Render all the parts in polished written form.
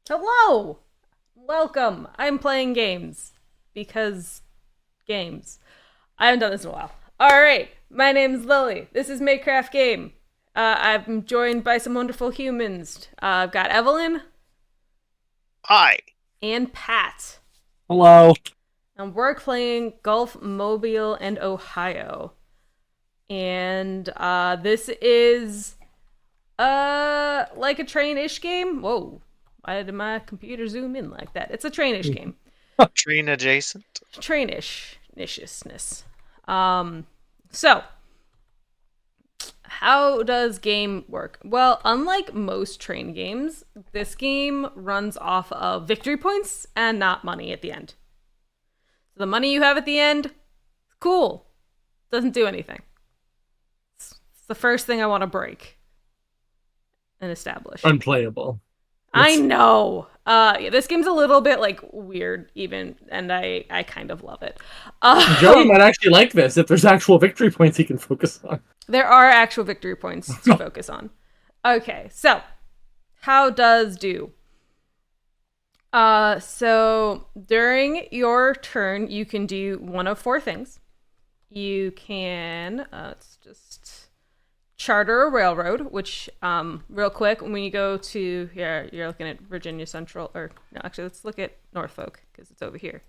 Hello! Welcome! I'm playing games. Because games. I haven't done this in a while. Alright, my name's Lily. This is Makecraft Game. I'm joined by some wonderful humans. I've got Evelyn Hi. and Pat. Hello. And we're playing Gulf, Mobile, and Ohio. And this is like a train-ish game. Whoa. Why did my computer zoom in like that? It's a train-ish game. Train adjacent. Trainish-nishness. So how does game work? Well, unlike most train games, this game runs off of victory points and not money at the end. So the money you have at the end, cool. Doesn't do anything. It's the first thing I want to break and establish. Unplayable. I know. Yeah, this game's a little bit like weird, even, and I kind of love it. Joey might actually like this if there's actual victory points he can focus on. There are actual victory points to focus on. Okay, so how does do? So during your turn, you can do one of four things. You can let's just charter a railroad, which real quick, when you go to here, you're looking at Virginia Central, or no, actually, let's look at Norfolk because it's over here.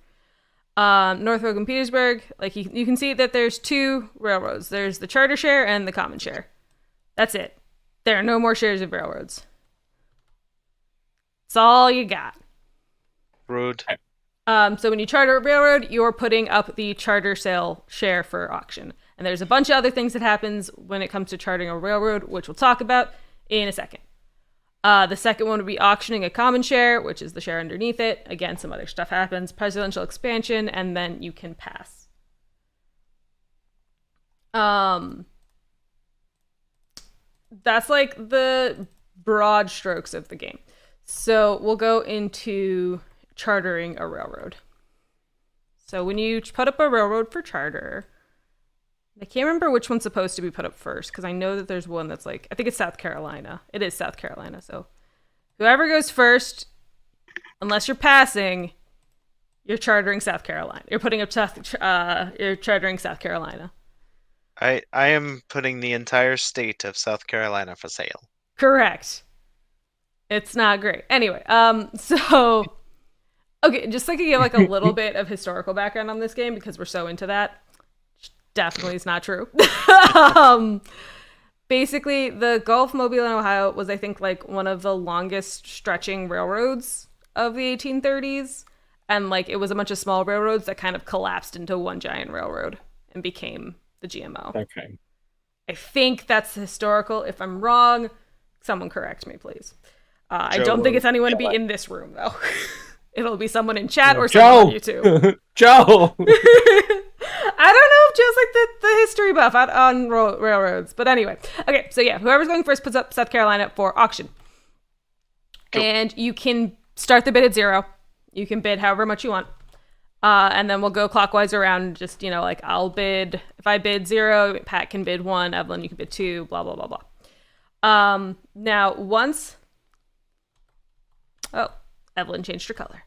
Norfolk and Petersburg, like you can see that there's two railroads. There's the charter share and the common share. That's it. There are no more shares of railroads. That's all you got. Rude. So when you charter a railroad, you're putting up the charter sale share for auction. And there's a bunch of other things that happens when it comes to chartering a railroad, which we'll talk about in a second. The second one would be auctioning a common share, which is the share underneath it. Again, some other stuff happens. Presidential expansion, and then you can pass. That's like the broad strokes of the game. So we'll go into chartering a railroad. So when you put up a railroad for charter, I can't remember which one's supposed to be put up first, because I know that there's one that's like, I think it's South Carolina. It is South Carolina, so whoever goes first, unless you're passing, you're chartering South Carolina. You're putting up you're chartering South Carolina. I am putting the entire state of South Carolina for sale. Correct. It's not great. Anyway, so okay, just like to give like a little bit of historical background on this game because we're so into that. Definitely is not true. Basically, the Gulf, Mobile, and Ohio was, I think, like one of the longest stretching railroads of the 1830s. And like it was a bunch of small railroads that kind of collapsed into one giant railroad and became the GMO. Okay. I think that's historical. If I'm wrong, someone correct me, please. I don't think it's anyone to be in this room, though. It'll be someone in chat or someone on YouTube. Joe! I don't know if Joe's like the history buff out on railroads. But anyway. Okay, so yeah, whoever's going first puts up South Carolina for auction. Cool. And you can start the bid at 0. You can bid however much you want. And then we'll go clockwise around. Just, like I'll bid. If I bid 0, Pat can bid 1. Evelyn, you can bid 2. Blah, blah, blah, blah. Now, once... Oh, Evelyn changed her color.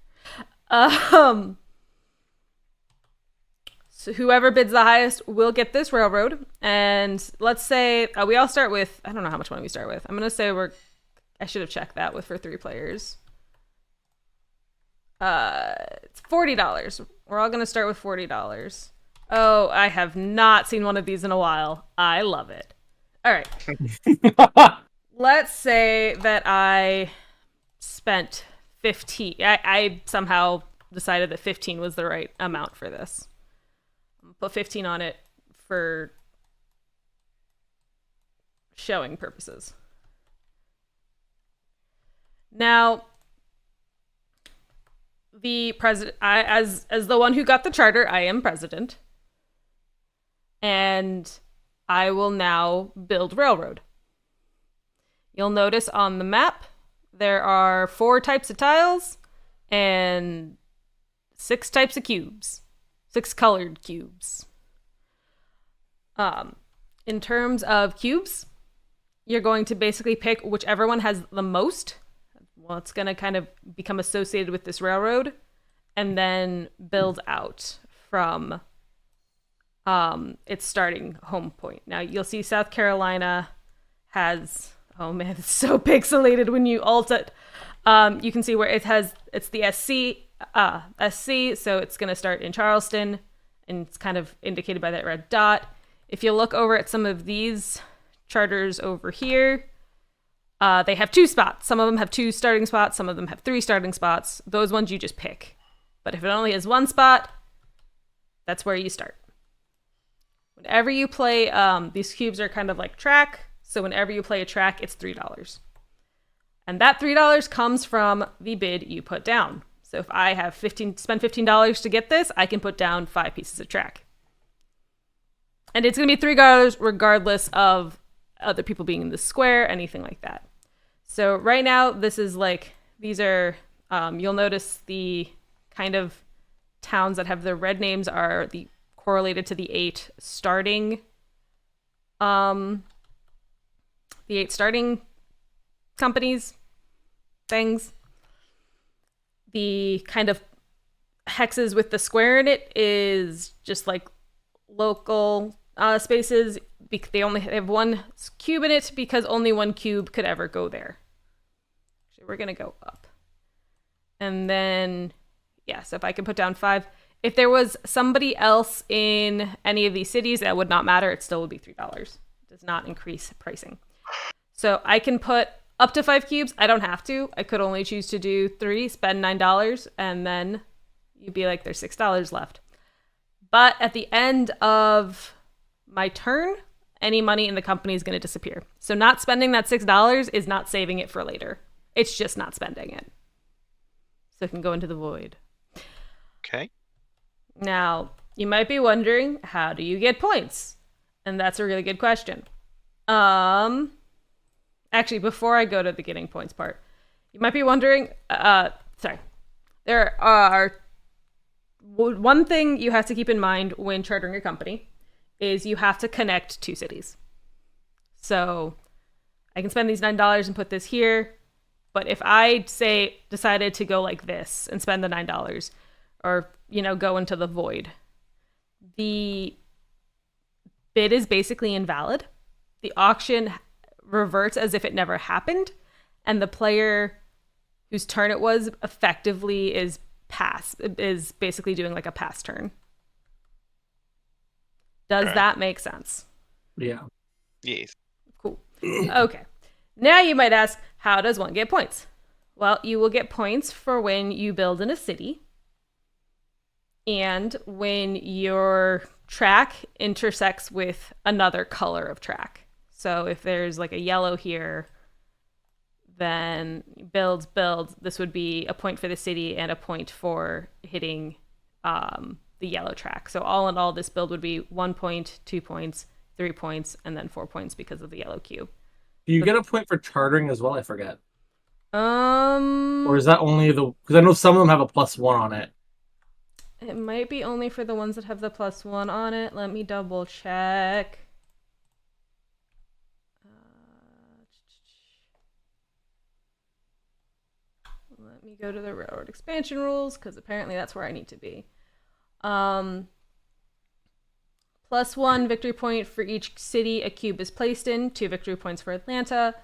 So whoever bids the highest will get this railroad. And let's say we all start with, I don't know how much money we start with. I'm going to say I should have checked that for 3 players. It's $40. We're all going to start with $40. Oh, I have not seen one of these in a while. I love it. All right. Let's say that I spent 15. I somehow decided that 15 was the right amount for this. Put 15 on it for showing purposes. Now, the president, as the one who got the charter, I am president, and I will now build railroad. You'll notice on the map there are 4 types of tiles and 6 types of cubes. 6 colored cubes. In terms of cubes, you're going to basically pick whichever one has the most. well, it's going to kind of become associated with this railroad and then build out from its starting home point. Now, you'll see South Carolina has, oh man, it's so pixelated when you alt it. You can see where it's the SC, so it's going to start in Charleston, and it's kind of indicated by that red dot. If you look over at some of these charters over here, they have 2 spots. Some of them have 2 starting spots. Some of them have 3 starting spots. Those ones you just pick. But if it only has 1 spot, that's where you start. Whenever you play, these cubes are kind of like track. So whenever you play a track, it's $3. And that $3 comes from the bid you put down. So if I have spend $15 to get this, I can put down 5 pieces of track. And it's going to be $3 regardless of other people being in the square, anything like that. So right now, this is like, these are, you'll notice the kind of towns that have the red names are the correlated to the 8 starting, the 8 starting companies, things. The kind of hexes with the square in it is just like local spaces. They only have 1 cube in it because only 1 cube could ever go there. Actually, we're going to go up. And then, yeah, so if I can put down 5. If there was somebody else in any of these cities, that would not matter. It still would be $3. It does not increase pricing. So I can put up to 5 cubes. I don't have to. I could only choose to do 3, spend $9, and then you'd be like, there's $6 left. But at the end of my turn, any money in the company is going to disappear. So not spending that $6 is not saving it for later. It's just not spending it. So it can go into the void. Okay. Now, you might be wondering, how do you get points? And that's a really good question. Actually, before I go to the getting points part, you might be wondering, there are one thing you have to keep in mind when chartering a company is you have to connect 2 cities. So I can spend these $9 and put this here, but if I say decided to go like this and spend the $9 or, go into the void, the bid is basically invalid. The auction reverts as if it never happened, and the player whose turn it was effectively is basically doing like a pass turn. Does that make sense? Yeah. Yes. Cool. Okay. Now you might ask, how does one get points? Well, you will get points for when you build in a city and when your track intersects with another color of track. So if there's like a yellow here, then build, this would be a point for the city and a point for hitting the yellow track. So all in all, this build would be 1 point, 2 points, 3 points, and then 4 points because of the yellow cube. Do you get a point for chartering as well? I forget. Or It is that only because I know some of them have a +1 on it. might be only for the ones that have the +1 on it. Let me double check. Let me go to the railroad expansion rules because apparently that's where I need to be. +1 victory point for each city a cube is placed in. 2 victory points for Atlanta.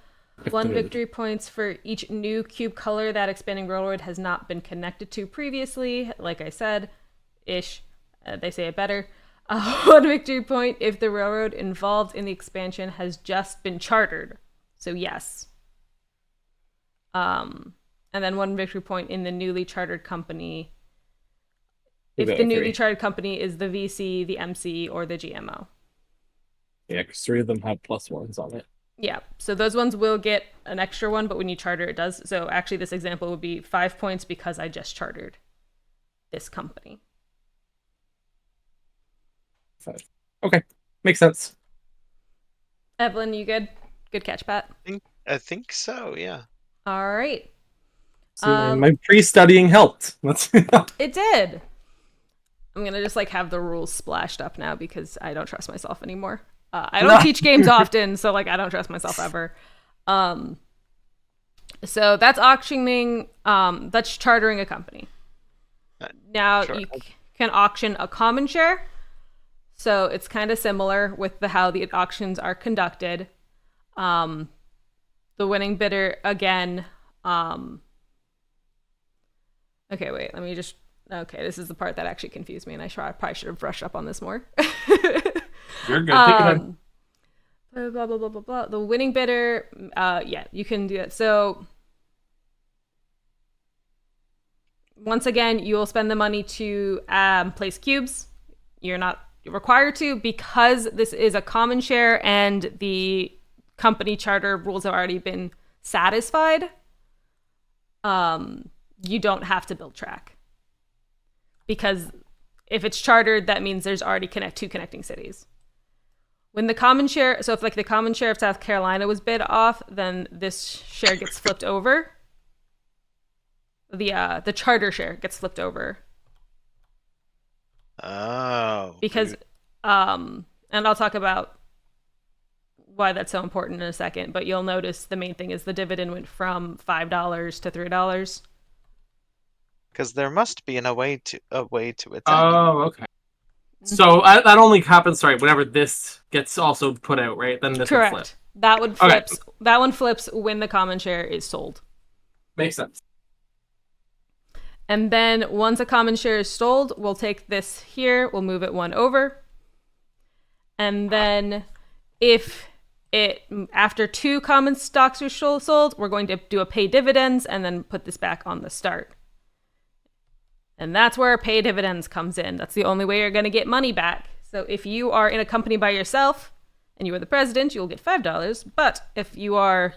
1 victory points for each new cube color that expanding railroad has not been connected to previously. Like I said, ish. They say it better. 1 victory point if the railroad involved in the expansion has just been chartered. So yes. And then 1 victory point in the newly chartered company if the newly chartered company is the VC, the MC, or the GMO. Yeah, because 3 of them have +1s on it. Yeah, so those ones will get an extra one, but when you charter, it does. So actually, this example would be 5 points because I just chartered this company. 5. Okay, makes sense. Evelyn, you good? Good catch, Pat. I think so. Yeah. All right. So my pre-studying helped. It did. I'm gonna just have the rules splashed up now because I don't trust myself anymore. I don't teach games often, so I don't trust myself ever. So that's auctioning. That's chartering a company. Uh, Now Sure. you can auction a common share. So it's kind of similar with how the auctions are conducted. Um, the winning bidder again. Okay, wait. Let me just. Okay, this is the part that actually confused me, and I probably should have brushed up on this more. You're good. Take your time. Blah blah blah blah blah blah. The winning bidder. Yeah, you can do it. So once again, you will spend the money to place cubes. You're not required to because this is a common share and the company charter rules have already been satisfied. You don't have to build track because if it's chartered, that means there's already two connecting cities. When the common share, so if like the common share of South Carolina was bid off, then this share gets flipped over. The charter share gets flipped over. Oh. Because and I'll talk about why that's so important in a second, but you'll notice the main thing is the dividend went from $5 to $3. Because there must be a way to attack. Oh, okay. So that only happens, sorry, whenever this gets also put out, right? Then this would flip. Correct. That would flips. Okay. That one flips when the common share is sold. Makes sense. And then once a common share is sold, we'll take this here, we'll move it one over. And then if after 2 common stocks are sold, we're going to do a pay dividends and then put this back on the start. And that's where pay dividends comes in. That's the only way you're going to get money back. So if you are in a company by yourself and you are the president, you'll get $5. But if you are,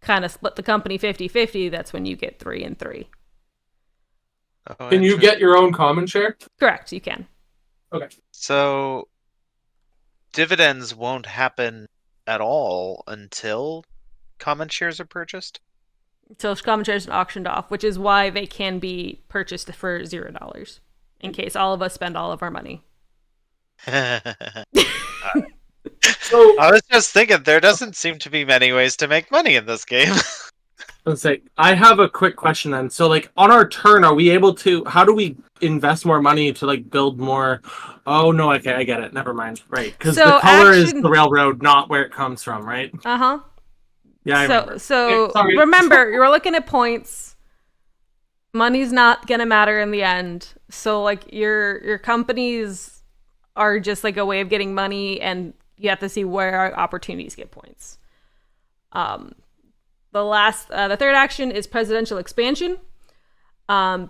kind of split the company 50-50, that's when you get 3 and 3. Oh, can you get your own common share? Correct, you can. Okay. So dividends won't happen at all until common shares are purchased? So common shares are auctioned off, which is why they can be purchased for $0 in case all of us spend all of our money. So I was just thinking there doesn't seem to be many ways to make money in this game. Let's say I have a quick question then. So like on our turn, are we able to, how do we invest more money to like build more? Oh no, okay, I get it. Never mind. Right. Because the color is the railroad, not where it comes from, right? Uh-huh. Yeah, I remember. So remember, you're looking at points. Money's not gonna matter in the end. So like your companies are just like a way of getting money, and you have to see where our opportunities get points. The third action is presidential expansion.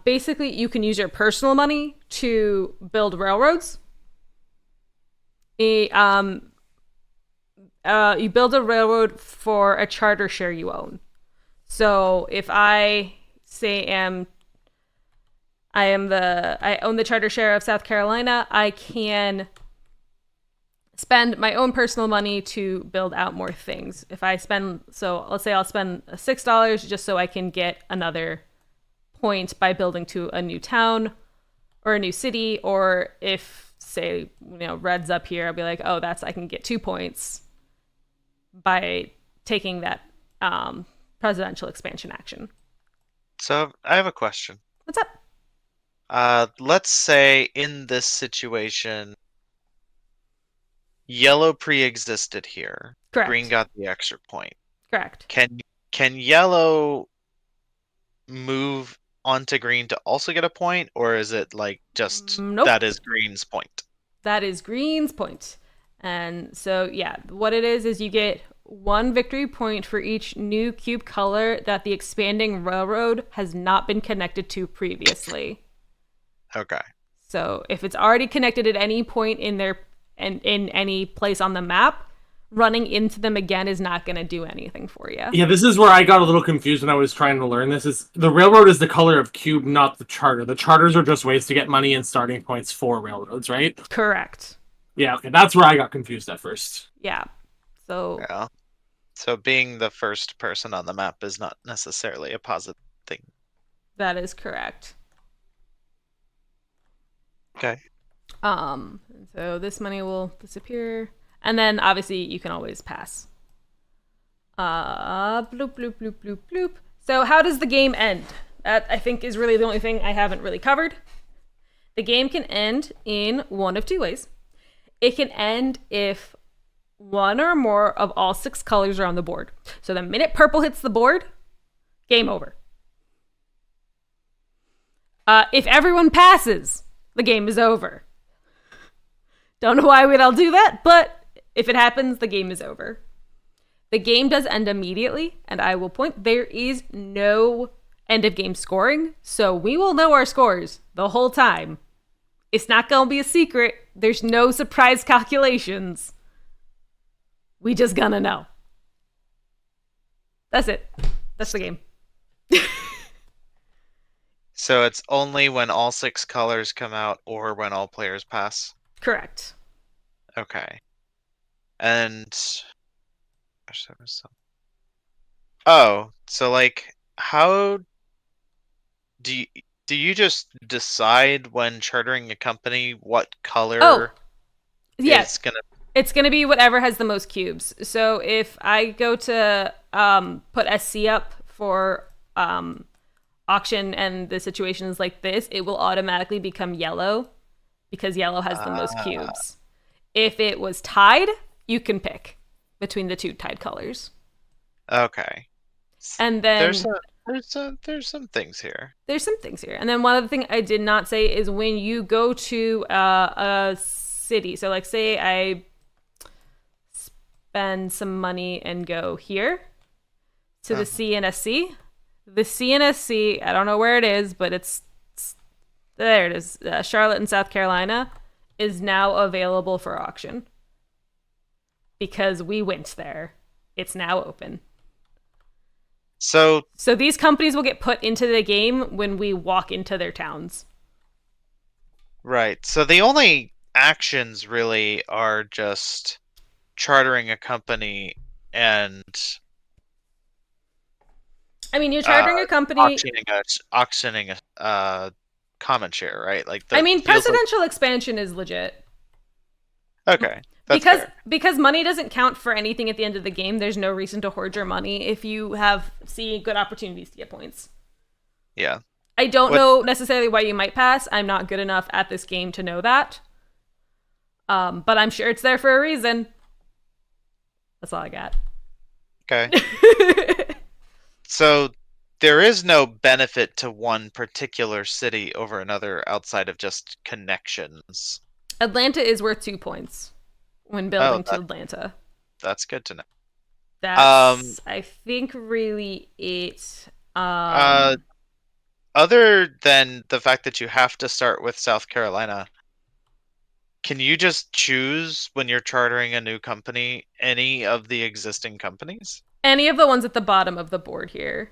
Basically, you can use your personal money to build railroads. You build a railroad for a charter share you own. So if I say I own the charter share of South Carolina, I can spend my own personal money to build out more things. Let's say I'll spend $6 just so I can get another point by building to a new town or a new city, or if say red's up here, I'll be like, oh, I can get 2 points by taking that presidential expansion action. So I have a question. What's up? Let's say in this situation, yellow pre-existed here. Correct. Green got the extra point. Correct. Can yellow move onto green to also get a point, or is it like just nope. That is green's point? That is green's point. And so yeah, what it is you get 1 victory point for each new cube color that the expanding railroad has not been connected to previously. Okay. So if it's already connected at any point in any place on the map, running into them again is not going to do anything for you. Yeah, this is where I got a little confused when I was trying to learn this. Is the railroad is the color of cube, not the charter. The charters are just ways to get money and starting points for railroads, right? Correct. Yeah, okay, that's where I got confused at first. Yeah. So yeah. So being the first person on the map is not necessarily a positive thing. That is correct. Okay. So this money will disappear. And then obviously you can always pass. Bloop, bloop, bloop, bloop, bloop. So how does the game end? That, I think, is really the only thing I haven't really covered. The game can end in one of two ways. It can end if one or more of all 6 colors are on the board. So the minute purple hits the board, game over. If everyone passes, the game is over. Don't know why we'd all do that, but if it happens, the game is over. The game does end immediately, and I will point, there is no end of game scoring, so we will know our scores the whole time. It's not going to be a secret. There's no surprise calculations. We just gonna know. That's it. That's the game. So it's only when all 6 colors come out or when all players pass? Correct. Okay. And gosh, there was some. Oh, so like how do you just decide when chartering a company what color yes. is gonna It's going to be whatever has the most cubes. So if I go to put SC up for auction and the situation is like this, it will automatically become yellow because yellow has the most cubes. If it was tied, you can pick between the 2 tied colors. Okay. And then there's some things here. There's some things here. And then one other thing I did not say is when you go to a city. So like say I spend some money and go here to the CNSC. The CNSC, I don't know where it is, but it's there it is. Charlotte in South Carolina is now available for auction because we went there. It's now open. So these companies will get put into the game when we walk into their towns. right. So the only actions really are just chartering a company and I mean, you're chartering a company. Auctioning a common share, right? Like feels presidential expansion is legit. Okay. That's fair. Because money doesn't count for anything at the end of the game. There's no reason to hoard your money if you see good opportunities to get points. Yeah. I don't know necessarily why you might pass. I'm not good enough at this game to know that. But I'm sure it's there for a reason. That's all I got. Okay. So there is no benefit to one particular city over another outside of just connections. Atlanta is worth 2 points when building to Atlanta. That's good to know. That's I think really it. Other than the fact that you have to start with South Carolina, can you just choose when you're chartering a new company any of the existing companies? Any of the ones at the bottom of the board here.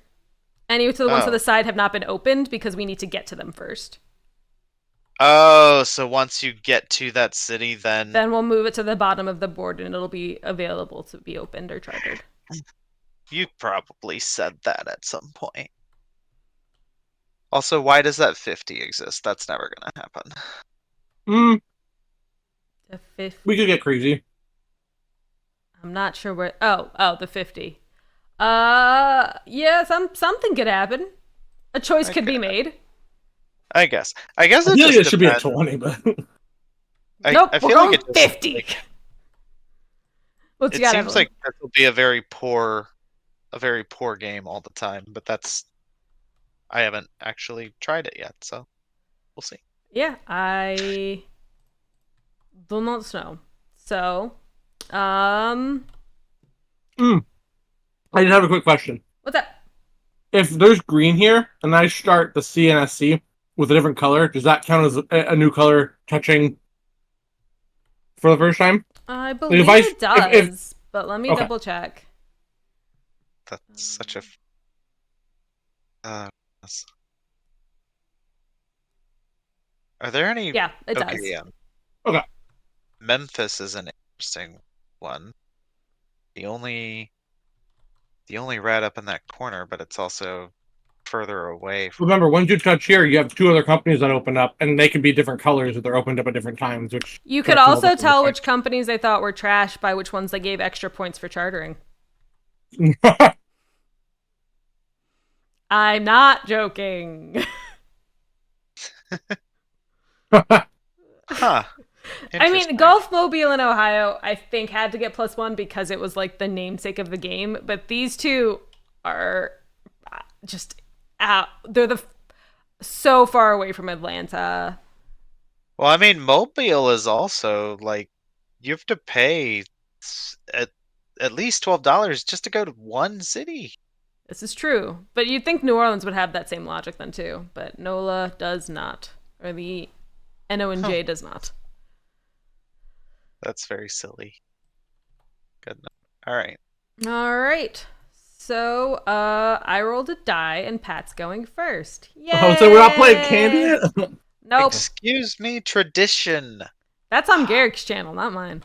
Any of the ones to the side have not been opened because we need to get to them first. Oh, so once you get to that city, then we'll move it to the bottom of the board and it'll be available to be opened or chartered. You probably said that at some point. Also, why does that 50 exist? That's never gonna happen. The 50. We could get crazy. I'm not sure where. Oh, the 50. Yeah, something could happen. A choice could be made. I guess it It should be a 20, but nope, I we're feel going like 50. It seems like this will be a very poor game all the time. But I haven't actually tried it yet, so we'll see. Yeah, I do not know. So, I did have a quick question. What's up? If there's green here, and I start the CNSC with a different color, does that count as a new color touching for the first time? I believe it does, but let me double check. That's such a... Are there any... Yeah, it does. Yeah. Okay. Memphis is an interesting one. The only red up in that corner, but it's also further away. Remember, once you touch here, you have 2 other companies that open up, and they can be different colors if they're opened up at different times. Which you could also tell which companies they thought were trash by which ones they gave extra points for chartering. I'm not joking. Huh. I mean, Interesting. Golf Mobile in Ohio, I think, had to get +1 because it was like the namesake of the game. But these two are just out. They're so far away from Atlanta. Well, I mean, Mobile is also like you have to pay at least $12 just to go to one city. This is true. But you'd think New Orleans would have that same logic then too. But NOLA does not. Or the Huh. NONJ does not. That's very silly. Good enough. All right. All right. So, I rolled a die and Pat's going first. Oh, so we're not playing Yay! Candy? Nope. Excuse me, tradition. That's on Garrick's channel, not mine.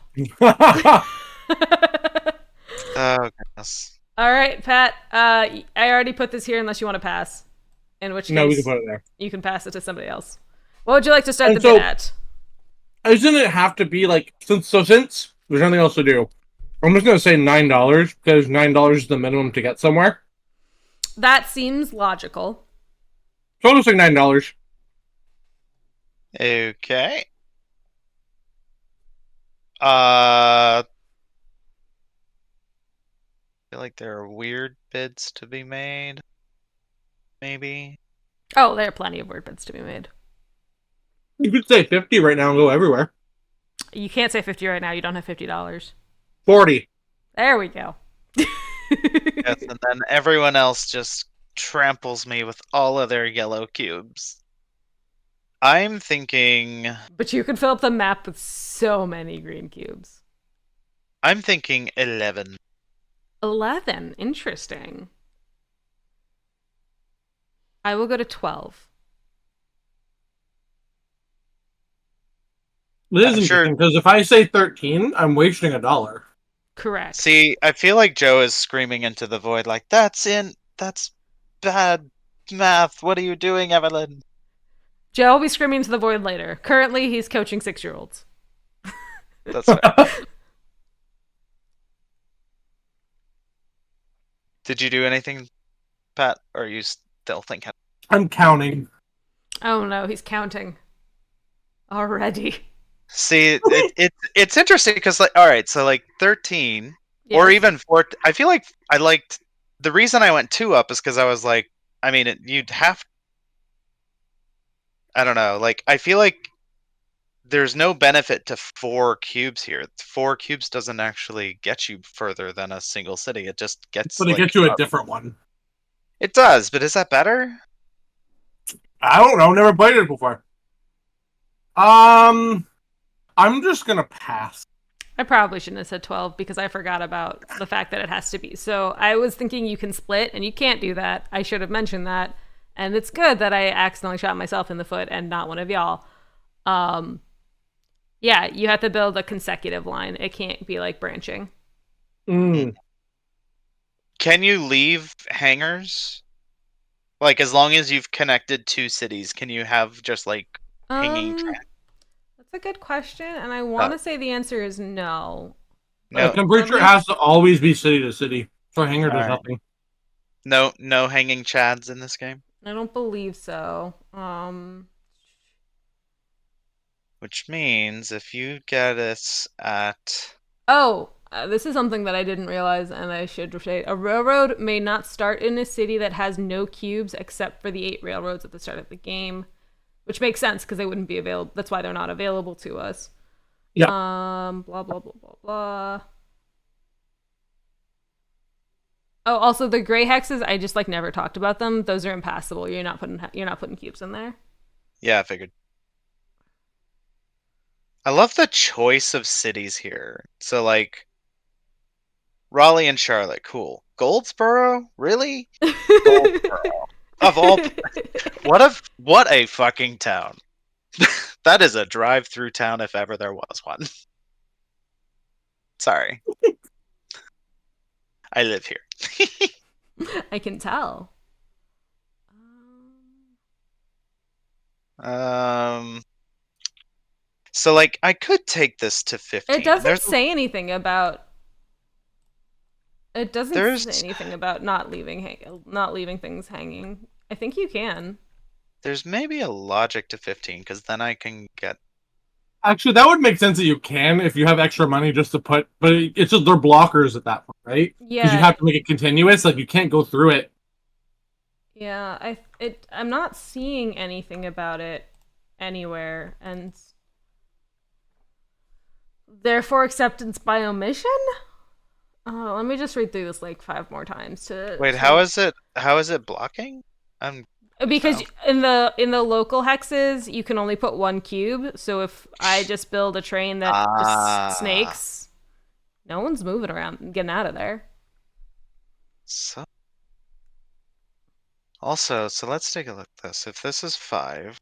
Oh, goodness. All right, Pat. I already put this here unless you want to pass. In which No, we can case, put it there. you can pass it to somebody else. What would you like to start And the so- bid at? Doesn't it have to be like since there's nothing else to do? I'm just gonna say $9 because $9 is the minimum to get somewhere. That seems logical. So I'll just say $9. Okay. I feel like there are weird bids to be made. Maybe. Oh, there are plenty of word bids to be made. You could say 50 right now and go everywhere. You can't say 50 right now. You don't have $50. 40. There we go. Yes, and then everyone else just tramples me with all of their yellow cubes. I'm thinking But you can fill up the map with so many green cubes. 11. 11. Interesting. I will go to 12. It is I'm sure- interesting because if I say 13, I'm wasting $1. Correct. See, I feel like Joe is screaming into the void like, that's bad math. What are you doing, Evelyn? Joe will be screaming to the void later. Currently, he's coaching 6-year-olds. That's fair. Did you do anything, Pat? Or are you still thinking? I'm counting. Oh no, he's counting. Already. See, it's interesting because like, all right, so like 13 or Yes. even 14. I feel like I liked the reason I went 2 up is because I was like, I mean, you'd have. I don't know. Like, I feel like there's no benefit to 4 cubes here. 4 cubes doesn't actually get you further than a single city. It just gets But it like gets you a different one. It does, but is that better? I don't know. Never played it before. I'm just gonna pass. I probably shouldn't have said 12 because I forgot about the fact that it has to be. So I was thinking you can split, and you can't do that. I should have mentioned that. And it's good that I accidentally shot myself in the foot and not one of y'all. Yeah, you have to build a consecutive line. It can't be like branching. Mm. Can you leave hangars? Like, as long as you've connected 2 cities, can you have just like hanging track? That's a good question, and I want to say the answer is no. No, I'm pretty sure it has to always be city to city. So hanger does Alright. nothing. no hanging chads in this game. I don't believe so. Which means if you get us at Oh, this is something that I didn't realize, and I should say. A railroad may not start in a city that has no cubes except for the 8 railroads at the start of the game, which makes sense because they wouldn't be available. That's why they're not available to us. Yeah. Blah blah blah blah blah. Oh, also the gray hexes. I just like never talked about them. Those are impassable. You're not putting cubes in there. Yeah, I figured. I love the choice of cities here. So like Raleigh and Charlotte, cool. Goldsboro, really? Goldsboro. Of all what a fucking town. That is a drive-through town if ever there was one. Sorry. I live here. I can tell. So like I could take this to 15. It doesn't say anything about It doesn't say There's anything about not leaving things hanging. I think you can. there's maybe a logic to 15 because then I can get. Actually, that would make sense that you can if you have extra money just to put, but it's just they're blockers at that point, right? Because you Yeah, have to make it continuous. Like you can't go through it. yeah. I'm not seeing anything about it anywhere, and therefore acceptance by omission. Let me just read through this like 5 more times Wait, how is it? How is it blocking? I'm because confounded. in the local hexes you can only put 1 cube. So if I just build a train that just Ah, snakes, no one's moving around and getting out of there. so also, so let's take a look at this. If this is 5,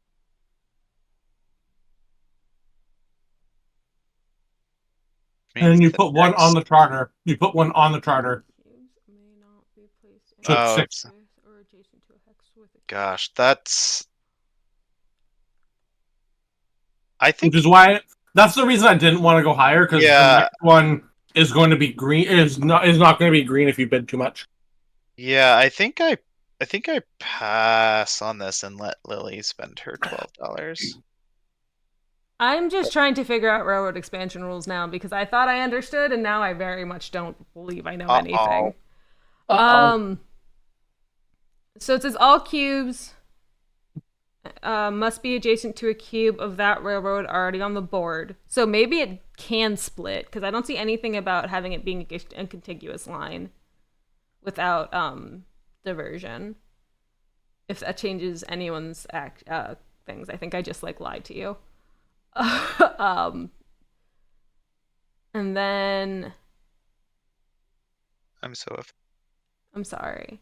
And then means you the put one on next. the charter. You put one on the charter. Cubes may not be placed in So a it's Oh, six. hex with or adjacent to a hex with a cube. gosh, that's. I Which think. is why that's the reason I didn't want to go higher because the Yeah, next one is going to be green. Is not going to be green if you bid too much. yeah. I think I pass on this and let Lily spend her $12. I'm just trying to figure out railroad expansion rules now because I thought I understood and now I very much don't believe I know anything. Uh-oh. Uh-oh. So it says all cubes must be adjacent to a cube of that railroad already on the board. So maybe it can split because I don't see anything about having it being a contiguous line without diversion. If that changes anyone's things, I think I just like lied to you. um, and then I'm sorry.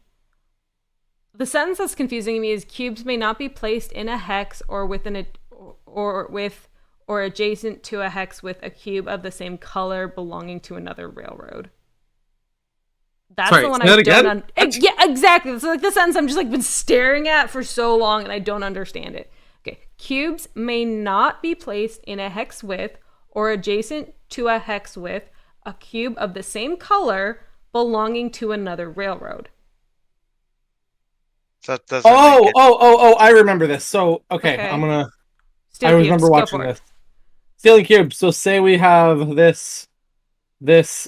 The sentence that's confusing me is cubes may not be placed in a hex or within a or with or adjacent to a hex with a cube of the same color belonging to another railroad. That's Sorry, the one say that I don't again? yeah, exactly. So like the sentence I'm just like been staring at for so long and I don't understand it. Okay. Cubes may not be placed in a hex with or adjacent to a hex with a cube of the same color belonging to another railroad. That doesn't make it. I remember this. So, okay, Okay. I Stealing remember cubes. Go watching for it. this. Stealing cubes. So, say we have this,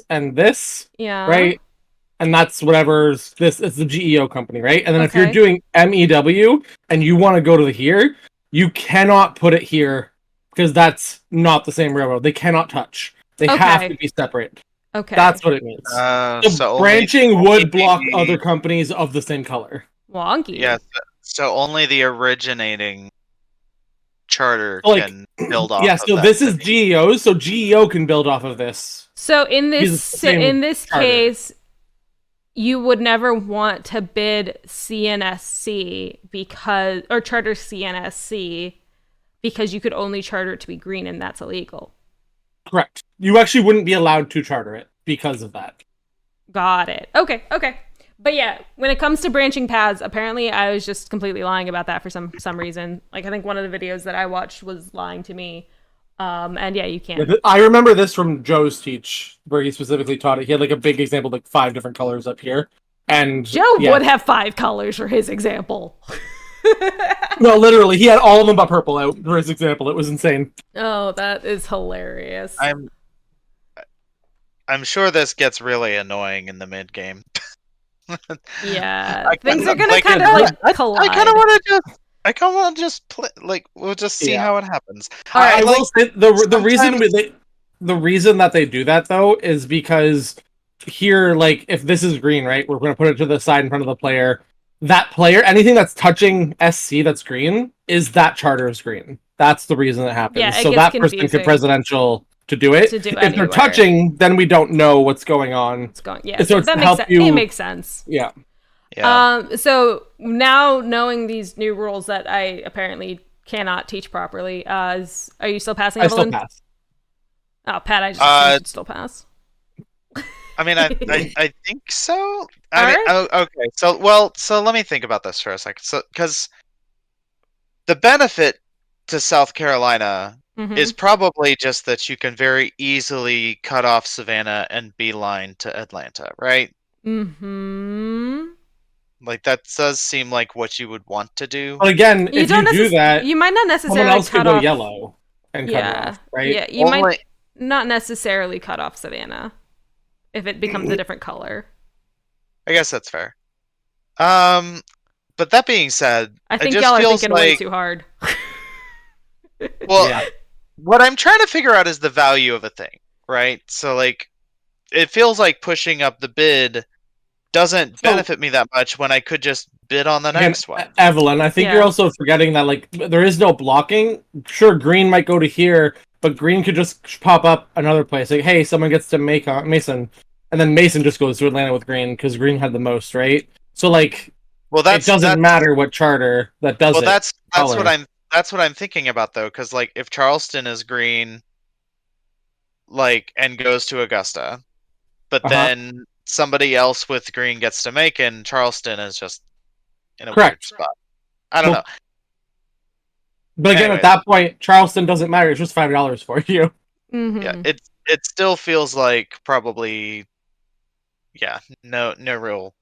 and this, Yeah. right? And that's whatever's this. It's the GEO company, right? And then if you're Okay. doing MEW and you want to go to the here, you cannot put it here because that's not the same railroad. They cannot touch. They have Okay. to be separate. Okay. That's what it means. So So branching would block other the companies of the same color. Wonky. yeah. So only the originating charter So, like, can build off yeah. of So that this is city. GEOs. So GEO can build off of this. So Because it's the same charter. case, you would never want to bid CNSC because or charter CNSC because you could only charter it to be green and that's illegal. Correct. You actually wouldn't be allowed to charter it because of that. Got it. Okay. But yeah, when it comes to branching paths, apparently I was just completely lying about that for some reason. Like I think one of the videos that I watched was lying to me. And yeah, you can. I remember this from Joe's teach, where he specifically taught it. He had like a big example, like 5 different colors up here, and Joe yeah. would have 5 colors for his example. No, literally, he had all of them but purple out for his example. It was insane. Oh, that is hilarious. I'm sure this gets really annoying in the mid game. Yeah, I things kinda- are gonna like, kind of like collide. I kind of want to just. I kind of want to just play. Like we'll just see Yeah. how it happens. All right, I like will say the reason sometimes- the reason that they do that though is because here, like, if this is green, right, we're going to put it to the side in front of the player. That player, anything that's touching SC that's green, is that charter's green. That's the reason it happens. Yeah, it so gets that person confusing. could presidential to do it. To do if anywhere. they're touching, then we don't know what's going on. It's going. Yeah, So it's that to makes help sense. you. It makes sense. Yeah. Yeah. So now knowing these new rules that I apparently cannot teach properly, are you still passing, I still Evelyn? pass. Oh, Pat, I just assumed you'd still pass. I mean, I think so. Alright. Okay. So let me think about this for a second. So, because the benefit to South Carolina Mhm. is probably just that you can very easily cut off Savannah and beeline to Atlanta, right? Mm-hmm. Like that does seem like what you would want to do. But again, if you do that, You might not someone necessarily else could cut go off. yellow and cut it Yeah, off, right? yeah. You might Only not necessarily cut off Savannah if it becomes a different color. I guess that's fair. But that being said, I it think just y'all are feels thinking way like too hard. well, Yeah. what I'm trying to figure out is the value of a thing, right? So like it feels like pushing up the bid doesn't So benefit me that much when I could just bid on the again, next one. Evelyn, I think you're Yeah. also forgetting that like there is no blocking. Sure, green might go to here, but green could just pop up another place. Like, hey, someone gets to make Mason, and then Mason just goes to Atlanta with green because green had the most, right? So like, Well, it doesn't matter what charter that does well, it. Color. that's what I'm thinking about though, because like if Charleston is green, like and goes to Augusta, but Uh-huh. then somebody else with green gets to Macon, Charleston is just in a weird Correct. spot. I don't Well, know. but again, at Anyways, that point, Charleston doesn't matter. It's just $5 for you. yeah, Mm-hmm. it still feels like probably no real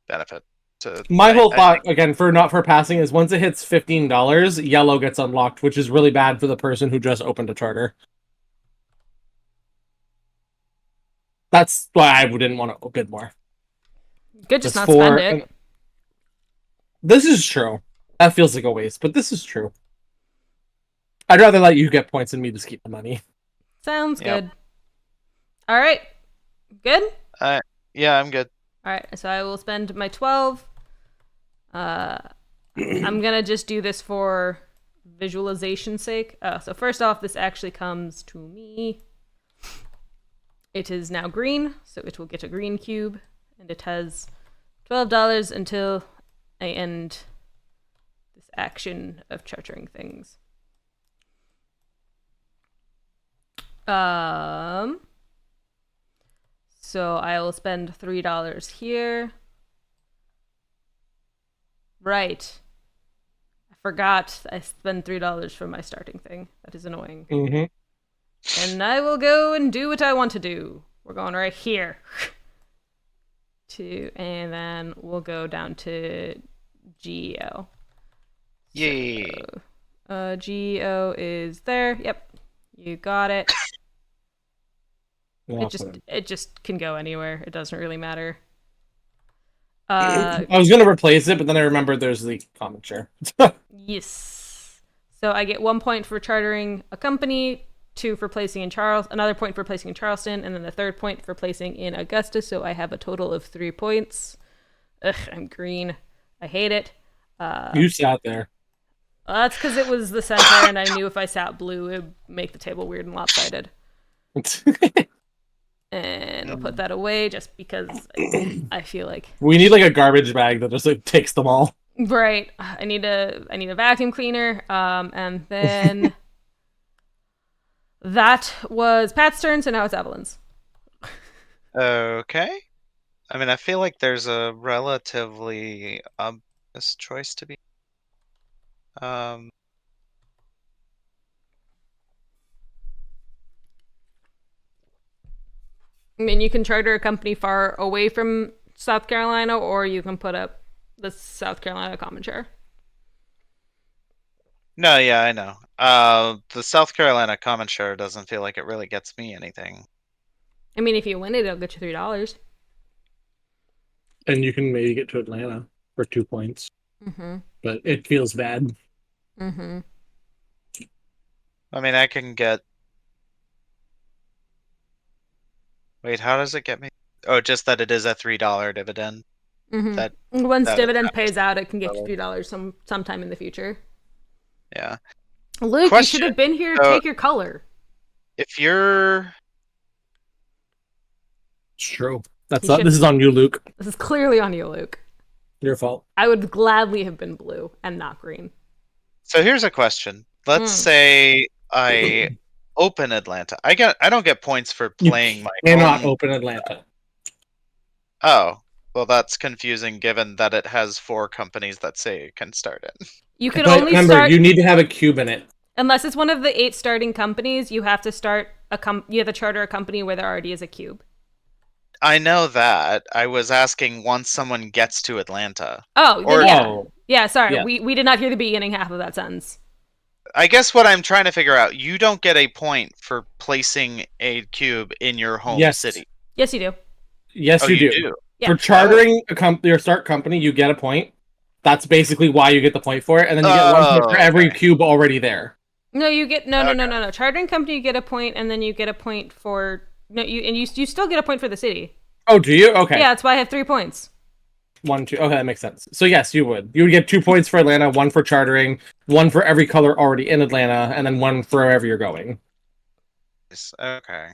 benefit to My whole I thought, think again, for not for passing, is once it hits $15, yellow gets unlocked, which is really bad for the person who just opened a charter. That's why I didn't want to bid more. Could just Just not spend for it. this is true. That feels like a waste, but this is true. I'd rather let you get points than me just keep the money. Sounds Yep. good. All right. Good? yeah, I'm good. All right. So I will spend my 12. I'm going to just do this for visualization's sake. So first off, this actually comes to me. It is now green, so it will get a green cube, and it has $12 until I end this action of chartering things. So I will spend $3 here. Right. I forgot I spend $3 for my starting thing. That is annoying. Mm-hmm. And I will go and do what I want to do. We're going right here. And then we'll go down to GO. Yay. So, GO is there. Yep. You got it. Yeah. It just can go anywhere. It doesn't really matter. I was gonna replace it, but then I remembered there's the common share. Yes. So I get 1 point for chartering a company, 2 for placing in another point for placing in Charleston, and then the 3rd point for placing in Augusta. So I have a total of 3 points. Ugh, I'm green. I hate it. You sat there. That's because it was the center, and I knew if I sat blue, it would make the table weird and lopsided. And we'll put that away just because I feel like We need like a garbage bag that just like takes them all. right. I need a vacuum cleaner. And then that was Pat's turn, so now it's Evelyn's. Okay. I mean, I feel like there's a relatively obvious choice to be. I mean, you can charter a company far away from South Carolina, or you can put up the South Carolina common share. No, yeah, I know. The South Carolina common share doesn't feel like it really gets me anything. I mean, if you win it, it'll get you $3. And you can maybe get to Atlanta for 2 points. Mm-hmm. But it feels bad. Mm-hmm. I mean, I can get. Wait, how does it get me? Oh, just that it is a $3 dividend. Mm-hmm. That Once that dividend matters. pays out, it can get you $3 sometime in the future. Yeah. Luke, you should have been here. Take your color. If you're. It's true. This is on you, Luke. This is clearly on you, Luke. Your fault. I would gladly have been blue and not green. So here's a question. Let's say I open Atlanta. I don't get points for playing my cannot own. Open Atlanta. Oh, well, that's confusing given that it has 4 companies that say it can start it. You could But only remember, start you need to have a cube in it. unless it's one of the 8 starting companies. You have to start you have to charter a company where there already is a cube. I know that. I was asking once someone gets to Atlanta. Oh, then Or yeah. Oh, Yeah, sorry. yeah. We did not hear the beginning half of that sentence. I guess what I'm trying to figure out, you don't get a point for placing a cube in your home Yes. city. Yes, you do. Oh, Yes, you you do. do? Yeah. For Oh. chartering a your start company, you get a point. That's basically why you get the point for it, and then you get 1 point for Oh, every okay. cube already there. No, you get no, no, no, Okay. no, no. Chartering company, you get a point, and then you get a point for no. You still get a point for the city. Oh, do you? Okay. Yeah, that's why I have 3 points. 1, 2. Okay, that makes sense. So yes, you would. You would get 2 points for Atlanta, 1 for chartering, 1 for every color already in Atlanta, and then 1 for wherever you're going. Okay.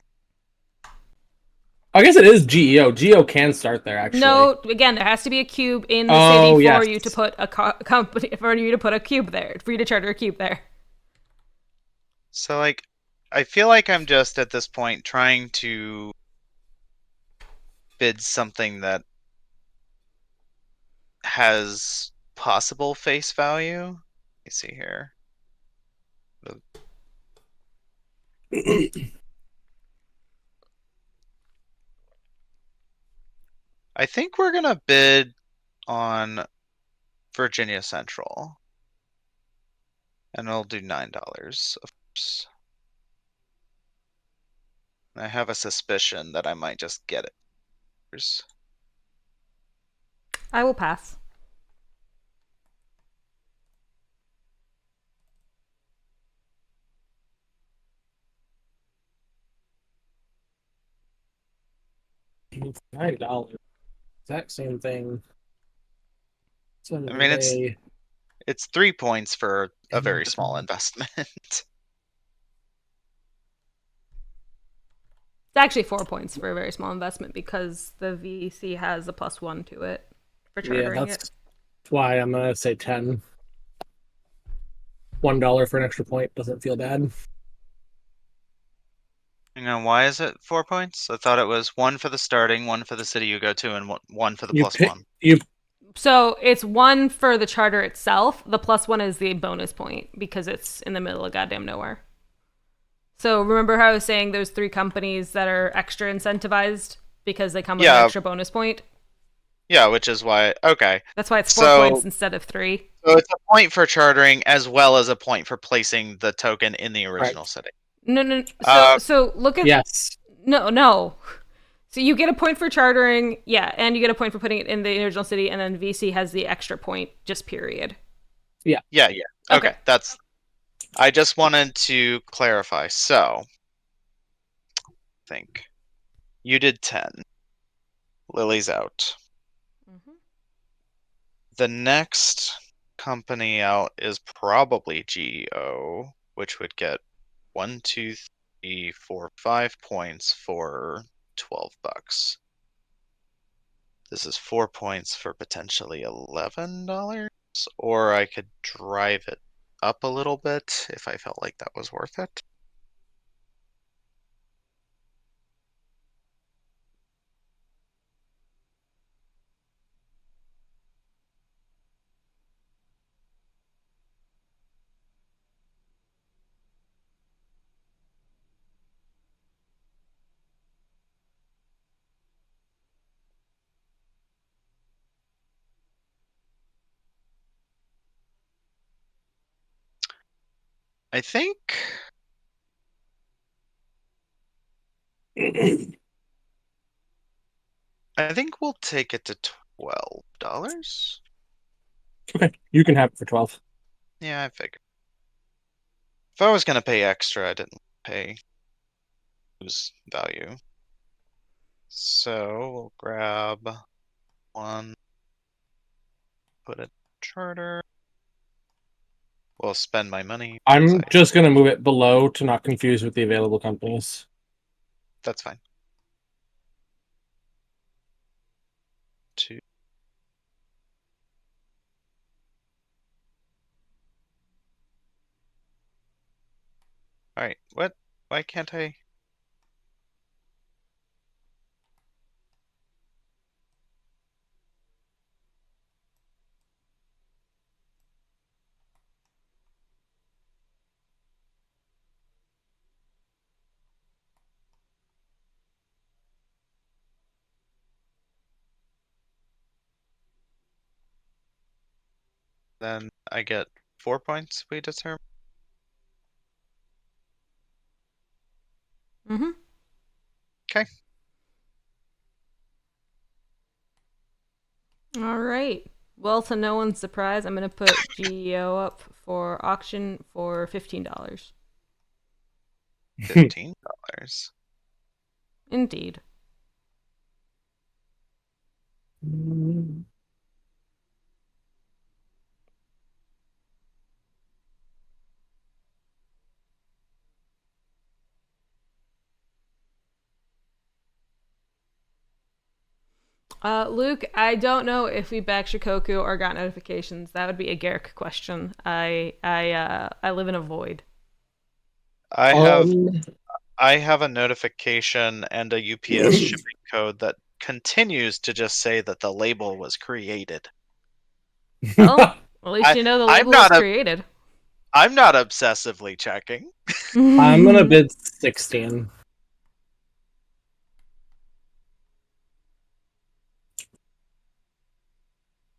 I guess it is GEO. GEO can start there actually. No, again, there has to be a cube in the Oh, city for yes. you to put a company for you to put a cube there for you to charter a cube there. So, like, I feel like I'm just at this point trying to bid something that has possible face value. Let me see here. I think we're gonna bid on Virginia Central. And I'll do $9. Of course. I have a suspicion that I might just get it. I will pass. $9. Exact same thing. I mean, it's 3 points for a very small investment. It's actually 4 points for a very small investment because the VC has a +1 to it for chartering it. that's why I'm gonna say 10. $1 for an extra point doesn't feel bad. You know, why is it 4 points? I thought it was 1 for the starting, 1 for the city you go to, and 1 for the +1. So it's 1 for the charter itself. The +1 is the bonus point because it's in the middle of goddamn nowhere. So remember how I was saying there's 3 companies that are extra incentivized because they come with an extra bonus point? Yeah, which is why. Okay. That's why it's 4 points instead of 3. So it's a point for chartering as well as a point for placing the token in the original city. No. So look at yes. No. So you get a point for chartering, yeah, and you get a point for putting it in the original city, and then VC has the extra point, just period. Yeah. Okay. I just wanted to clarify. So, I think you did 10. Lily's out. Mm-hmm. The next company out is probably GEO, which would get 1, 2, 3, 4, 5 points for $12. This is 4 points for potentially $11, or I could drive it up a little bit if I felt like that was worth it. I think we'll take it to $12. Okay, you can have it for 12. Yeah, I figured. If I was gonna pay extra, I didn't pay lose value. So we'll grab 1, put it charter. We'll spend my money. I'm just gonna move it below to not confuse with the available companies. That's fine. 2. All right. What? Why can't I? Then I get 4 points, we determine. Mm-hmm. Okay. All right. Well, to no one's surprise, I'm gonna put GEO up for auction for $15. $15. Indeed. Luke, I don't know if we backed Shikoku or got notifications. That would be a Garrick question. I live in a void. I have Um, I have a notification and a UPS shipping code that continues to just say that the label was created. Well, at least I you know the I'm label was not a created. I'm not obsessively checking. I'm gonna bid 16.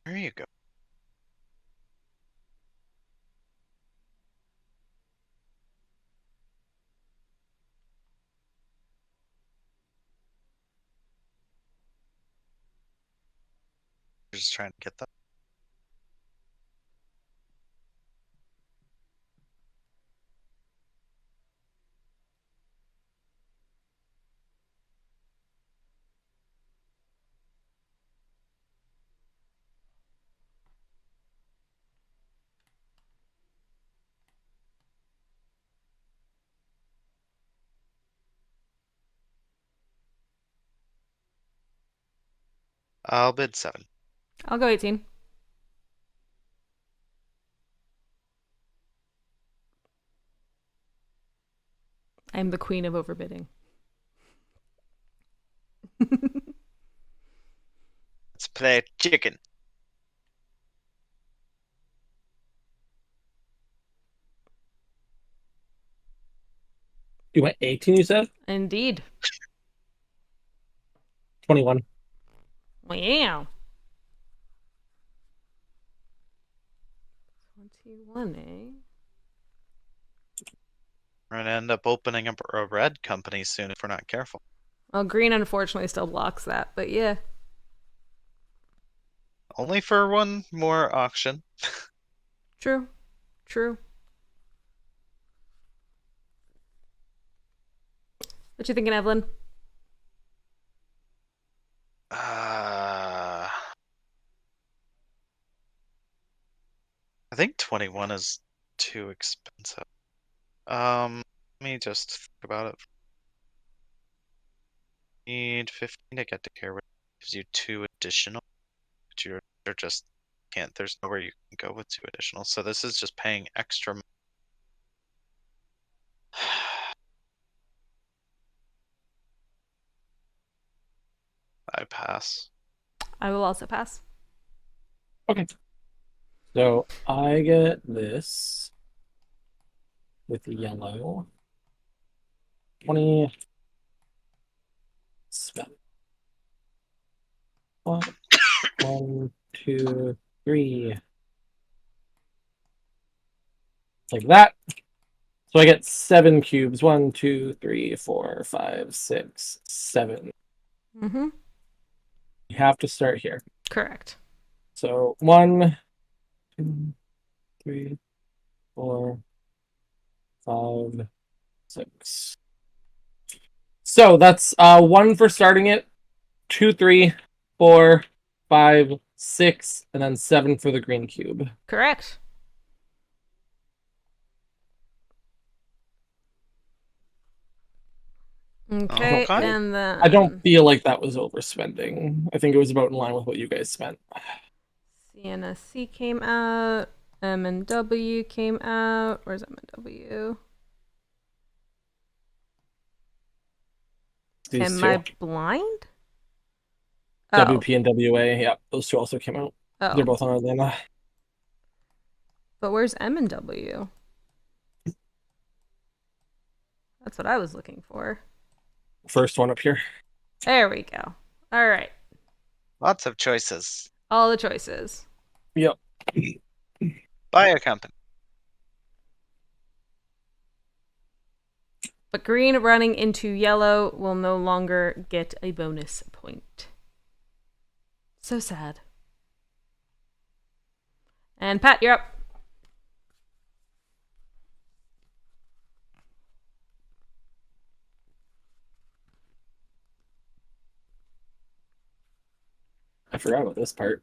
There you go. Just trying to get them. I'll bid 7. I'll go 18. I'm the queen of overbidding. Let's play chicken. You went 18, you said? Indeed. 21. Wow. 21, eh? We're gonna end up opening up a red company soon if we're not careful. Well, green unfortunately still blocks that, but yeah. Only for one more auction. True. True. What you thinking, Evelyn? I think 21 is too expensive. Let me just think about it. Need 15 to get to care, which gives you 2 additional. But you're just can't. There's nowhere you can go with 2 additional. So this is just paying extra. I pass. I will also pass. Okay. So I get this with the yellow. 20. One, two, three. Like that. So I get 7 cubes. 1, 2, 3, 4, 5, 6, 7. Mm-hmm. You have to start here. Correct. So 1, 2, 3, 4, 5, 6. So that's 1 for starting it, 2, 3, 4, 5, 6, and then 7 for the green cube. Correct. Okay, Okay. and then I don't feel like that was overspending. I think it was about in line with what you guys spent. CNSC came out. M&W came out. Where's M&W? These Am two, I blind? Oh. WP and WA, yeah, those two also came out. They're Oh. both on Atlanta. But where's M&W? That's what I was looking for. First one up here. There we go. All right. Lots of choices. All the choices. Yep. Buy a company. But green running into yellow will no longer get a bonus point. So sad. And Pat, you're up. I forgot about this part.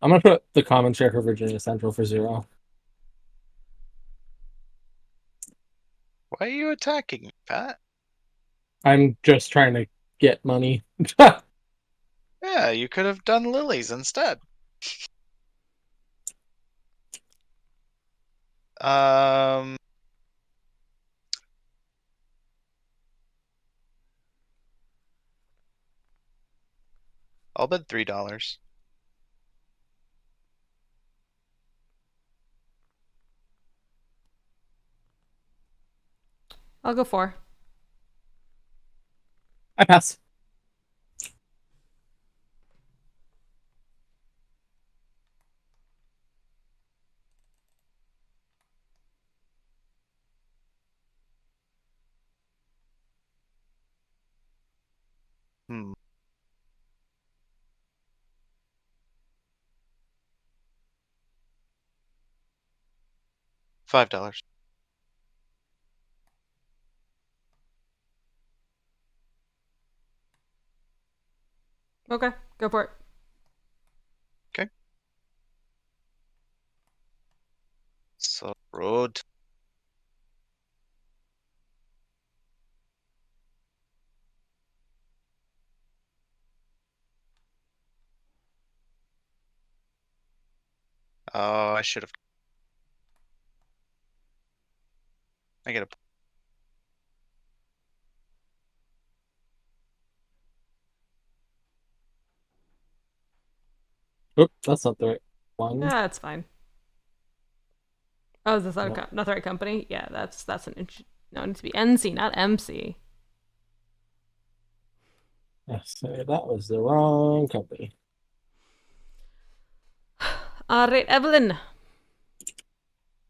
I'm gonna put the common share for Virginia Central for 0. Why are you attacking me, Pat? I'm just trying to get money. Yeah, you could have done lilies instead. Um, I'll bet $3. I'll go 4. I pass. Hmm. $5. Okay, go for it. Okay. So road. Oh, I should have. I get a. Oop, that's not the right one. Yeah, that's fine. Oh, is this No. not the right company? Yeah, that's an no, it needs to be NC, not MC. Yes, that was the wrong company. All right, Evelyn.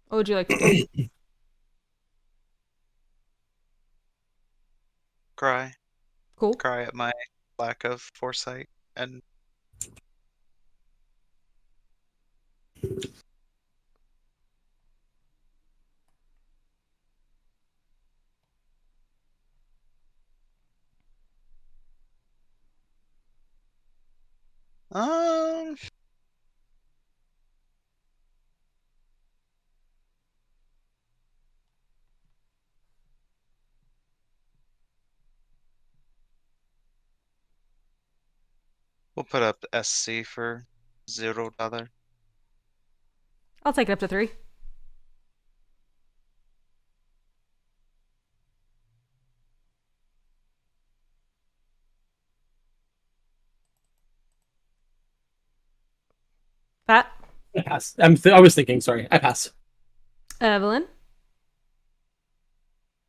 What would you like to do? Cry. Cool. Cry at my lack of foresight and. Um. We'll put up SC for $0. I'll take it up to 3. Pat. I pass. I was thinking. Sorry, I pass. Evelyn.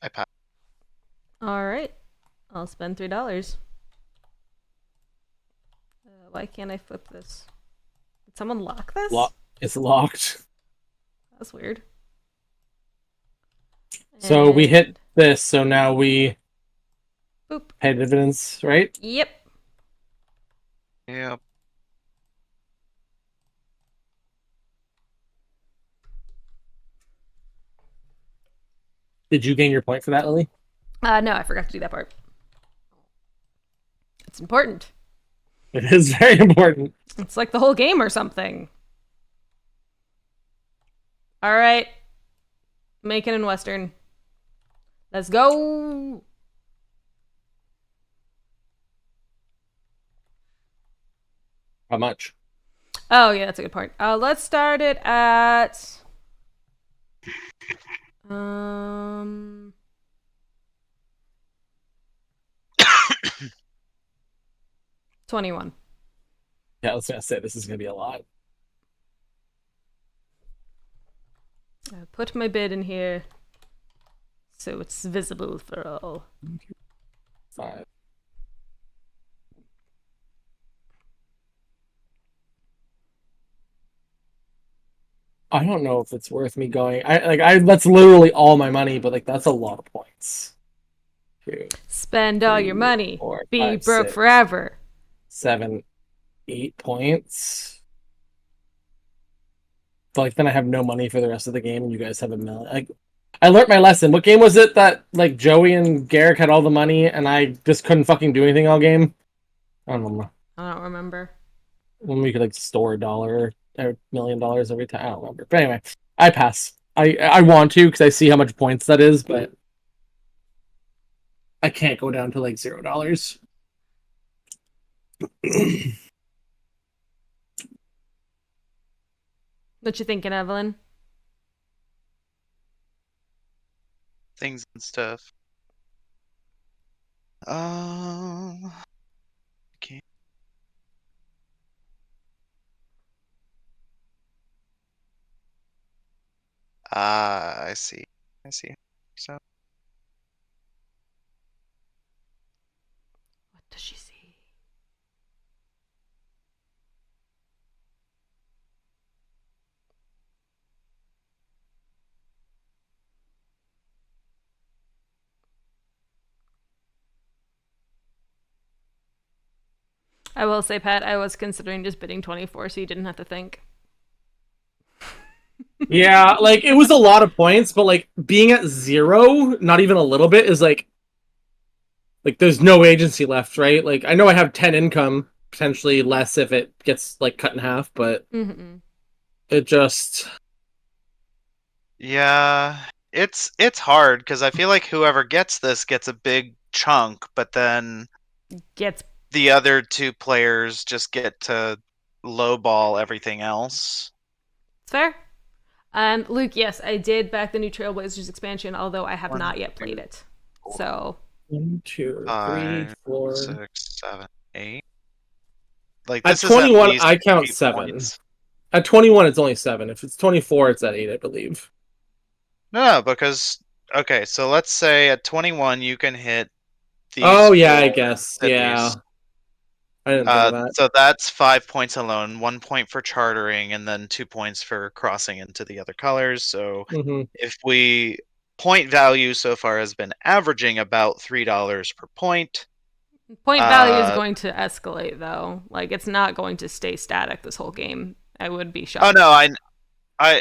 I pass. All right. I'll spend $3. Why can't I flip this? Did someone lock this? It's locked. That's weird. So we hit And- this. So now we Boop. pay dividends, right? Yep. Yep. Did you gain your point for that, Lily? No, I forgot to do that part. It's important. It is very important. It's like the whole game or something. All right. Macon and Western. Let's go. How much? Oh, yeah, that's a good point. Let's start it at 21. Yeah, I was gonna say this is gonna be a lot. Put my bid in here. So it's visible for all. 5. I don't know if it's worth me going. I that's literally all my money, but like that's a lot of points. 2, Spend all your 3, money. 4, Be 5, broke 6, forever. 7, 8 points. But like then I have no money for the rest of the game, and you guys have a million. Like I learned my lesson. What game was it that like Joey and Garrick had all the money, and I just couldn't fucking do anything all game? I don't know. I don't remember. When we could like store $1 or $1,000,000 every time. I don't remember. But anyway, I pass. I want to because I see how much points that is, but I can't go down to like $0. What you thinking, Evelyn? Things and stuff. Okay. Ah, I see. I see. So What does she see? I will say, Pat, I was considering just bidding 24 so you didn't have to think. Yeah, like it was a lot of points, but like being at 0, not even a little bit, is like there's no agency left, right? Like I know I have 10 income, potentially less if it gets like cut in half, but it just yeah, it's hard because I feel like whoever gets this gets a big chunk, but then Gets the other two players just get to lowball everything else. it's fair. Luke, yes, I did back the new Trailblazers expansion, although I have One, not yet played two, it. four, So 1, 2, 3, five, 4. 6, 7, 8. Like At this is at 21, least I count 8 7. points. At 21, it's only 7. If it's 24, it's at 8, I believe. No, because okay, so let's say at 21 you can hit these Oh yeah, I 4 guess. Yeah, cities. I didn't think of that. So that's 5 points alone, 1 point for chartering, and then 2 points for crossing into the other colors. So Mm-hmm. if we point value so far has been averaging about $3 per point. point value is Uh, going to escalate, though. Like it's not going to stay static this whole game. I would be oh shocked. no,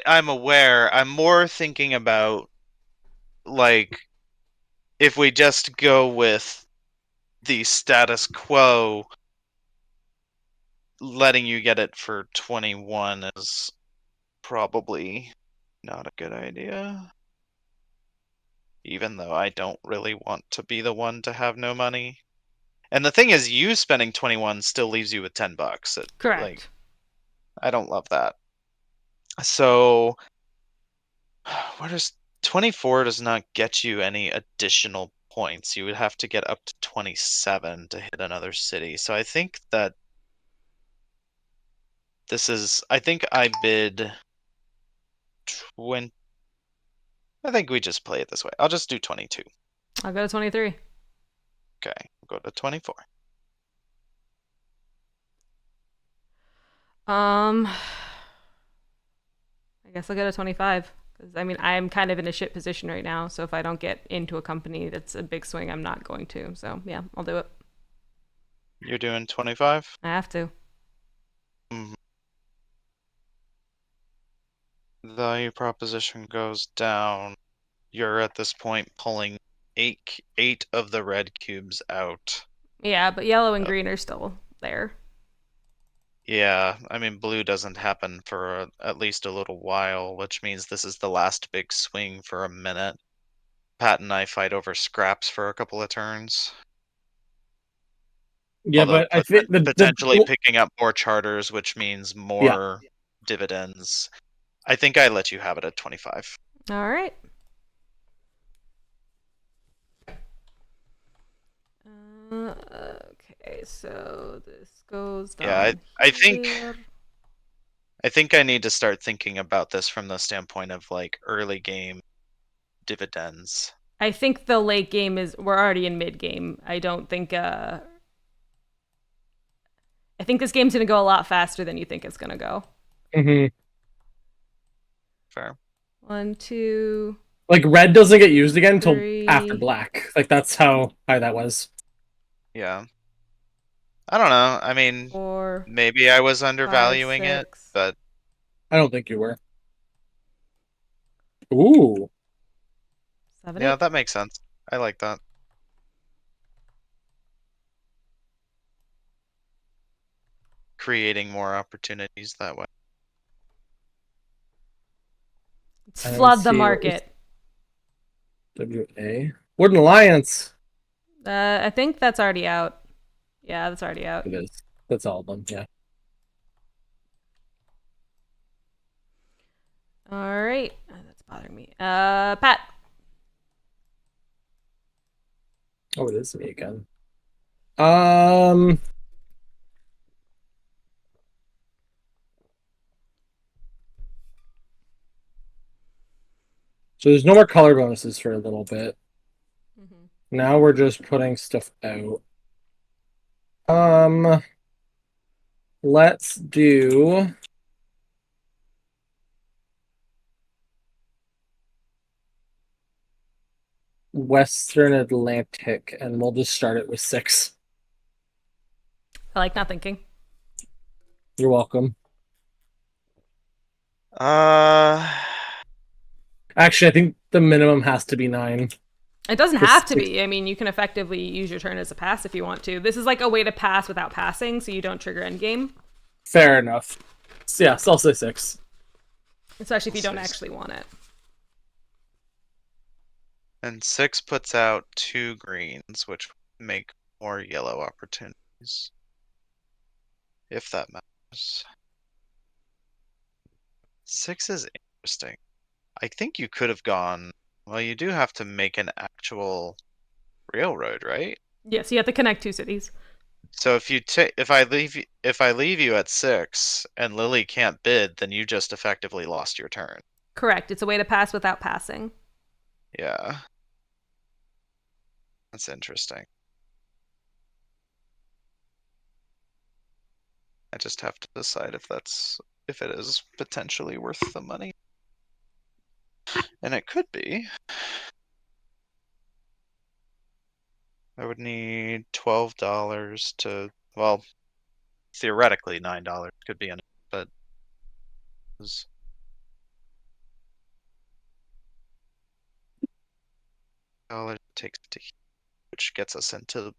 I'm aware. I'm more thinking about like if we just go with the status quo, letting you get it for 21 is probably not a good idea. Even though I don't really want to be the one to have no money. And the thing is, you spending 21 still leaves you with $10. Like, Correct. I don't love that. So, what is 24 does not get you any additional points. You would have to get up to 27 to hit another city. So I think that this is. I think I bid 20. I think we just play it this way. I'll just do 22. I'll go to 23. Okay, we'll go to 24. I guess I'll go to 25. Because, I mean, I'm kind of in a shit position right now. So if I don't get into a company that's a big swing, I'm not going to. So, yeah, I'll do it. You're doing 25? I have to. Mhm. Value proposition goes down. You're at this point pulling eight of the red cubes out. Yeah, but yellow and green are still there. Yeah, I mean blue doesn't happen for at least a little while, which means this is the last big swing for a minute. Pat and I fight over scraps for a couple of turns. Yeah, Although but I think potentially picking up more charters, which means yeah. more dividends. I think I let you have it at 25. All right. Okay, so this goes down Yeah, I think here. I think I need to start thinking about this from the standpoint of like early game dividends. I think the late game we're already in mid game. I don't think I think this game's gonna go a lot faster than you think it's gonna go. Mm-hmm. Fair. 1, 2, Like red doesn't get used again until after 3. black. Like that's how high that was. Yeah. I don't know. I mean, 4, maybe I was 5, undervaluing it, 6. but I don't think you were. Ooh. 7, yeah, 8. that makes sense. I like that. Creating more opportunities that way. Let's I don't flood the see what was market. WA. Wooden Alliance. I think that's already out. Yeah, that's already out. It is. That's all of them, yeah. All right. That's bothering me. Pat. Oh, it is me again. Um so there's no more color bonuses for a little bit. Mm-hmm. Now we're just putting stuff out. Um let's do Western Atlantic, and we'll just start it with 6. I like not thinking. You're welcome. Uh, Actually, I think the minimum has to be 9. It doesn't Because have to be. I mean, you can effectively use your turn as a pass if you want to. This is like a way to pass without passing, so you don't trigger endgame. fair enough. So, yeah, so I'll say 6. Especially if you don't actually want it. and 6 puts out 2 greens, which make more yellow opportunities. If that matters. 6 is interesting. I think you could have gone. Well, you do have to make an actual railroad, right? Yes, you have to connect 2 cities. So if I leave you at 6 and Lily can't bid, then you just effectively lost your turn. Correct. It's a way to pass without passing. Yeah. That's interesting. I just have to decide if it is potentially worth the money. And it could be. I would need $12 to, well, theoretically $9 could be enough, but $50 takes to, which gets us into the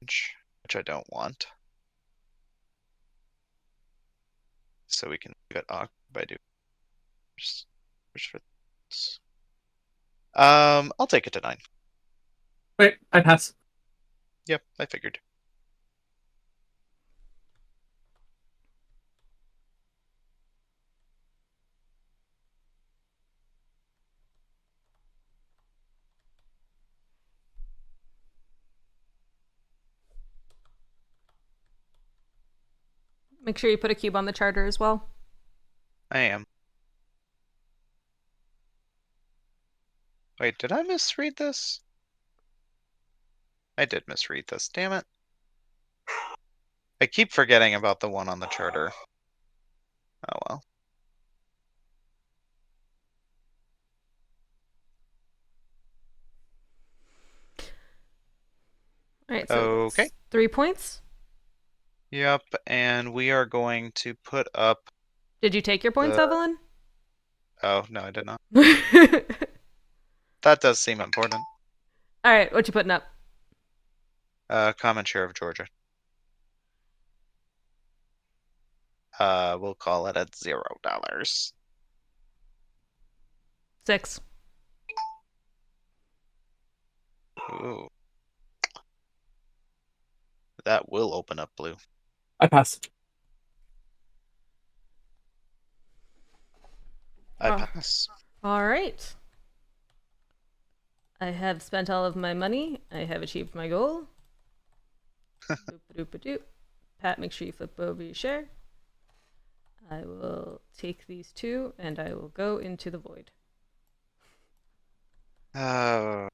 bench, which I don't want. So we can leave it off by doing for this. I'll take it to 9. Wait, I pass. Yep, I figured. Make sure you put a cube on the charter as well. I am. Wait, did I misread this? I did misread this, damn it. I keep forgetting about the one on the charter. Oh well. All right, so Okay. 3 points. Yep, and we are going to put up Did you take your points, Evelyn? Oh, no, I did not. All That does seem important. right, what you putting up? Common share of Georgia. We'll call it at $0. 6. Ooh. That will open up blue. I pass. I Oh. pass. All right. I have spent all of my money. I have achieved my goal. Doop-a-doop-a-doop. Pat, make sure you flip over your share. I will take these 2 and I will go into the void. Oh,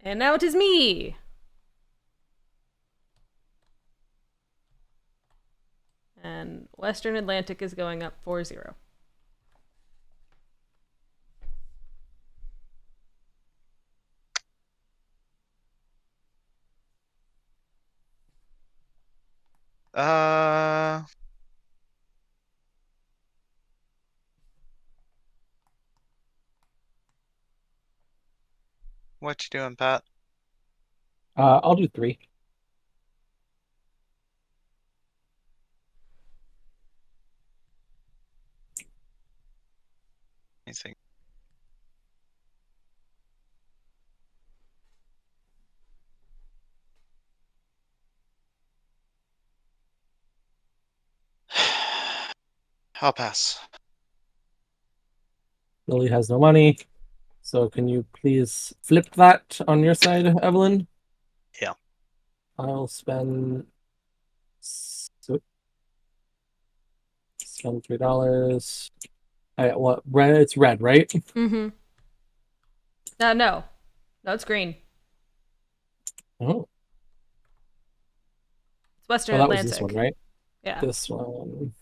And now it is me. And Western Atlantic is going up 4-0. Uh, what you doing, Pat? I'll do 3. Let me think. I'll pass. Lily has no money. So can you please flip that on your side, Evelyn? Yeah. I'll spend $3. What red? It's red, right? Mm-hmm. No, it's green. Oh, It's Western that was this one, Atlantic. right? Yeah. This one.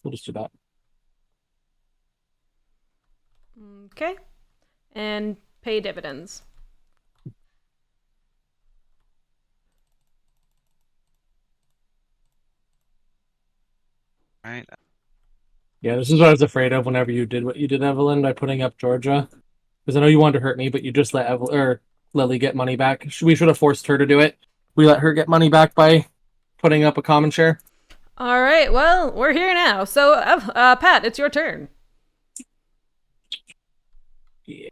We'll just do that. Okay. And pay dividends. All right. Yeah, this is what I was afraid of whenever you did what you did, Evelyn, by putting up Georgia. Because I know you wanted to hurt me, but you just let Lily get money back. We should have forced her to do it. We let her get money back by putting up a common share. All right. Well, we're here now. So, Pat, it's your turn. Yeah.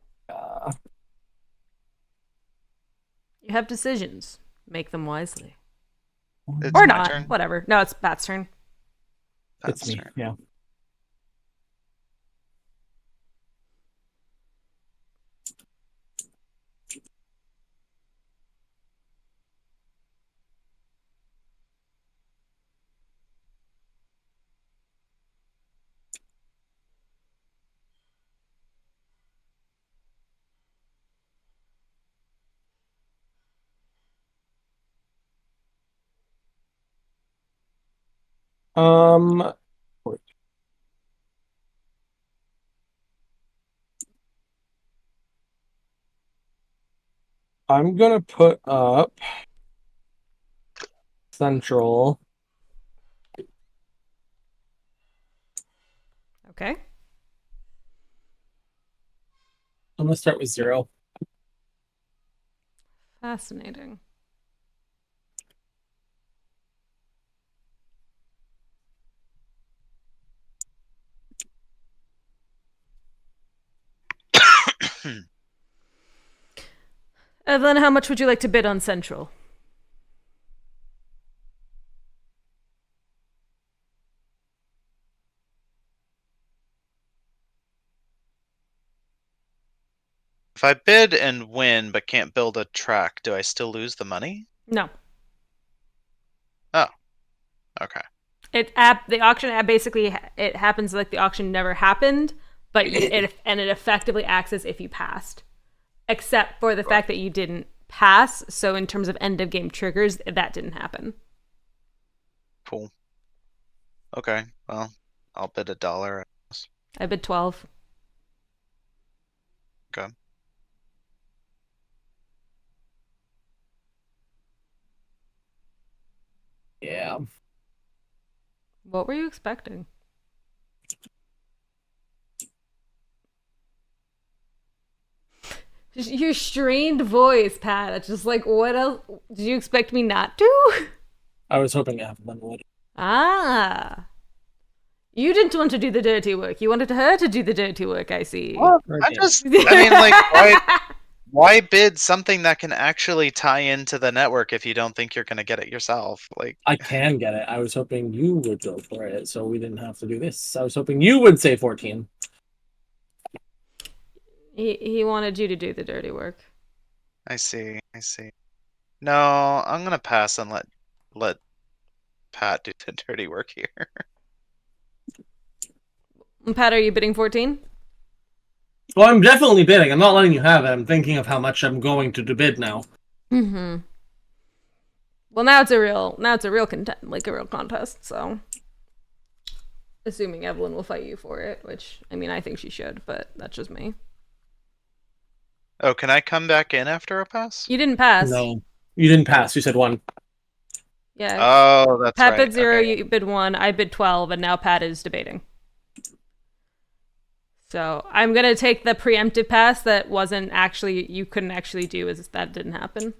You have decisions. Make them wisely. It's Or my not. turn. Whatever. No, it's Pat's turn. It's Pat's me. turn. Yeah. Um, I'm gonna put up Central. Okay. I'm gonna start with 0. Fascinating. Evelyn, how much would you like to bid on Central? If I bid and win but can't build a track, do I still lose the money? No. Oh, okay. The auction basically it happens like the auction never happened, but it effectively acts as if you passed, except for the fact that you didn't pass. So in terms of end of game triggers, that didn't happen. Cool. Okay. Well, I'll bid $1. I bid 12. Okay. Yeah. What were you expecting? Your strained voice, Pat. It's just like, what else did you expect me not to? I was hoping Evelyn would. Ah. You didn't want to do the dirty work. You wanted her to do the dirty work, I see. Well, I mean, like, why bid something that can actually tie into the network if you don't think you're gonna get it yourself? Like, I can get it. I was hoping you would go for it, so we didn't have to do this. I was hoping you would say 14. He wanted you to do the dirty work. I see. No, I'm gonna pass and let Pat do the dirty work here. Pat, are you bidding 14? Well, I'm definitely bidding. I'm not letting you have it. I'm thinking of how much I'm going to bid now. Mm-hmm. Well, now it's a real contest. So, assuming Evelyn will fight you for it, which I mean, I think she should, but that's just me. Oh, can I come back in after a pass? You didn't pass. No, you didn't pass. You said 1. Yeah. Oh, that's Pat right. bid 0. Okay. You bid 1. I bid 12, and now Pat is debating. So I'm gonna take the preemptive pass that wasn't actually you couldn't actually do as that didn't happen.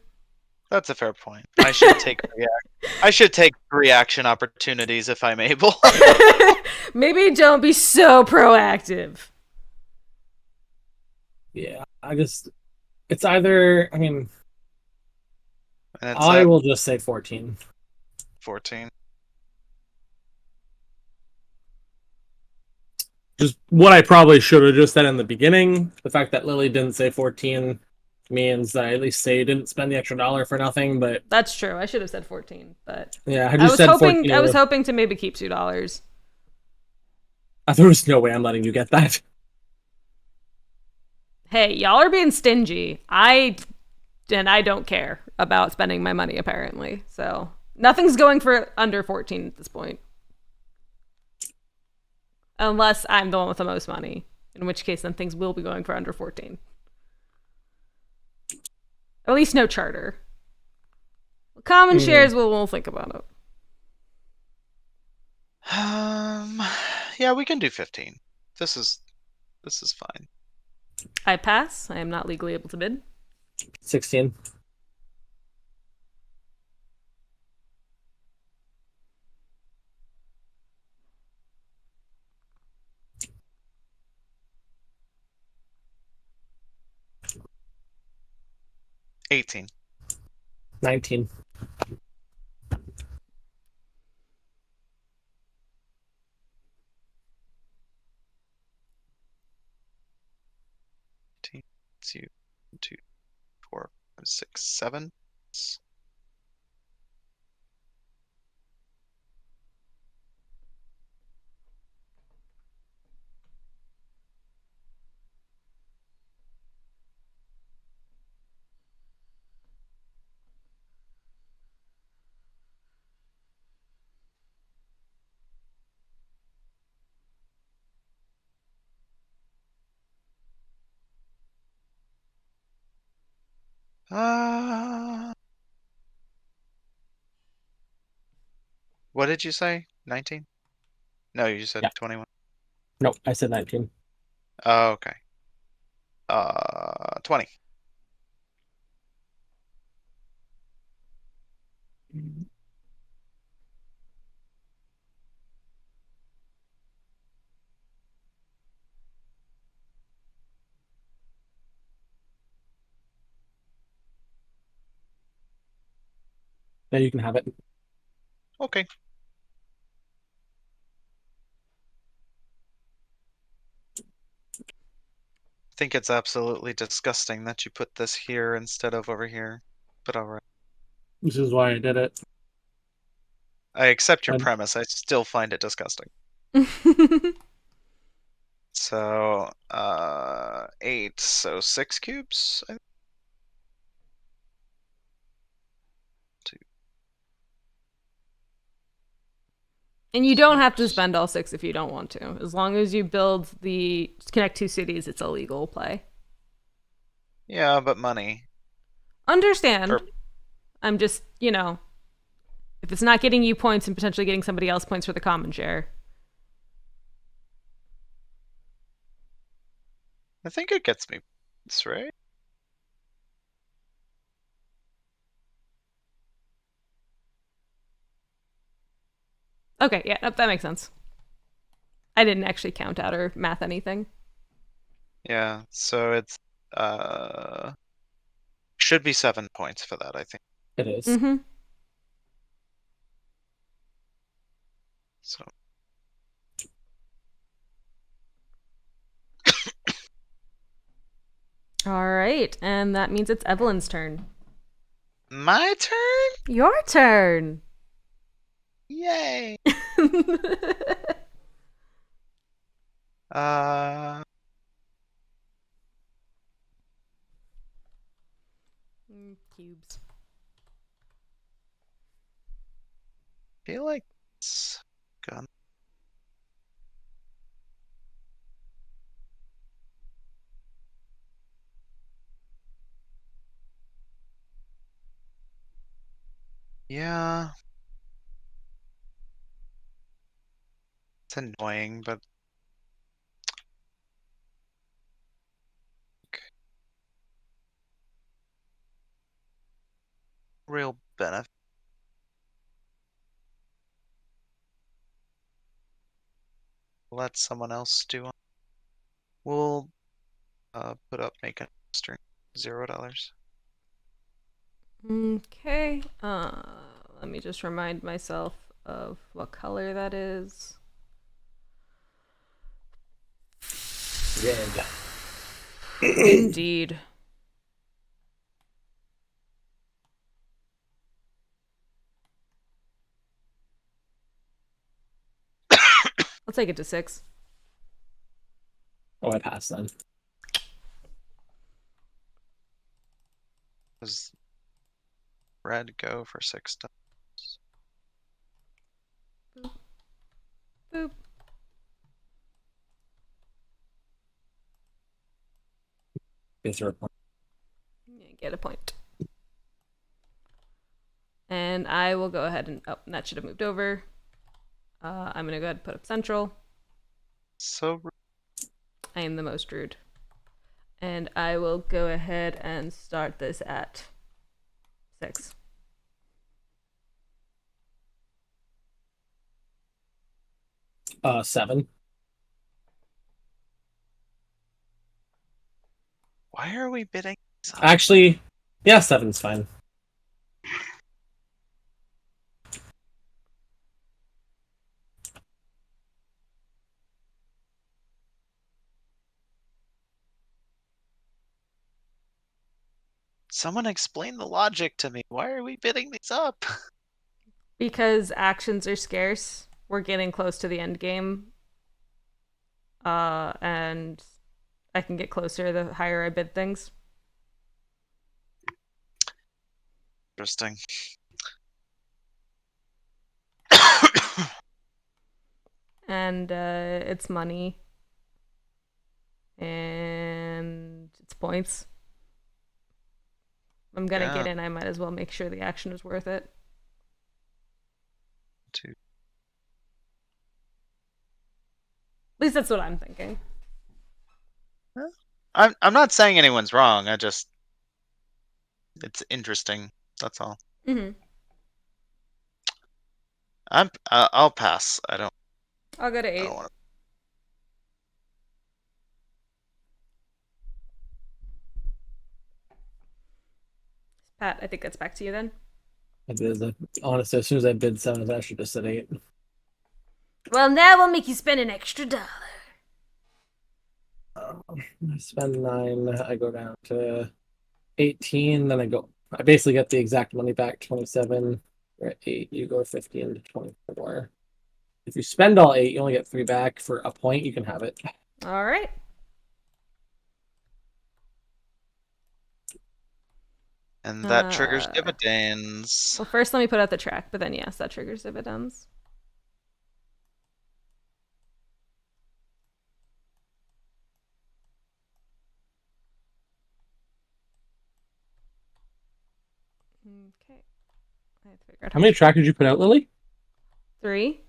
That's a fair point. I should take reaction opportunities if I'm able. Maybe don't be so proactive. Yeah, it's either. I mean, And it's I at will just say 14. 14. Just what I probably should have just said in the beginning. The fact that Lily didn't say 14 means that I at least say you didn't spend the extra dollar for nothing. But That's true. I should have said 14, but yeah, I I just was said hoping 14. I was hoping to maybe keep $2. There was no way I'm letting you get that. Hey, y'all are being stingy. I don't care about spending my money apparently. So nothing's going for under 14 at this point. Unless I'm the one with the most money, in which case then things will be going for under 14. At least no charter. Common shares, we'll think about it. Yeah, we can do 15. This is fine. I pass. I am not legally able to bid. 16. $18. 19. Two, 4, 5, 6, 7. What did you say? 19? No, you said Yeah. 21. No, I said 19. Oh, okay. 20. Then you can have it. Okay. I think it's absolutely disgusting that you put this here instead of over here, but alright. This is why I did it. I accept your premise. I still find it disgusting. So, 8, so 6 cubes? And you don't have to spend all 6 if you don't want to. As long as you build the connect 2 cities, it's a legal play. Yeah, but money. Understand. I'm just, if it's not getting you points and potentially getting somebody else points for the common share. I think it gets me points, right? Okay, yeah, that makes sense. I didn't actually count out or math anything. Yeah, so it's should be 7 points for that, I think. It is. Mm-hmm. So All right, and that means it's Evelyn's turn. my turn? Your turn. Yay. Uh, Cubes. feel like it's gun. Yeah, it's annoying, but real benefit. Let someone else do it. We'll put up make an string $0. Okay. Let me just remind myself of what color that is. Red. Indeed. I'll take it to 6. Oh, I passed then. Does red go for $6? Boop. Is there a point? Yeah, get a point. And I will go ahead and that should have moved over. I'm gonna go ahead and put up central. So I am the most rude. And I will go ahead and start this at 6. Seven. why are we bidding these up? Actually, yeah, seven's fine. Someone explain the logic to me. Why are we bidding these up? Because actions are scarce. We're getting close to the end game. And I can get closer the higher I bid things. Interesting. And it's money. And it's points. I'm gonna Yeah. get in, I might as well make sure the action is worth it. Two. At least that's what I'm thinking. I'm not saying anyone's wrong. It's interesting. That's all. Mm-hmm. I'll pass. I'll go to I 8. don't want to. Pat, I think that's back to you then. It is. Honestly, as soon as I bid seven, I should just said 8. Well, now we'll make you spend an extra $1. I spend 9. I go down to 18. Then I basically get the exact money back. 27. You're at 8. You go 15 to 24. If you spend all 8, you only get 3 back. For a point, you can have it. All right. And that triggers dividends. Well, first let me put out the track, but then yes, that triggers dividends. Okay. I have to figure out How many track did you put out, Lily? 3.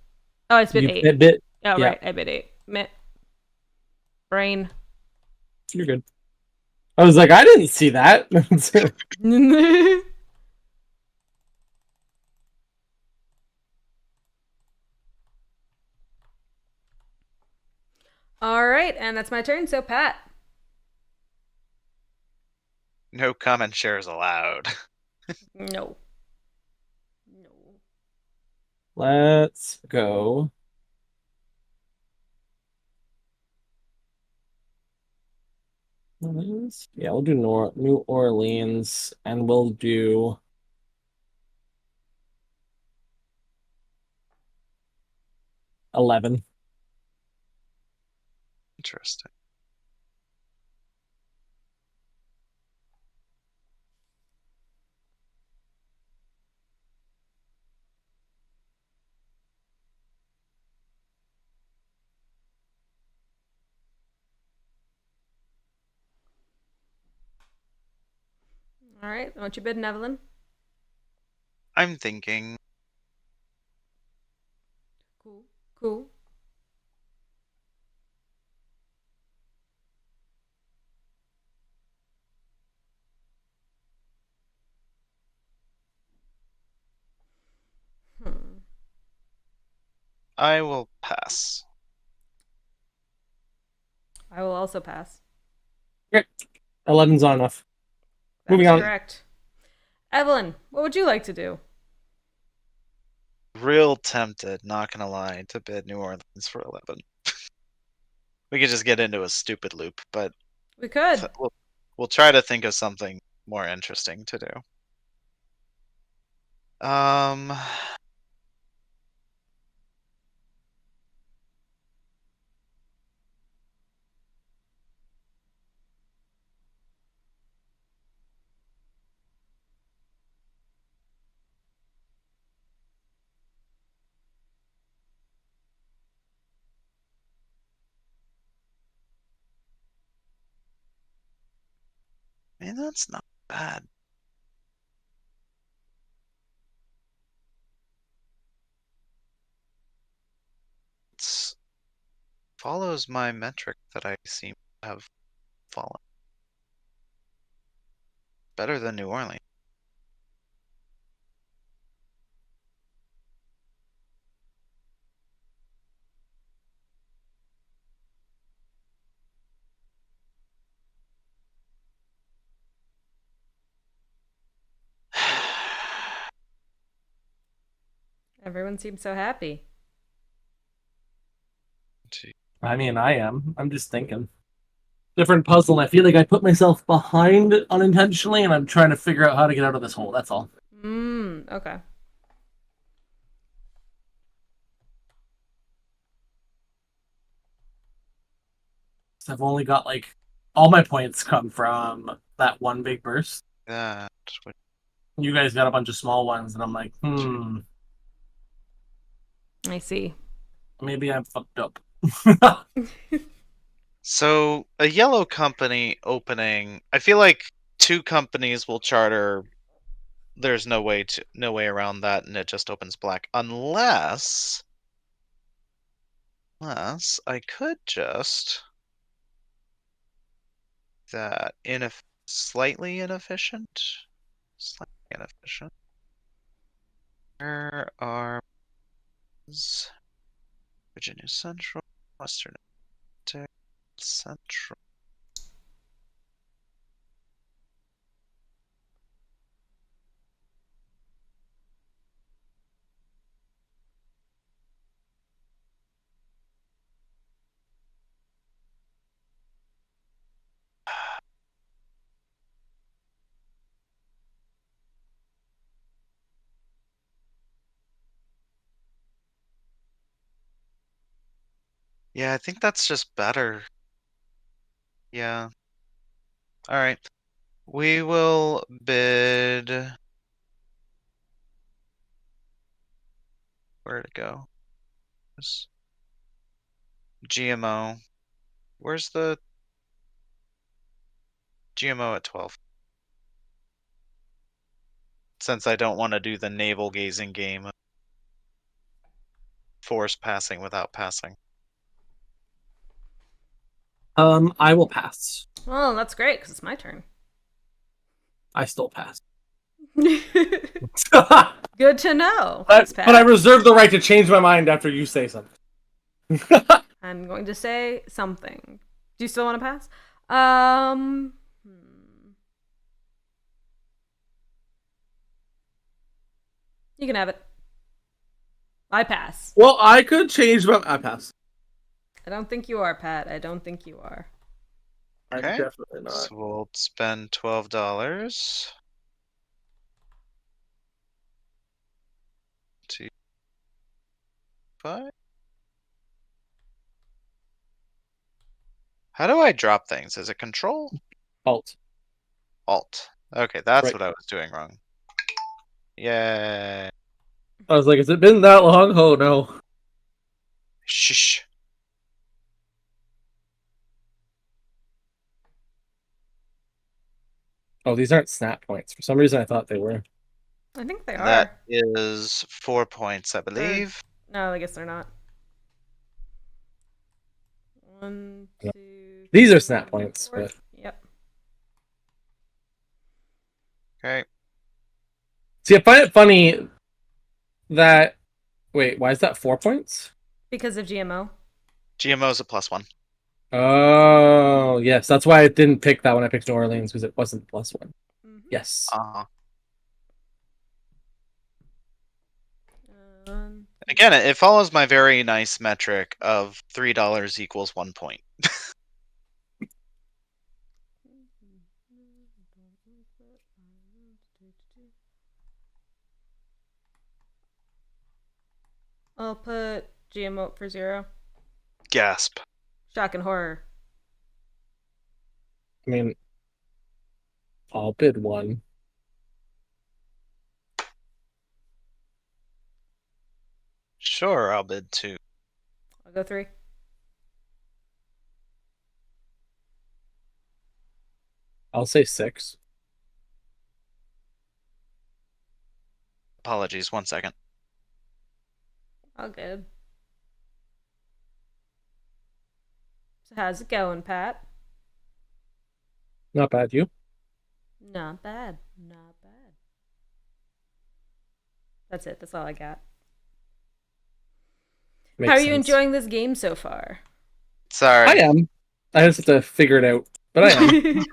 Oh, I bid You 8. bid. Oh, Yeah. right. I bid 8. Brain. You're good. I was like, I didn't see that. All right, and that's my turn. So, Pat. No common shares allowed. No. No. Let's go. Yeah, we'll do New Orleans, and we'll do 11. Interesting. All right. What you bidding, Evelyn? I'm thinking. Cool. Cool. Hmm. I will pass. I will also pass. Okay. 11's on enough. That Moving is on. correct. Evelyn, what would you like to do? Real tempted, not gonna lie, to bid New Orleans for 11. We could just get into a stupid loop, but We could. we'll try to think of something more interesting to do. Um, man, that's not bad. It follows my metric that I seem to have followed. Better than New Orleans. Everyone seems so happy. Gee. I mean, I am. I'm just thinking. Different puzzle. And I feel like I put myself behind unintentionally, and I'm trying to figure out how to get out of this hole. That's all. Okay. So I've only got like all my points come from that one big burst. That would You guys got a bunch of small ones, and I'm like, I see. maybe I'm fucked up. So a yellow company opening, I feel like two companies will charter. There's no way around that, and it just opens black unless I could just that slightly inefficient, slightly inefficient. Where are Virginia Central, Western Central? Yeah, I think that's just better. Yeah. All right. We will bid. Where to go? GMO. Where's the GMO at 12? Since I don't want to do the navel gazing game of force passing without passing. I will pass. Well, that's great because it's my turn. I still pass. Good to know. But I reserve the right to change my mind after you say something. I'm going to say something. Do you still want to pass? You can have it. I pass. Well, I could change, but I pass. I don't think you are, Pat. I don't think you are. I'm Okay. definitely not. So we'll spend $12. 2, 5. How do I drop things? Is it Control? Alt. Alt. Okay, that's Right. what I was doing wrong. Yay. I was like, has it been that long? Oh no. Shh. Oh, these aren't snap points. For some reason, I thought they were. I think they That are. is 4 points, I Or, believe. no, I guess they're not. 1, 2. These are 3, snap points, 4. but Yep. Okay. see, I find it funny that. Wait, why is that 4 points? Because of GMO. GMO is a +1. Oh, yes. That's why I didn't pick that when I picked New Orleans, because it wasn't +1. Mm-hmm. Yes. Again, it follows my very nice metric of $3 equals 1 point. I'll put GMO for 0. Gasp. Shock and horror. I mean, I'll bid 1. Sure, I'll bid 2. I'll go 3. I'll say 6. Apologies, 1 second. All good. So how's it going, Pat? Not bad, you? Not bad. Not bad. That's it. That's all I got. Makes How are you sense. enjoying this game so far? Sorry. I am. I just have to figure it out, but I am.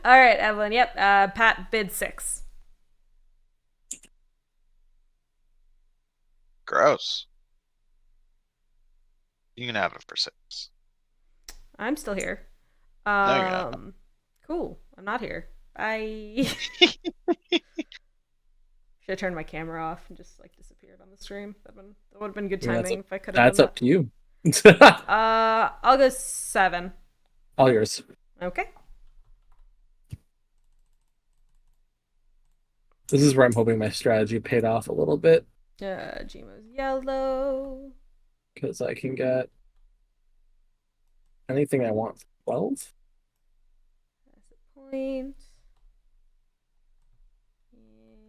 All right, Evelyn. Yep. Pat bid 6. Gross. You can have it for 6. I'm still here. No, you're not. Cool. I'm not here. Bye. Should have turned my camera off and just like disappeared on the stream. That would have been good timing if I could have That's done up to you. that. I'll go 7. All yours. Okay. This is where I'm hoping my strategy paid off a little bit. Gmo's yellow. Because I can get anything I want for 12. That's a point.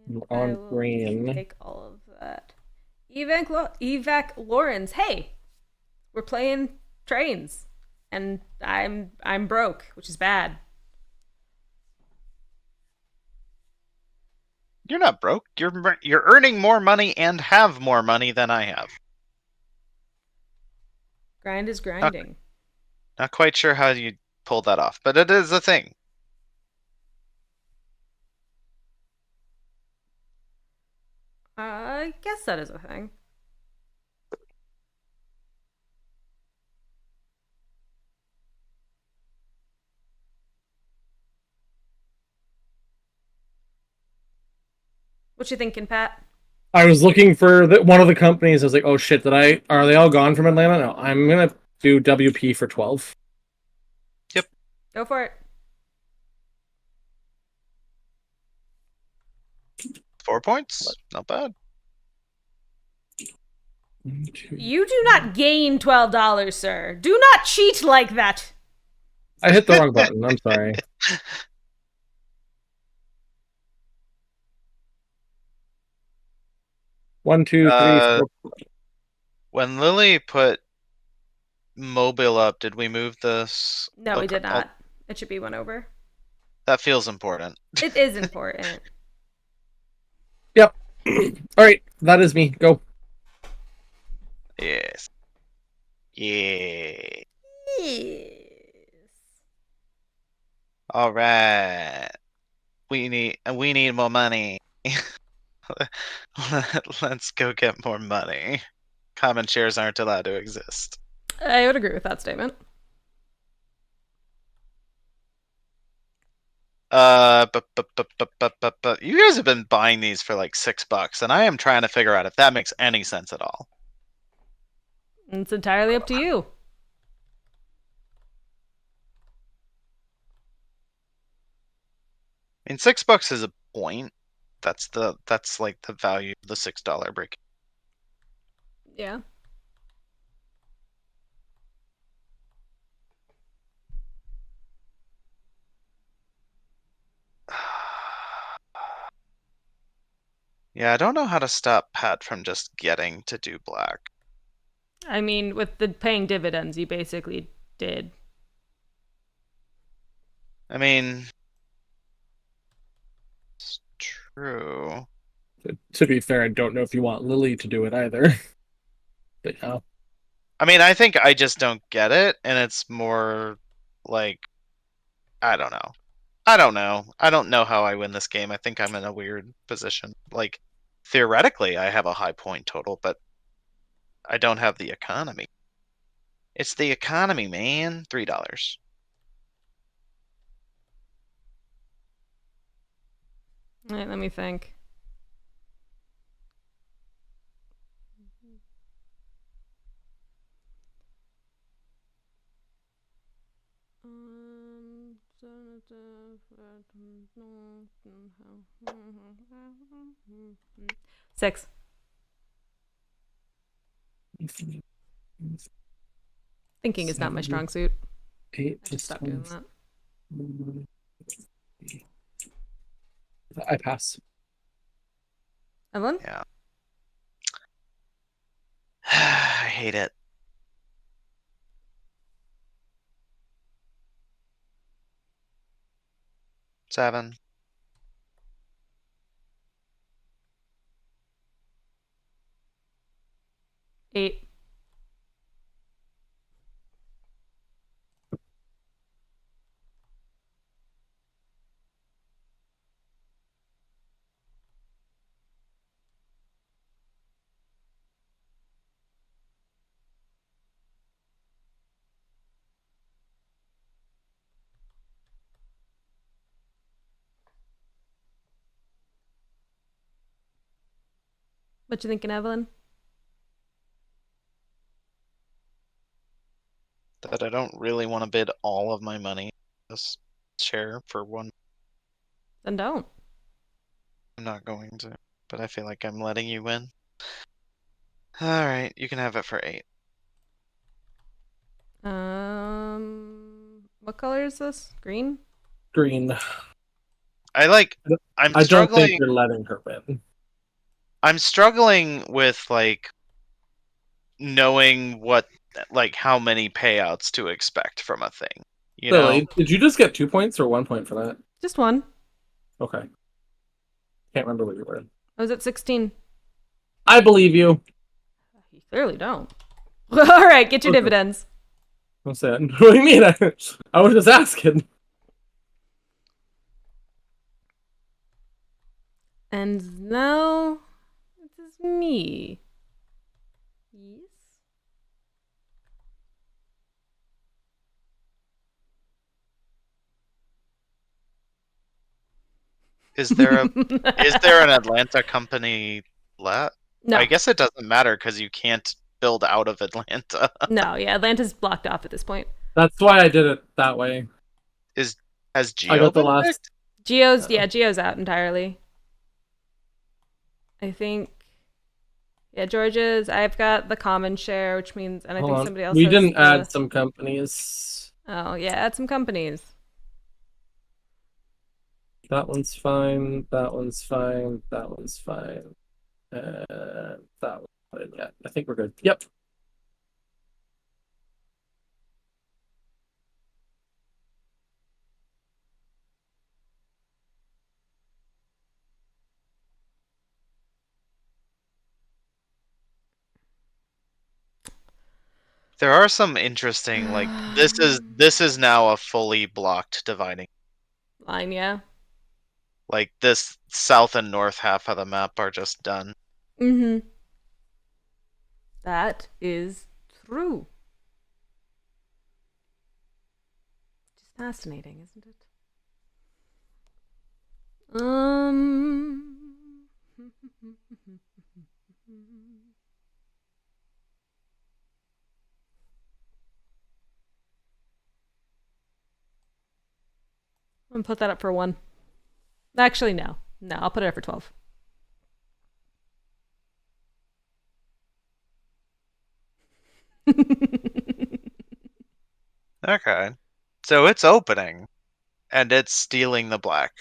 And I On will green. take all of that. Evac Lawrence. Hey, we're playing trains, and I'm broke, which is bad. You're not broke. You're earning more money and have more money than I have. Grind is grinding. Not quite sure how you pulled that off, but it is a thing. I guess that is a thing. What you thinking, Pat? I was looking for one of the companies. I was like, oh shit, are they all gone from Atlanta? No, I'm going to do WP for 12. Yep. Go for it. 4 points? Not bad. You do not gain $12, sir. Do not cheat like that. I hit the wrong button. I'm sorry. One, two, three, 4. When Lily put Mobile up, did we move this? No, we did not. It should be 1 over. That feels important. It is important. Yep. All right, that is me. Go. Yes. Yeah. Yes. All right. We need more money. Let's go get more money. Common shares aren't allowed to exist. I would agree with that statement. But you guys have been buying these for like $6, and I am trying to figure out if that makes any sense at all. It's entirely up to you. I mean, $6 is a point. That's like the value of the $6 brick. Yeah. Yeah, I don't know how to stop Pat from just getting to do black. I mean, with the paying dividends, you basically did. I mean, it's true. To be fair, I don't know if you want Lily to do it either. But yeah. I mean, I think I just don't get it, and it's more like, I don't know. I don't know. I don't know how I win this game. I think I'm in a weird position. Like, theoretically, I have a high point total, but I don't have the economy. It's the economy, man. $3. All right, let me think. Six. Thinking is not my strong suit. Eight I should stop doing that. I pass. Evelyn? Yeah. I hate it. Seven. Eight. What you thinking, Evelyn? That I don't really want to bid all of my money this share for one. Then don't. I'm not going to, but I feel like I'm letting you win. Alright, you can have it for 8. What color is this? Green? Green. I like, I'm I don't think struggling. you're letting her win. I'm struggling with like knowing what, like how many payouts to expect from a thing. You know? Lily, did you just get 2 points or 1 point for that? Just one. Okay. Can't remember what you were. I was at 16. I believe you. You clearly don't. All right, get your Okay. dividends. What's that? What do you mean? I was just asking. And now it is me. Yes. Is there an Atlanta company left? No. I guess it doesn't matter because you can't build out of Atlanta. No, yeah, Atlanta's blocked off at this point. That's why I did it that way. Has I Geo got the been last. picked? Geo's out entirely. I think. Yeah, Georgia's. I've got the common share, which means, and I Hold think on. somebody else We has didn't the... add some companies. Oh yeah, add some companies. That one's fine. That one's fine. That one's fine. That one. Yeah, I think we're good. Yep. There are some interesting, like this is now a fully blocked dividing. Line, yeah. Like this south and north half of the map are just done. Mm-hmm. That is true. Just fascinating, isn't it? I'm gonna put that up for 1. Actually, no. No, I'll put it up for 12. Okay. So it's opening, and it's stealing the black.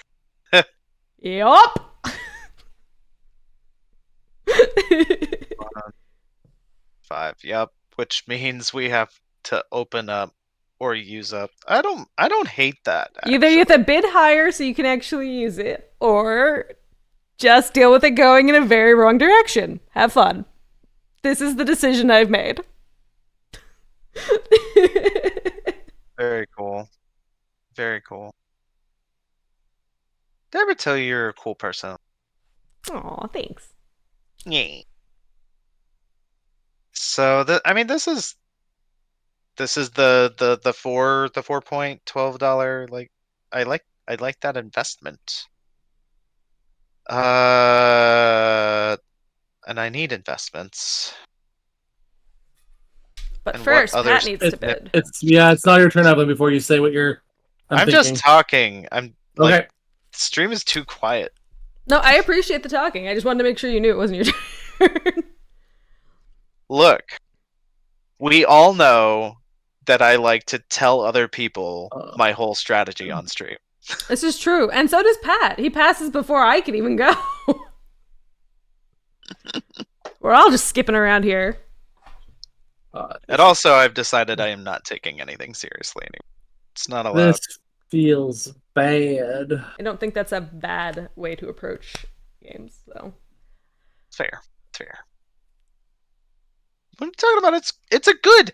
Yup. 5. Yep. Which means we have to open up or use up. I don't hate that, Either you have actually. to bid higher so you can actually use it, or just deal with it going in a very wrong direction. Have fun. This is the decision I've made. Very cool. Very cool. Did I ever tell you you're a cool person? Aw, thanks. Yeah. So I mean, this is the 4.12 $12, like I like that investment. And I need investments. But And what first, other Pat needs to bid. It's not your turn, Evan. Before you say what I'm I'm just thinking. talking. I'm like, Okay. stream is too quiet. No, I appreciate the talking. I just wanted to make sure you knew it wasn't your turn. Look, we all know that I like to tell other people my whole strategy on stream. This is true. And so does Pat. He passes before I can even go. We're all just skipping around here. And also, I've decided I am not taking anything seriously anymore. It's not allowed. This feels bad. I don't think that's a bad way to approach games, though. It's fair. It's fair. What are you talking about? It's a good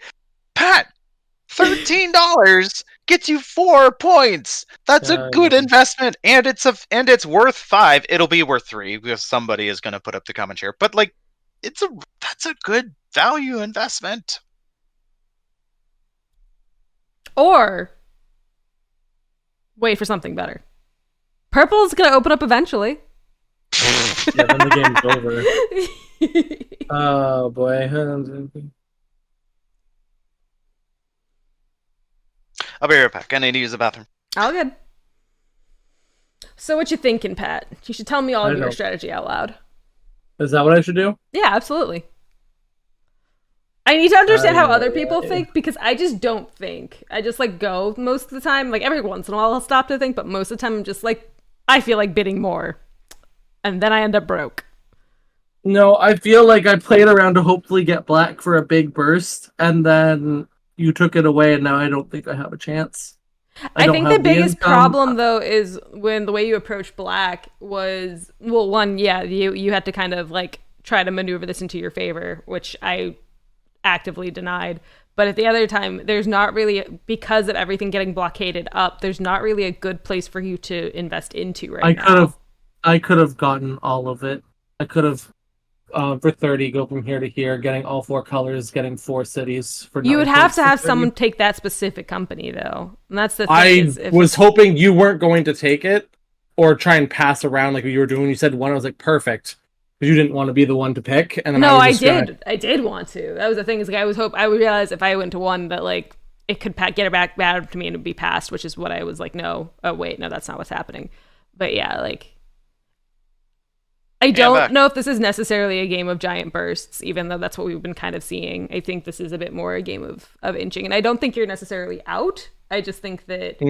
Pat. $13 gets you 4 points. That's a good investment, and it's worth 5. It'll be worth 3 because somebody is going to put up the comment share. But like, that's a good value investment. Or wait for something better. Purple's gonna open up eventually. Yeah, then the game's over. Oh boy. I'll be right back. I need to use the bathroom. All good. So what you thinking, Pat? You should tell me all of your strategy out loud. Is that what I should do? Yeah, absolutely. I need to understand how other people think, because I just don't think. I just like go most of the time. Like every once in a while I'll stop to think, but most of the time I'm just like, I feel like bidding more. And then I end up broke. No, I feel like I played around to hopefully get black for a big burst, and then you took it away, and now I don't think I have a chance. I think the biggest problem, though, is when the way you approach black was, well, one, yeah, you had to kind of like try to maneuver this into your favor, which I actively denied. But at the other time, there's not really, because of everything getting blockaded up, there's not really a good place for you to invest into right now. I could have gotten all of it. I could have, for 30, go from here to here, getting all 4 colors, getting 4 cities for. You would have to have someone take that specific company, though, and that's the thing. I was hoping you weren't going to take it or try and pass around like you were doing. When you said one, I was like, perfect, because you didn't want to be the one to pick. And then no, I did. I did want to. That was the thing. Is like I would realize if I went to one that like it could get it back to me and it'd be passed, which is what I was like. No, oh wait, no, that's not what's happening. But yeah, like. I don't know if this is necessarily a game of giant bursts, even though that's what we've been kind of seeing. I think this is a bit more a game of inching. And I don't think you're necessarily out. I just think that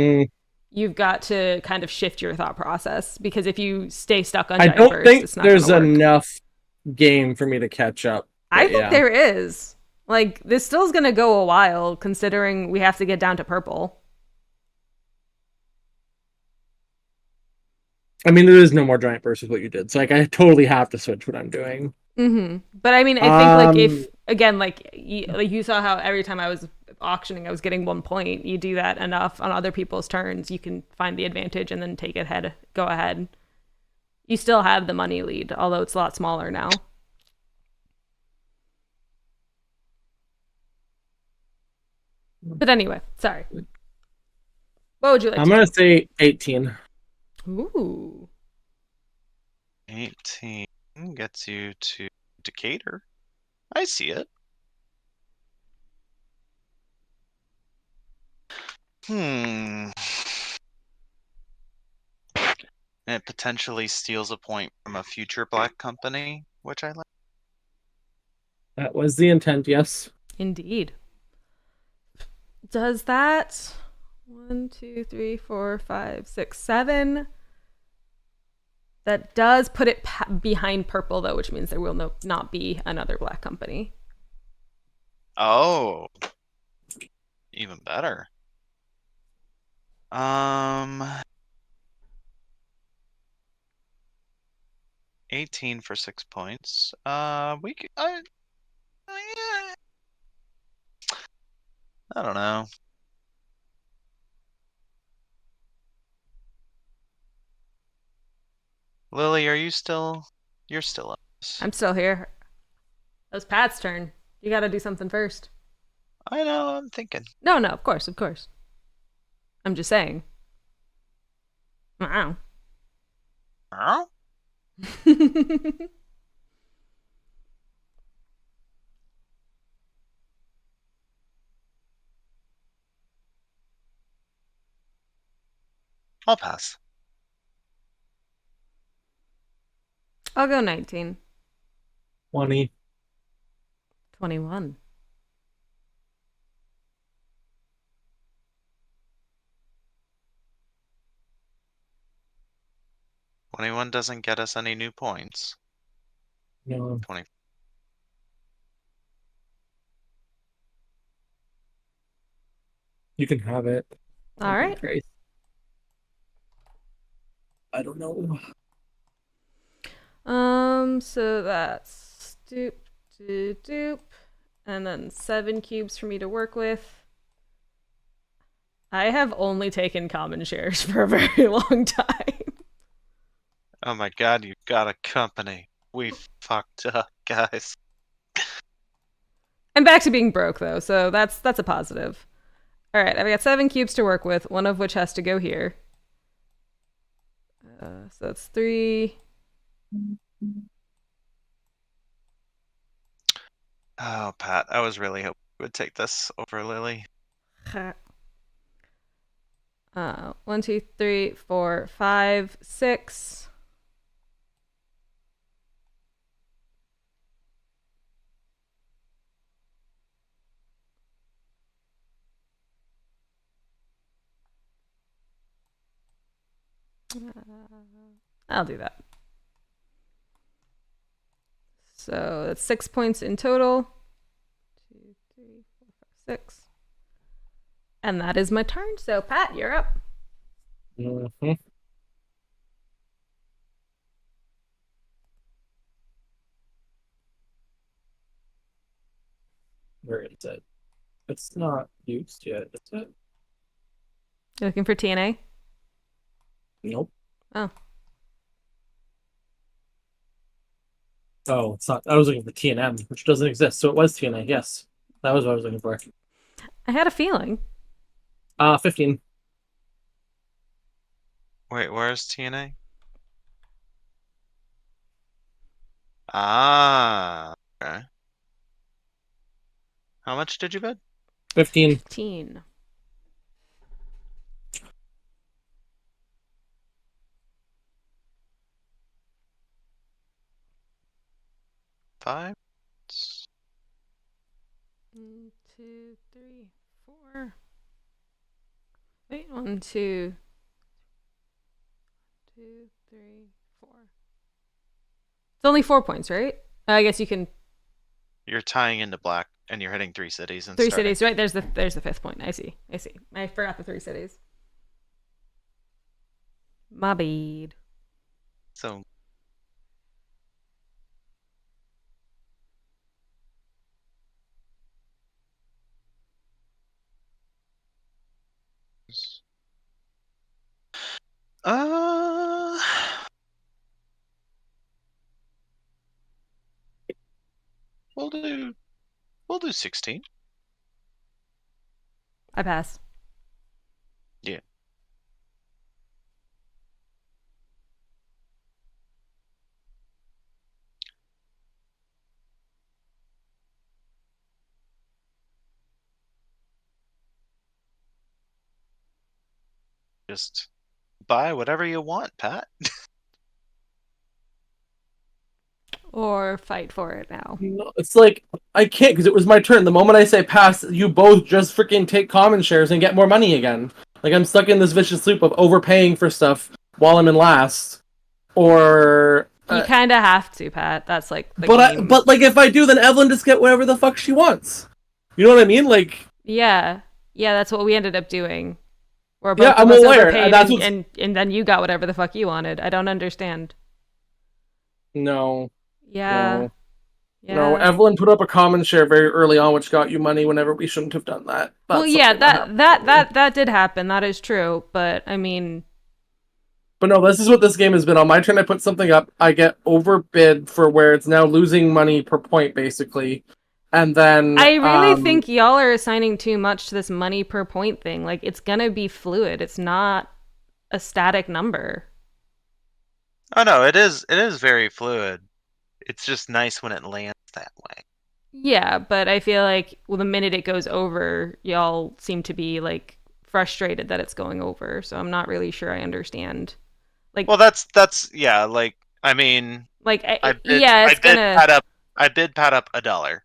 you've got to kind of shift your thought process, because if you stay stuck on giant bursts, I don't think there's work. enough game for me to catch up. I think there is. Like, this still is going to go a while, considering we have to get down to purple. I mean, there is no more giant burst with what you did, so like I totally have to switch what I'm doing. Mm-hmm. But I mean, I think like if again, like you saw how every time I was auctioning, I was getting 1 point. You do that enough on other people's turns, you can find the advantage and then take it ahead. Go ahead. You still have the money lead, although it's a lot smaller now. But anyway, sorry. What would you like? I'm gonna say 18. Ooh. 18 gets you to Decatur. I see it. And it potentially steals a point from a future black company, which I like. That was the intent, yes. Indeed. Does that 1, 2, 3, 4, 5, 6, 7? That does put it behind purple, though, which means there will not be another black company. Oh, even better. 18 for 6 points. We could, I don't know. Lily, are you still? You're still up. I'm still here. It was Pat's turn. You got to do something first. I know. I'm thinking. No, of course, of course. I'm just saying. Wow. Huh? I'll pass. I'll go 19. 20. 21. Anyone doesn't get us any new points. No. 20. You can have it. All right. Great. I don't know. So that's doop, doop, doop. And then 7 cubes for me to work with. I have only taken common shares for a very long time. Oh my god, you got a company. We fucked up, guys. I'm back to being broke though, so that's a positive. All right, I've got 7 cubes to work with, one of which has to go here. So that's 3. Oh, Pat, I was really hoping you would take this over Lily. 1, 2, 3, 4, 5, 6. I'll do that. So that's 6 points in total. 2, 3, 4, 5, 6. And that is my turn. So, Pat, you're up. Mm-hmm. Where is it? It's not used yet, is it? You looking for TNA? Nope. Oh. Oh, it's not. I was looking for TNM, which doesn't exist. So it was TNA. Yes, that was what I was looking for. I had a feeling. 15. Wait, where's TNA? Ah, okay. How much did you bid? 15. 15. Five? 1, 2, 3, 4. Wait, 1, 2, 2, 3, 4. It's only 4 points, right? I guess you can. You're tying into black and you're hitting 3 cities and 3 starting. cities, right? There's the 5th point. I see. I forgot the 3 cities. My bad. So uh we'll do 16. I pass. Yeah. Just buy whatever you want, Pat. Or fight for it now. No, it's like I can't because it was my turn. The moment I say pass, you both just freaking take common shares and get more money again. Like I'm stuck in this vicious loop of overpaying for stuff while I'm in last, or You kind of have to, Pat. That's like the but game. but like if I do, then Evelyn just get whatever the fuck she wants. You know what I mean? Like Yeah, that's what we ended up doing. Where both yeah, of I'm us aware. overpaid, That's and then you got whatever the fuck you wanted. I don't understand. no, Yeah, no, no. yeah. Evelyn put up a common share very early on, which got you money whenever we shouldn't have done that. Well, That's yeah, something that happened. that did happen. That is true. But I mean, But no, this is what this game has been. On my turn, I put something up. I get overbid for where it's now losing money per point, basically. And then, I really think y'all are assigning too much to this money per point thing. Like, it's gonna be fluid. It's not a static number. Oh no, it is very fluid. It's just nice when it lands that way. Yeah, but I feel like the minute it goes over, y'all seem to be like frustrated that it's going over. So I'm not really sure I understand. Like, Well, that's yeah. Like I mean, like I it's bid gonna. Pat up. I bid Pat up $1.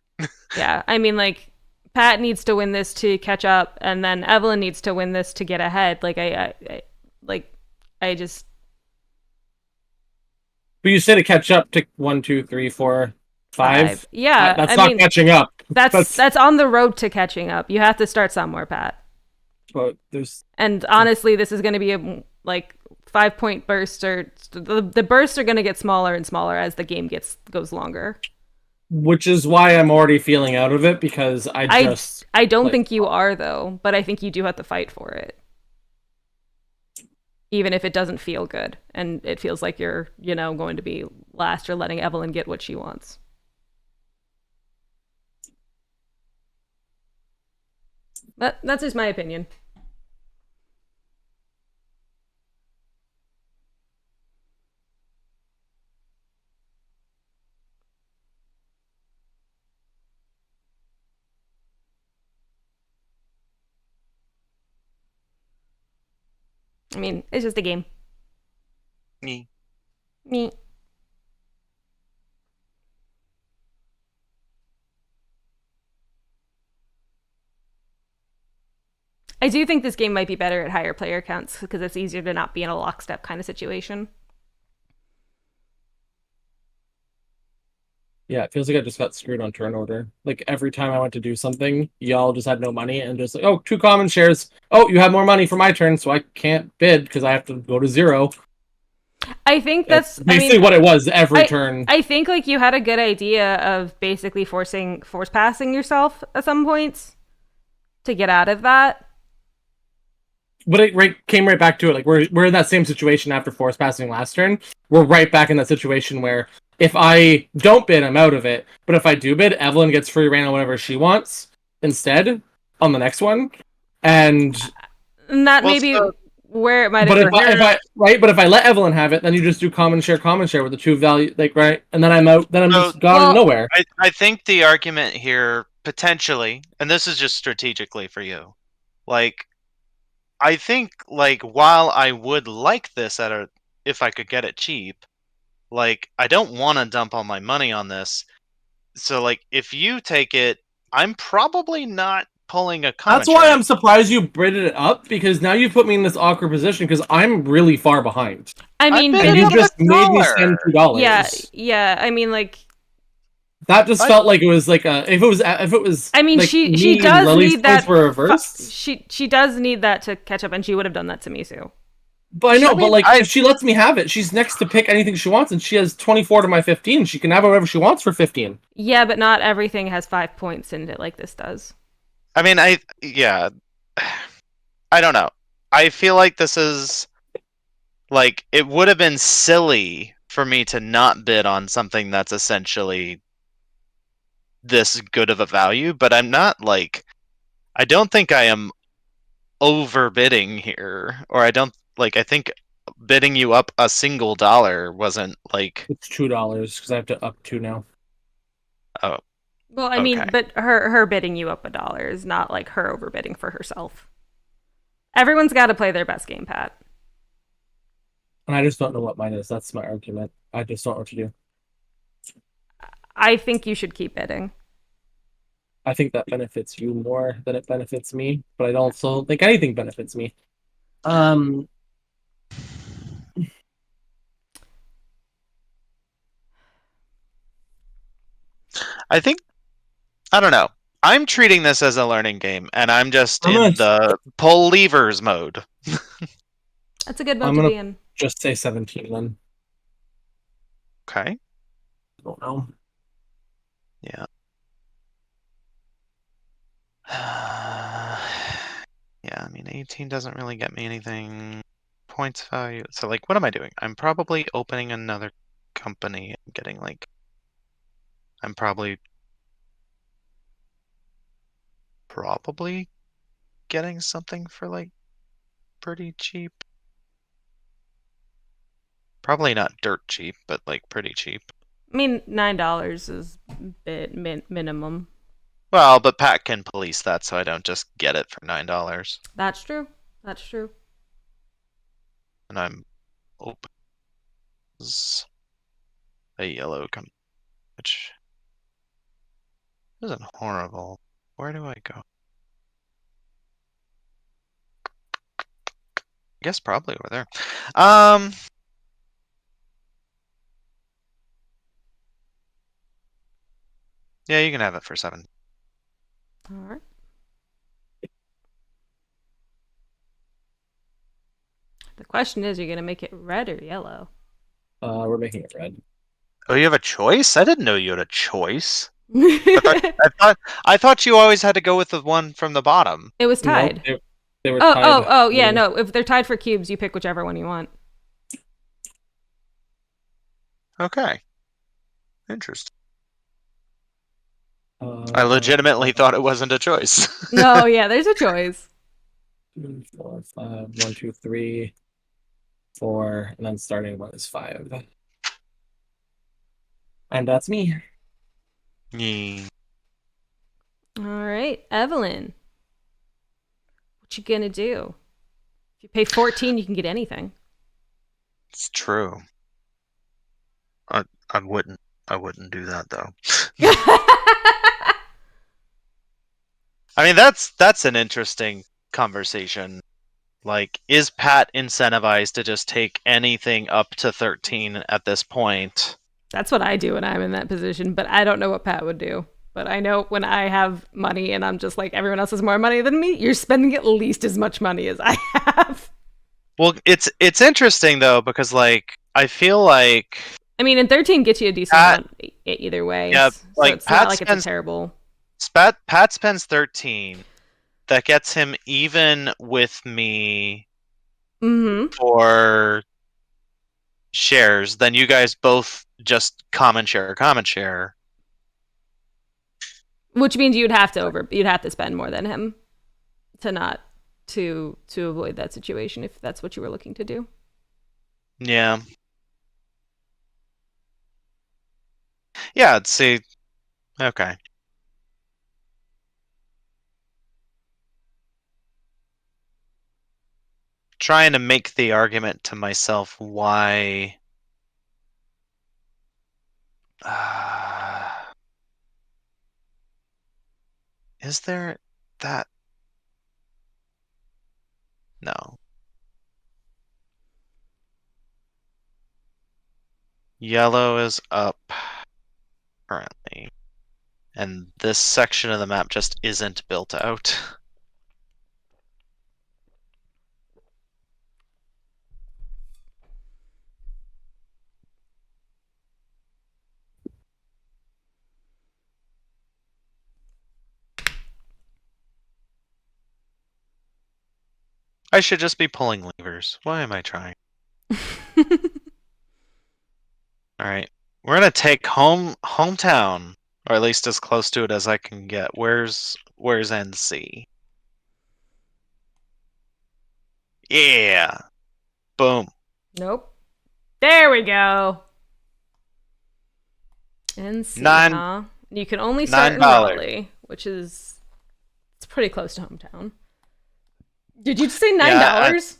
Yeah, I mean, like, Pat needs to win this to catch up, and then Evelyn needs to win this to get ahead. Like, I just. but you say to catch up to 1, 2, 3, 4, 5. Yeah, That's I not mean, catching up. that's on the road to catching up. You have to start somewhere, Pat. But there's. And honestly, this is going to be a like 5 point burst, or the bursts are going to get smaller and smaller as the game goes longer. Which is why I'm already feeling out of it because I don't think you are though, but I think you do have to fight for it. Even if it doesn't feel good and it feels like you're, going to be last or letting Evelyn get what she wants. That's just my opinion. I mean, it's just a game. Me. Me. I do think this game might be better at higher player counts because it's easier to not be in a lockstep kind of situation. Yeah, it feels like I just got screwed on turn order. Like every time I went to do something, y'all just had no money and just like, oh, 2 common shares. Oh, you have more money for my turn, so I can't bid because I have to go to 0. I think that's basically what it was every turn. I think like you had a good idea of basically force passing yourself at some points to get out of that. But it came right back to it. Like we're in that same situation after force passing last turn. We're right back in that situation where if I don't bid, I'm out of it. But if I do bid, Evelyn gets free reign on whatever she wants instead on the next one. And that maybe where it might have. But if I let Evelyn have it, then you just do common share with the 2 value, like right, and then I'm out. Then I'm just gone nowhere. I think the argument here potentially, and this is just strategically for you, like. I think, like, while I would like this if I could get it cheap, like, I don't want to dump all my money on this. So, like, if you take it, I'm probably not pulling a common. That's why I'm surprised you bidded it up, because now you've put me in this awkward position because I'm really far behind. I mean, and you just made me spend $2. Yeah. I mean, like. That just felt like it was like if it was. I mean, like she does need that. Were reversed. She does need that to catch up, and she would have done that to Misu. But I know, but like if she lets me have it, she's next to pick anything she wants, and she has 24 to my 15. She can have whatever she wants for 15. Yeah, but not everything has 5 points in it like this does. I mean, I don't know. I feel like this is like it would have been silly for me to not bid on something that's essentially this good of a value, but I'm not like I don't think I am overbidding here, or I think bidding you up a single dollar wasn't like it's $2 because I have to up 2 now. Oh, well, I mean, but her bidding you up $1 is not like her overbidding for herself. Everyone's got to play their best game, Pat. And I just don't know what mine is. That's my argument. I just don't know what to do. I think you should keep bidding. I think that benefits you more than it benefits me, but I don't also think anything benefits me. Um, I think I don't know. I'm treating this as a learning game, and I'm just I'm gonna in the pull levers mode. That's a good I'm mode to gonna be in. just say 17 then. Okay. I don't know. Yeah. Yeah, I mean, 18 doesn't really get me anything. Points value. So, like, what am I doing? I'm probably opening another company and getting, like, I'm probably getting something for, like, pretty cheap. Probably not dirt cheap, but, like, pretty cheap. I mean, $9 is bit minimum. Well, but Pat can police that, so I don't just get it for $9. That's true. That's true. And I'm open as a yellow company, which isn't horrible. Where do I go? I guess probably over there. Yeah, you can have it for 7. All right. The question is, are you going to make it red or yellow? We're making it red. Oh, you have a choice? I didn't know you had a choice. I thought you always had to go with the one from the bottom. It was Nope, tied. they were Oh, tied. yeah, no. If they're tied for cubes, you pick whichever one you want. Okay. Interesting. I legitimately thought it wasn't a choice. No, yeah, there's a choice. 2, 4, 5, 1, 2, 3, 4, and then starting one is 5. And that's me. Yeah. All right, Evelyn. What you gonna do? If you pay 14, you can get anything. It's true. I wouldn't do that though. I mean, that's an interesting conversation. Like, is Pat incentivized to just take anything up to 13 at this point? That's what I do when I'm in that position, but I don't know what Pat would do. But I know when I have money and I'm just like, everyone else has more money than me, you're spending at least as much money as I have. Well, it's interesting though, because like I feel like I mean, and 13 gets you a decent Pat, amount either way. yeah, So like it's not like it's a terrible. Pat spends 13. That gets him even with me for shares. Then you guys both just common share. Which means you'd have to spend more than him to not to avoid that situation if that's what you were looking to do. Yeah. Yeah, see. Okay. Trying to make the argument to myself why is there that? No. Yellow is up currently. And this section of the map just isn't built out. I should just be pulling levers. Why am I trying? Alright. We're gonna take hometown. Or at least as close to it as I can get. Where's NC? Yeah. Boom. Nope. There we go. And see, huh? You can only start in Raleigh, which is it's pretty close to hometown. Did you just say $9?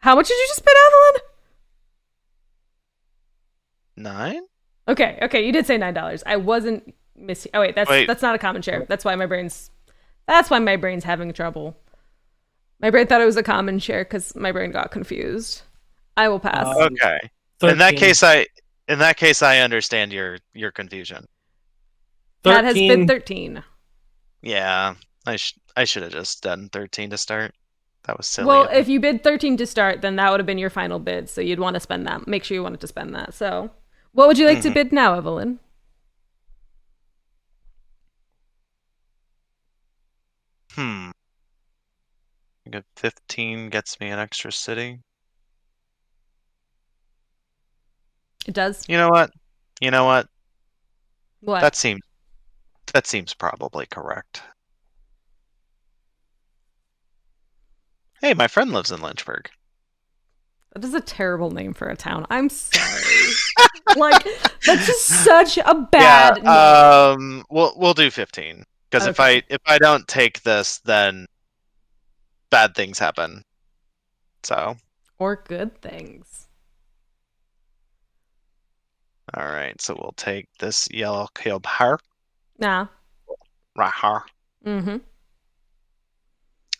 How much did you just spend, Evelyn? 9? Okay, you did say $9. I wasn't missing. Oh wait, Wait. that's not a common share. That's why my brain's having trouble. My brain thought it was a common share because my brain got confused. I will pass. Okay. 13. In that case, I understand your confusion. That has been 13. Yeah, I should have just done 13 to start. That was silly. Well, if you bid 13 to start, then that would have been your final bid. So you'd want to spend that. Make sure you wanted to spend that. So, what would you like to bid now, Evelyn? I think 15 gets me an extra city. It does. You know what? What? That seems probably correct. Hey, my friend lives in Lynchburg. That is a terrible name for a town. I'm sorry. Like, that's just such a bad name. We'll do 15 because Okay. if I don't take this, then bad things happen. So, Or good things. all right. So we'll take this yellow cube here. Nah. Right here. Mm-hmm.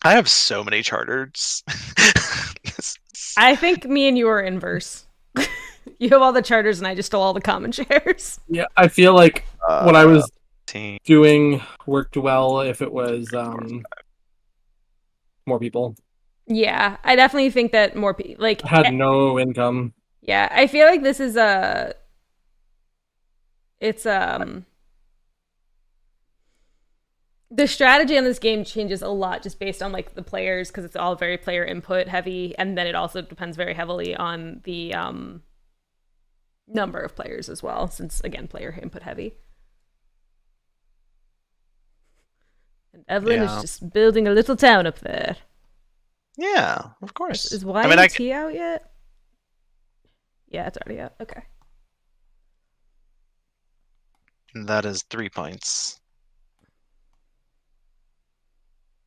I have so many charters. I think me and you are inverse. You have all the charters and I just stole all the common shares. Yeah, I feel like what I was 15. doing worked well if it was more people. Yeah, I definitely think that more people like I had no income. Yeah, I feel like this is the strategy on this game changes a lot just based on like the players because it's all very player input heavy, and then it also depends very heavily on the number of players as well, since again player input heavy. And Evelyn is just building a little town up there. Yeah, of course. Is YMT out yet? Yeah, it's already out. Okay. That is 3 points.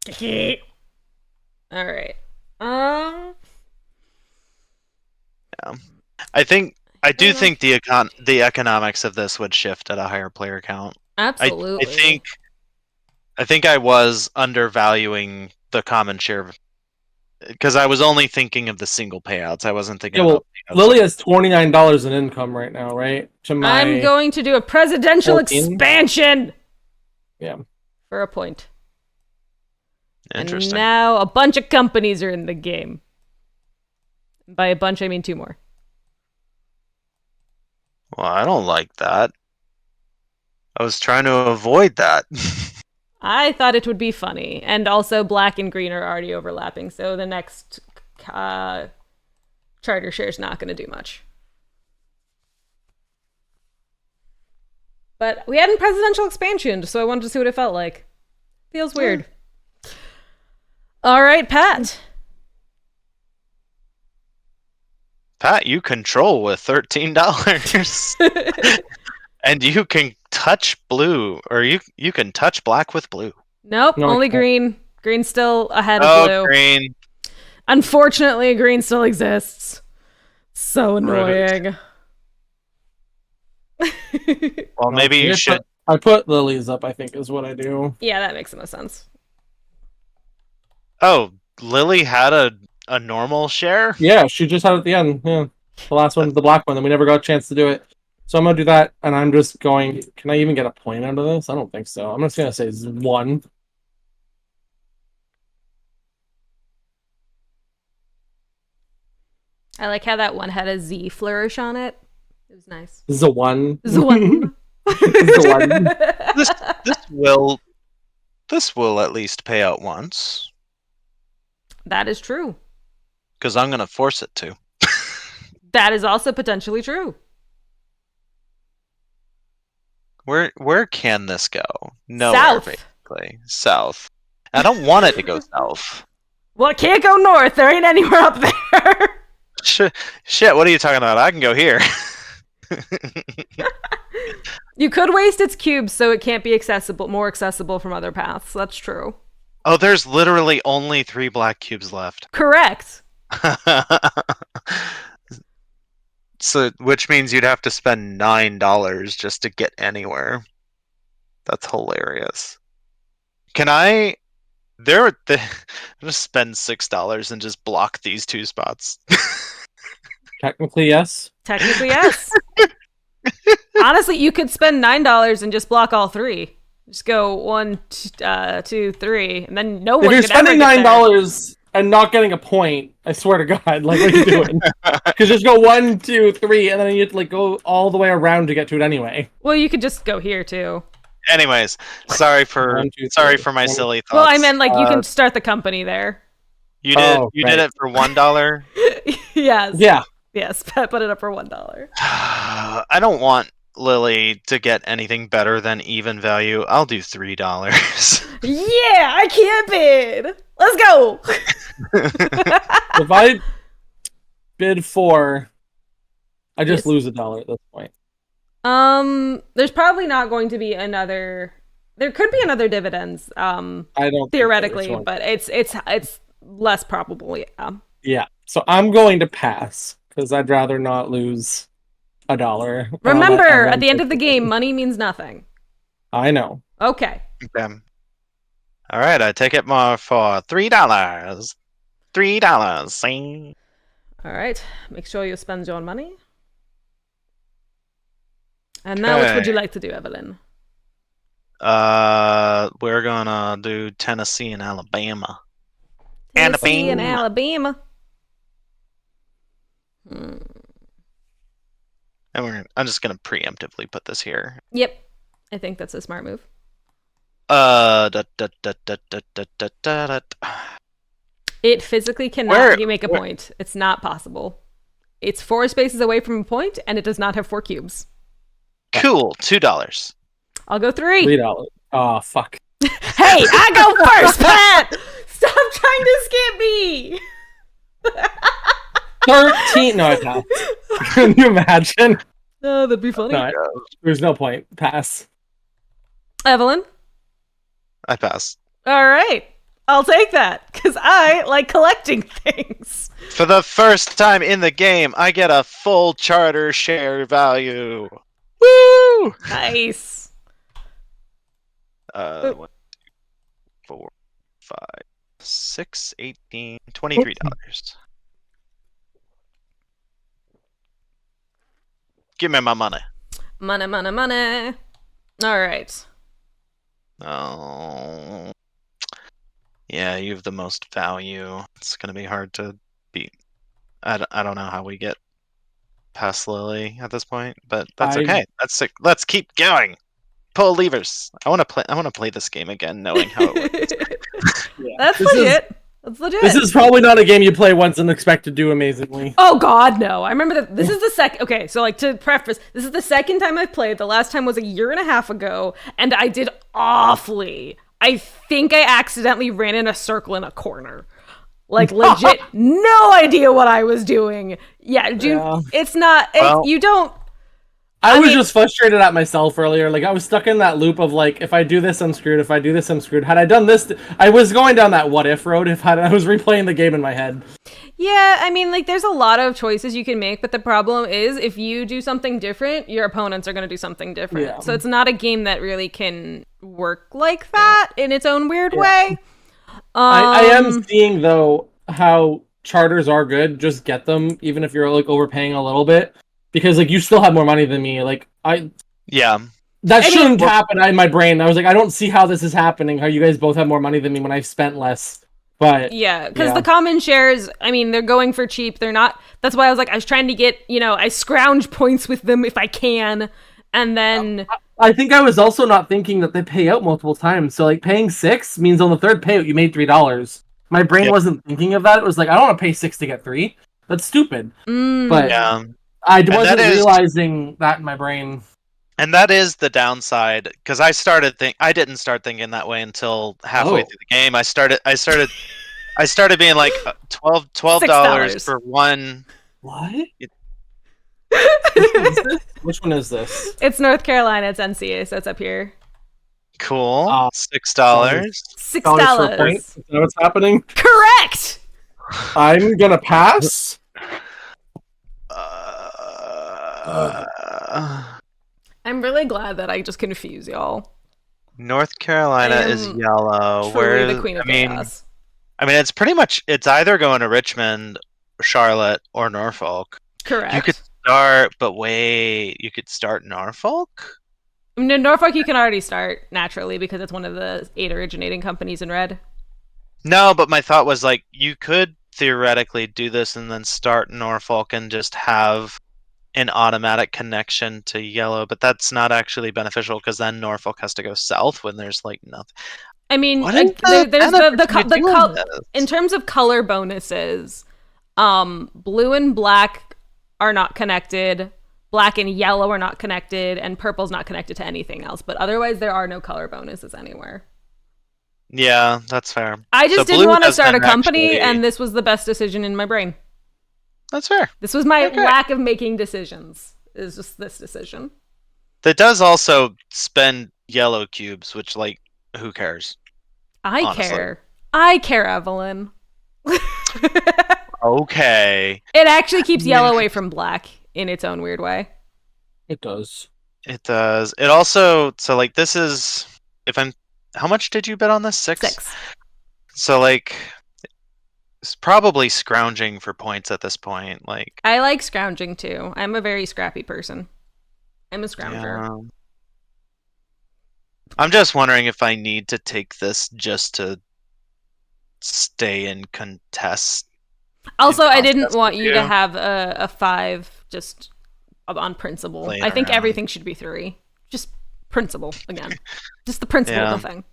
All right. Yeah. I do think the economics of this would shift at a higher player count. Absolutely. I think I was undervaluing the common share because I was only thinking of the single payouts. I wasn't thinking about payouts. Lily has $29 in income right now, right? I'm going to do a presidential 14? expansion. Yeah. For a point. Interesting. And now a bunch of companies are in the game. By a bunch, I mean 2 more. Well, I don't like that. I was trying to avoid that. I thought it would be funny. And also, black and green are already overlapping, so the next charter share is not going to do much. But we hadn't presidential expansion, so I wanted to see what it felt like. Feels weird. All right, Pat. Pat, you control with $13. And you can touch blue, or you can touch black with blue. Nope, No, only green. Green's still ahead of blue. Green. Unfortunately, green still exists. So annoying. Well, maybe you should. I put lilies up, I think, is what I do. Yeah, that makes the most sense. Oh, Lily had a normal share? Yeah, she just had it at the end. Yeah. The last one, the black one, and we never got a chance to do it. So I'm going to do that, and I'm just going... Can I even get a point out of this? I don't think so. I'm just going to say 1. I like how that one had a Z flourish on it. It was nice. This is a 1. This is a 1. This is a 1. This will at least pay out once. That is true. Because I'm going to force it to. That is also potentially true. Where can this go? Nowhere, South. basically. South. I don't want it to go south. Well, it can't go north. There ain't anywhere up there. Shit, what are you talking about? I can go here. You could waste its cubes so it can't be more accessible from other paths. That's true. Oh, there's literally only 3 black cubes left. Correct. So, which means you'd have to spend $9 just to get anywhere. That's hilarious. Can I? Just spend $6 and just block these 2 spots. Technically, yes. Technically, yes. Honestly, you could spend $9 and just block all 3. Just go 1, 2, 3, and then no one. If you're could ever spending get there. $9 and not getting a point, I swear to God, like, what are you doing? Because just go 1, 2, 3, and then you have to like go all the way around to get to it anyway. Well, you could just go here too. Anyways, sorry for 1, 2, 3. sorry for my silly thoughts. Well, I meant like you can start the company there. You did Oh, you right. did it for $1. Yes. Yeah. Yes. Put it up for $1. I don't want Lily to get anything better than even value. I'll do $3. Yeah, I can't bid. Let's go. If I bid 4, I just Yes. lose $1 at this point. There's probably not going to be another. There could be another dividends. I don't Theoretically, think but it's less probable. Yeah. yeah. So I'm going to pass because I'd rather not lose $1. Remember, at the end of the game, money means nothing. I know. Okay. Okay. All right, I take it more for $3. $3. Sing. All right. Make sure you spend your money. And now, which would you like to do, Evelyn? We're gonna do Tennessee and Alabama. Tennessee and Alabama. And I'm just gonna preemptively put this here. Yep. I think that's a smart move. It physically cannot make a point. It's not possible. It's 4 spaces away from a point, and it does not have 4 cubes. Cool. $2. I'll go 3. $3. Oh, fuck. Hey, I go first, Pat! Stop trying to skip me! 13. No, I pass. Can you imagine? Oh, that'd be funny. No, there's no point. Pass. Evelyn? I pass. All right. I'll take that, because I like collecting things. For the first time in the game, I get a full charter share value. Woo! Nice. 1, 2, 4, 5, 6, 18, $23. Give me my money. Money, money, money. All right. Oh. Yeah, you have the most value. It's going to be hard to beat. I don't know how we get past Lily at this point, but that's okay. Let's keep going. Pull levers. I want to play this game again, knowing how it works. Yeah. That's legit. That's legit. This is probably not a game you play once and expect to do amazingly. Oh God, no! I remember that. This is the second. Okay, so like to preface, this is the second time I've played. The last time was a year and a half ago, and I did awfully. I think I accidentally ran in a circle in a corner. Like legit, no idea what I was doing. Yeah, it's not. You don't. I was just frustrated at myself earlier. Like, I was stuck in that loop of, like, if I do this, I'm screwed. If I do this, I'm screwed. Had I done this, I was going down that what-if road if I was replaying the game in my head. Yeah, I mean, like, there's a lot of choices you can make, but the problem is if you do something different, your opponents are going to do something different. Yeah. So it's not a game that really can work like that in its own weird way. I am seeing, though, how charters are good. Just get them, even if you're, like, overpaying a little bit. Because, like, you still have more money than me. Like, Yeah. That shouldn't happen in my brain. I was like, I don't see how this is happening, how you guys both have more money than me when I've spent less. But yeah, because the common shares, I mean, they're going for cheap. They're not. That's why I was like, I was trying to get, I scrounge points with them if I can. And then I think I was also not thinking that they pay out multiple times. So, like, paying $6 means on the third payout you made $3. My brain wasn't thinking of that. It was like, I don't want to pay $6 to get $3. That's stupid. But yeah. I wasn't realizing that in my brain. And that is the downside, because I didn't start thinking that way until halfway through the game. I started being like $12 for one. What? Which one is this? It's North Carolina. It's NCA, so it's up here. Cool. $6. $6. For a point? Is that what's happening? Correct. I'm gonna pass. I'm really glad that I just confuse y'all. North Carolina I is am yellow. Truly Where the queen of chaos. I mean, it's pretty much it's either going to Richmond, Charlotte, or Norfolk. You could Correct. start, but wait, you could start Norfolk? I mean, in Norfolk, you can already start naturally because it's one of the 8 originating companies in red. No, but my thought was like you could theoretically do this and then start Norfolk and just have an automatic connection to yellow, but that's not actually beneficial because then Norfolk has to go south when there's like nothing. I mean, What is there's the doing in this? terms of color bonuses. Blue and black are not connected. Black and yellow are not connected, and purple's not connected to anything else. But otherwise, there are no color bonuses anywhere. Yeah, that's fair. I just So didn't blue want to start a doesn't company, actually- and this was the best decision in my brain. That's fair. This was my Okay. lack of making decisions. Is just this decision. That does also spend yellow cubes, which like who cares? I Honestly. care. I care, Evelyn. Okay. It actually keeps yellow away from black in its own weird way. It does. It does. It also so like this is if I'm how much did you bet on this? 6. So like it's probably scrounging for points at this point. Like I like scrounging too. I'm a very scrappy person. I'm a scrounger. yeah. I'm just wondering if I need to take this just to stay in contest. Also, I didn't contest want with you to you. have a 5 just on principle. Playing I think around. everything should be 3. Just principle again. Just the principle of the thing.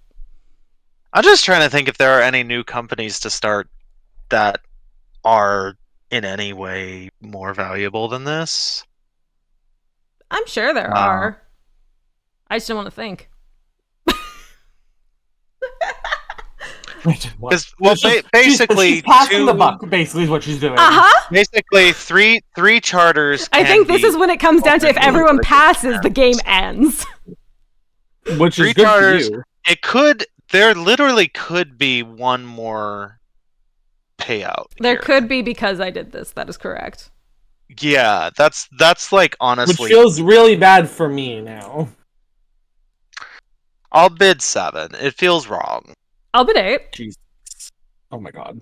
I'm just trying to think if there are any new companies to start that are in any way more valuable than this. I'm sure there are. I just don't want to think. Because well, basically, she's passing two, the buck. Basically, is what she's doing. basically three charters. I can think this be is when it comes down to if open everyone with passes, the game ends. Which three is good for charters. you. It could. There literally could be one more payout. There here. could be because I did this. That is correct. Yeah, that's like Which honestly. feels really bad for me now. I'll bid 7. It feels wrong. I'll bid 8. Jesus. Oh my god.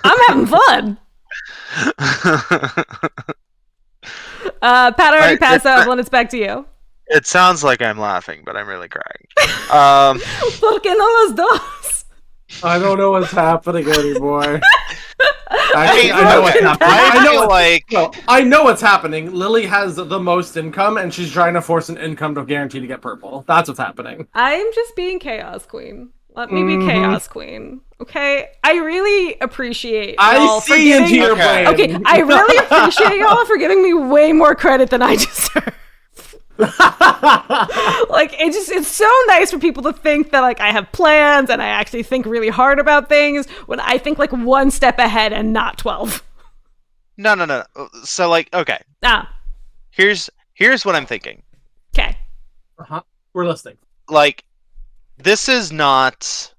I'm having fun. Pat already passed out. When it's back to you. It sounds like I'm laughing, but I'm really crying. ¿Por qué no los dos? I don't know what's happening anymore. Actually, I know what's happening. I feel like No, I know what's happening. Lily has the most income, and she's trying to force an income to guarantee to get purple. That's what's happening. I'm just being chaos queen. Let me be chaos queen. Okay? I really appreciate y'all for see into giving... your Okay. brain. Okay, I really appreciate y'all for giving me way more credit than I deserve. Like it's so nice for people to think that like I have plans and I actually think really hard about things when I think like one step ahead and not 12. no. So like, okay, here's what I'm thinking. Okay. We're listening. Like, this is not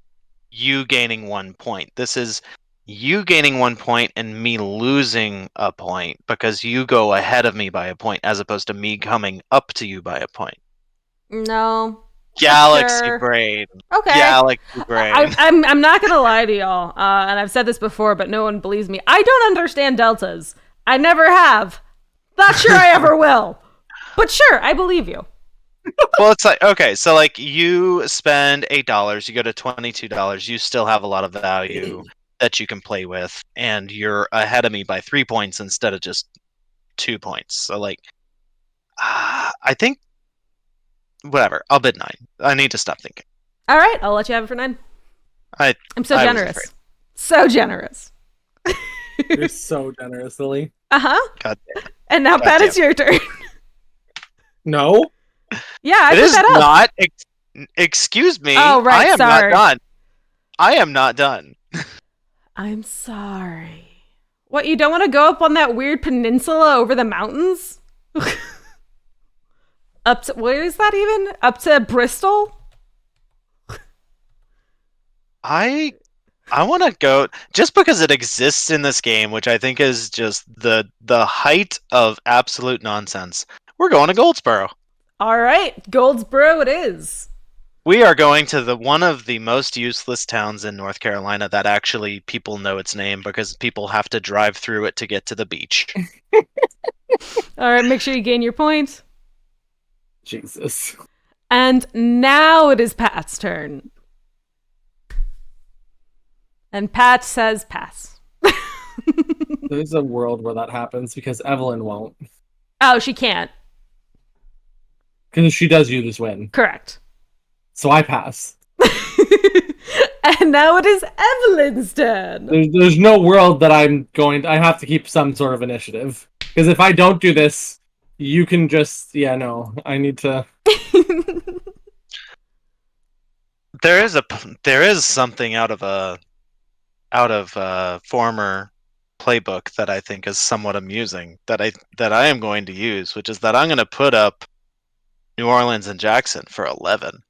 you gaining 1 point. This is you gaining 1 point and me losing a point because you go ahead of me by a point as opposed to me coming up to you by a point. No. Galaxy Sure. brain. Okay. Galaxy brain. I'm not gonna lie to y'all, and I've said this before, but no one believes me. I don't understand deltas. I never have. Not sure I ever will. But sure, I believe you. Well, it's like, okay, so like you spend $8, you go to $22, you still have a lot of value that you can play with, and you're ahead of me by 3 points instead of just 2 points. So like, I think, whatever, I'll bid 9. I need to stop thinking. All right, I'll let you have it for 9. I'm so I was generous. afraid. So generous. You're so generous, Lily. God damn it. And now, God Pat, damn it's your turn. No. Yeah, I It put is that up. not. Excuse me. Oh, right, I am sorry. not done. I am not done. I'm sorry. What, you don't want to go up on that weird peninsula over the mountains? Up to, where is that even? Up to Bristol? I I want to go just because it exists in this game, which I think is just the height of absolute nonsense. We're going to Goldsboro. All right, Goldsboro it is. We are going to the one of the most useless towns in North Carolina that actually people know its name because people have to drive through it to get to the beach. All right, make sure you gain your points. Jesus. And now it is Pat's turn. And Pat says pass. There's a world where that happens because Evelyn won't. Oh, she can't. Because if she does, you just win. Correct. So I pass. And now it is Evelyn's turn. There's no world that I have to keep some sort of initiative. Because if I don't do this, you can just, I need to. There is something out of a former playbook that I think is somewhat amusing that I am going to use, which is that I'm going to put up New Orleans and Jackson for 11.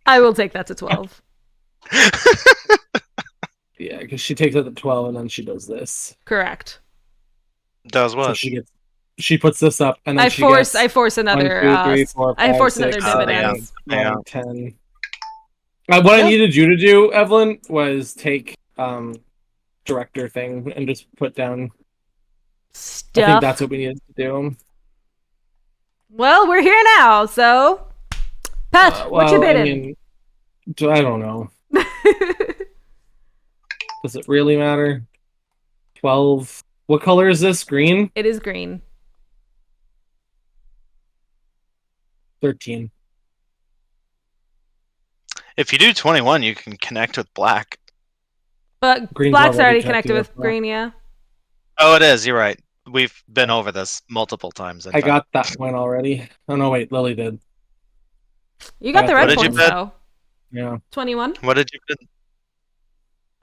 I will take that to 12. Yeah, because she takes it to 12 and then she does this. Correct. Does what? So she puts this up and then I force another 1, 2, 3, 4, 5, I force 6, another dividends. 9, 10. What I needed you to do, Evelyn, was take director thing and just put down stuff. I think that's what we needed to do. Well, we're here now, so Pat, what you bidding? I don't know. Does it really matter? 12. What color is this? Green? It is green. 13. If you do 21, you can connect with black. But Green's black's already connected connected with with green, yeah. Oh, it is. You're right. We've been over this multiple times. I got that one already. Oh no, wait, Lily did. You got the What red did you points bid? though. Yeah. 21. What did you bid?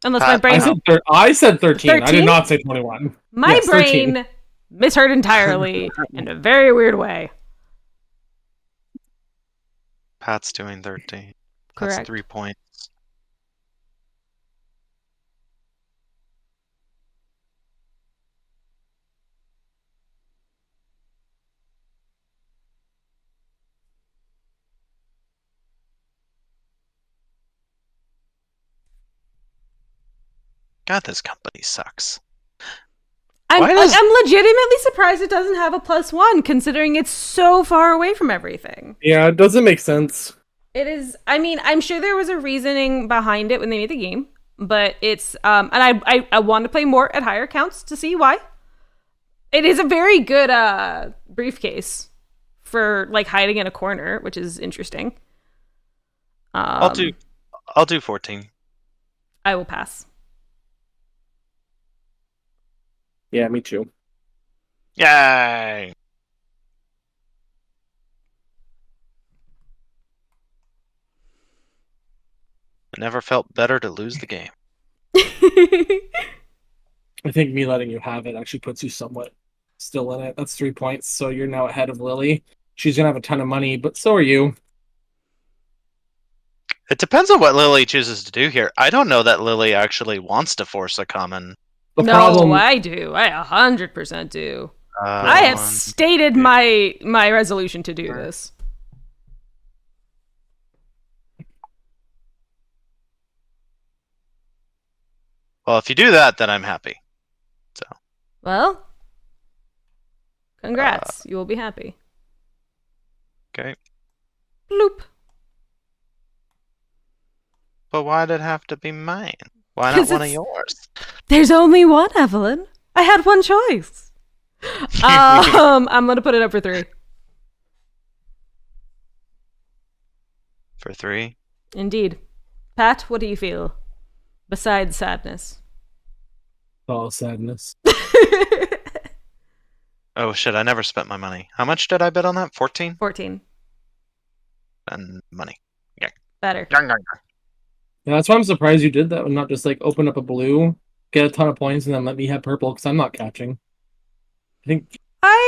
Unless my brain I said 13. 13? I did not say 21. My Yes, brain 13. misheard entirely in a very weird way. Pat's doing 13. Correct. That's 3 points. God, this company sucks. I'm legitimately surprised it doesn't have a +1, considering it's so far away from everything. Yeah, it doesn't make sense. It is. I mean, I'm sure there was a reasoning behind it when they made the game, but it's and I want to play more at higher counts to see why. It is a very good briefcase for like hiding in a corner, which is interesting. I'll do 14. I will pass. Yeah, me too. Yay! It never felt better to lose the game. I think me letting you have it actually puts you somewhat still in it. That's 3 points, so you're now ahead of Lily. She's gonna have a ton of money, but so are you. It depends on what Lily chooses to do here. I don't know that Lily actually wants to force a common. No, I do. I 100% do. I have stated my resolution to do this. Well, if you do that, then I'm happy. So. Well, congrats. You will be happy. Okay. Bloop. But why did it have to be mine? Why not one of yours? There's only one, Evelyn. I had one choice. I'm gonna put it up for 3. For 3? Indeed. Pat, what do you feel? Besides sadness. All sadness. Oh shit, I never spent my money. How much did I bid on that? 14? 14. And money. Yeah. Better. Yeah, that's why I'm surprised you did that and not just like open up a blue, get a ton of points, and then let me have purple because I'm not catching. I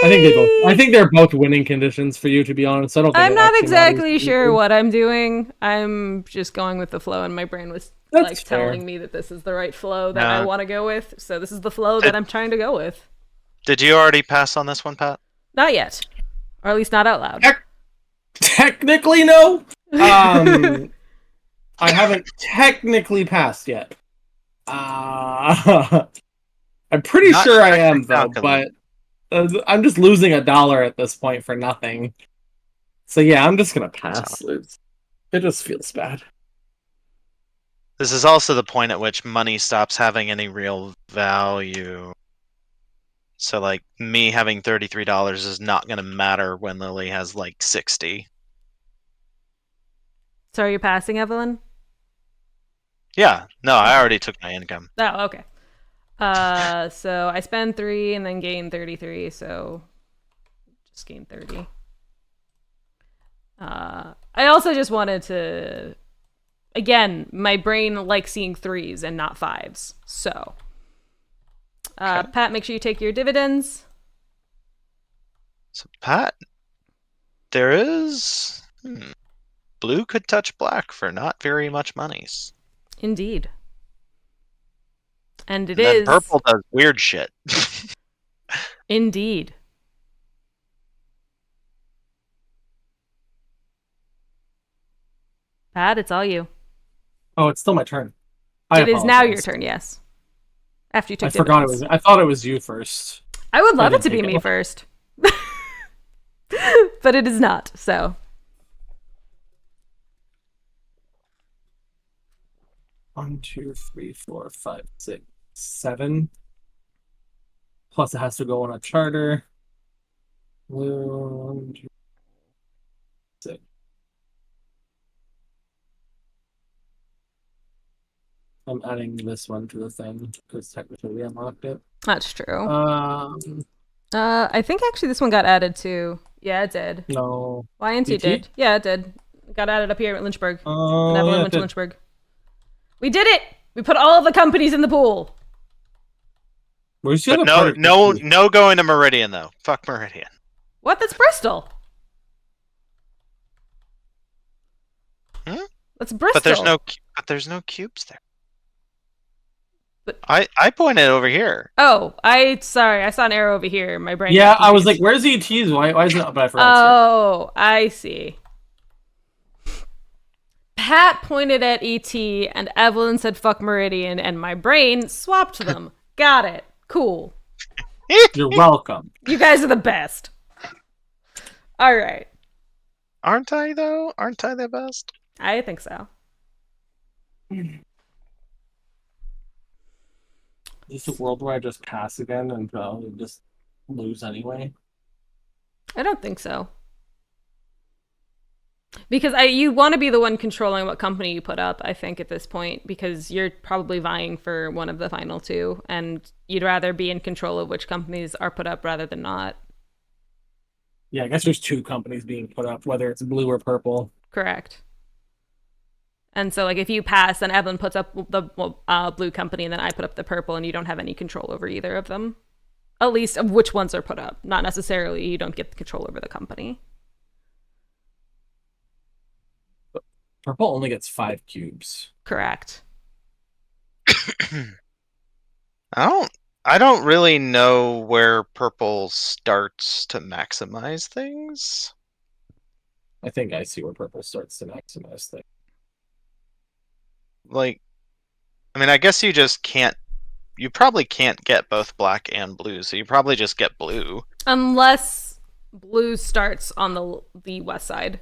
think they're both winning conditions for you, to be honest. I'm not exactly sure what I'm doing. I'm just going with the flow, and my brain was That's fair. telling me that this is the right flow that No. I want to go with. So this is the flow that I'm trying to go with. Did you already pass on this one, Pat? Not yet, or at least not out loud. Technically, no. I haven't technically passed yet. I'm pretty Not sure I am, though, calculated. but I'm just losing $1 at this point for nothing. So yeah, I'm just gonna pass. It just feels bad. This is also the point at which money stops having any real value. So, like, me having $33 is not going to matter when Lily has, like, 60. So are you passing, Evelyn? Yeah, no, I already took my income. Oh, okay. So I spend 3 and then gain 33, so just gain 30. I also just wanted to, again, my brain likes seeing 3s and not 5s. So, Okay. Pat, make sure you take your dividends. So, Pat, there is... Blue could touch black for not very much monies. Indeed. And And then purple does weird shit. Indeed. Pat, it's all you. Oh, it's still my turn. It is now your turn, yes. After you took dividends. Forgot it was. I thought it was you first. I would love it to be me first. But it is not, so. One, 2, 3, 4, 5, 6, 7. Plus, it has to go on a charter. 1, 2, 6. I'm adding this one to the thing because technically we unlocked it. That's true. I think actually this one got added too. Yeah, it did. No. YNT BT? did. Yeah, it did. It got added up here at Lynchburg. Oh, and everyone yeah, went to Lynchburg. We did it! We put all of the companies in the pool. Where's the But other no going to Meridian, though. Fuck Meridian. What? That's Bristol. That's Bristol. But there's no cubes there. But I pointed over here. Oh, sorry. I saw an arrow over here. My brain. Yeah, I was like, "Where's ET's? Why isn't it?" But I forgot. Oh, I see. Pat pointed at ET, and Evelyn said, "Fuck Meridian," and my brain swapped them. Got it. Cool. You're welcome. You guys are the best. All right. Aren't I though? Aren't I the best? I think so. Is this a world where I just pass again and just lose anyway? I don't think so. Because you want to be the one controlling what company you put up, I think, at this point, because you're probably vying for one of the final two, and you'd rather be in control of which companies are put up rather than not. Yeah, I guess there's 2 companies being put up, whether it's blue or purple. Correct. And so, like, if you pass, then Evelyn puts up the blue company, and then I put up the purple, and you don't have any control over either of them. At least of which ones are put up. Not necessarily you don't get the control over the company. Purple only gets 5 cubes. Correct. I don't really know where purple starts to maximize things. I think I see where purple starts to maximize things. Like, I mean, I guess you just can't. You probably can't get both black and blue, so you probably just get blue. Unless blue starts on the west side.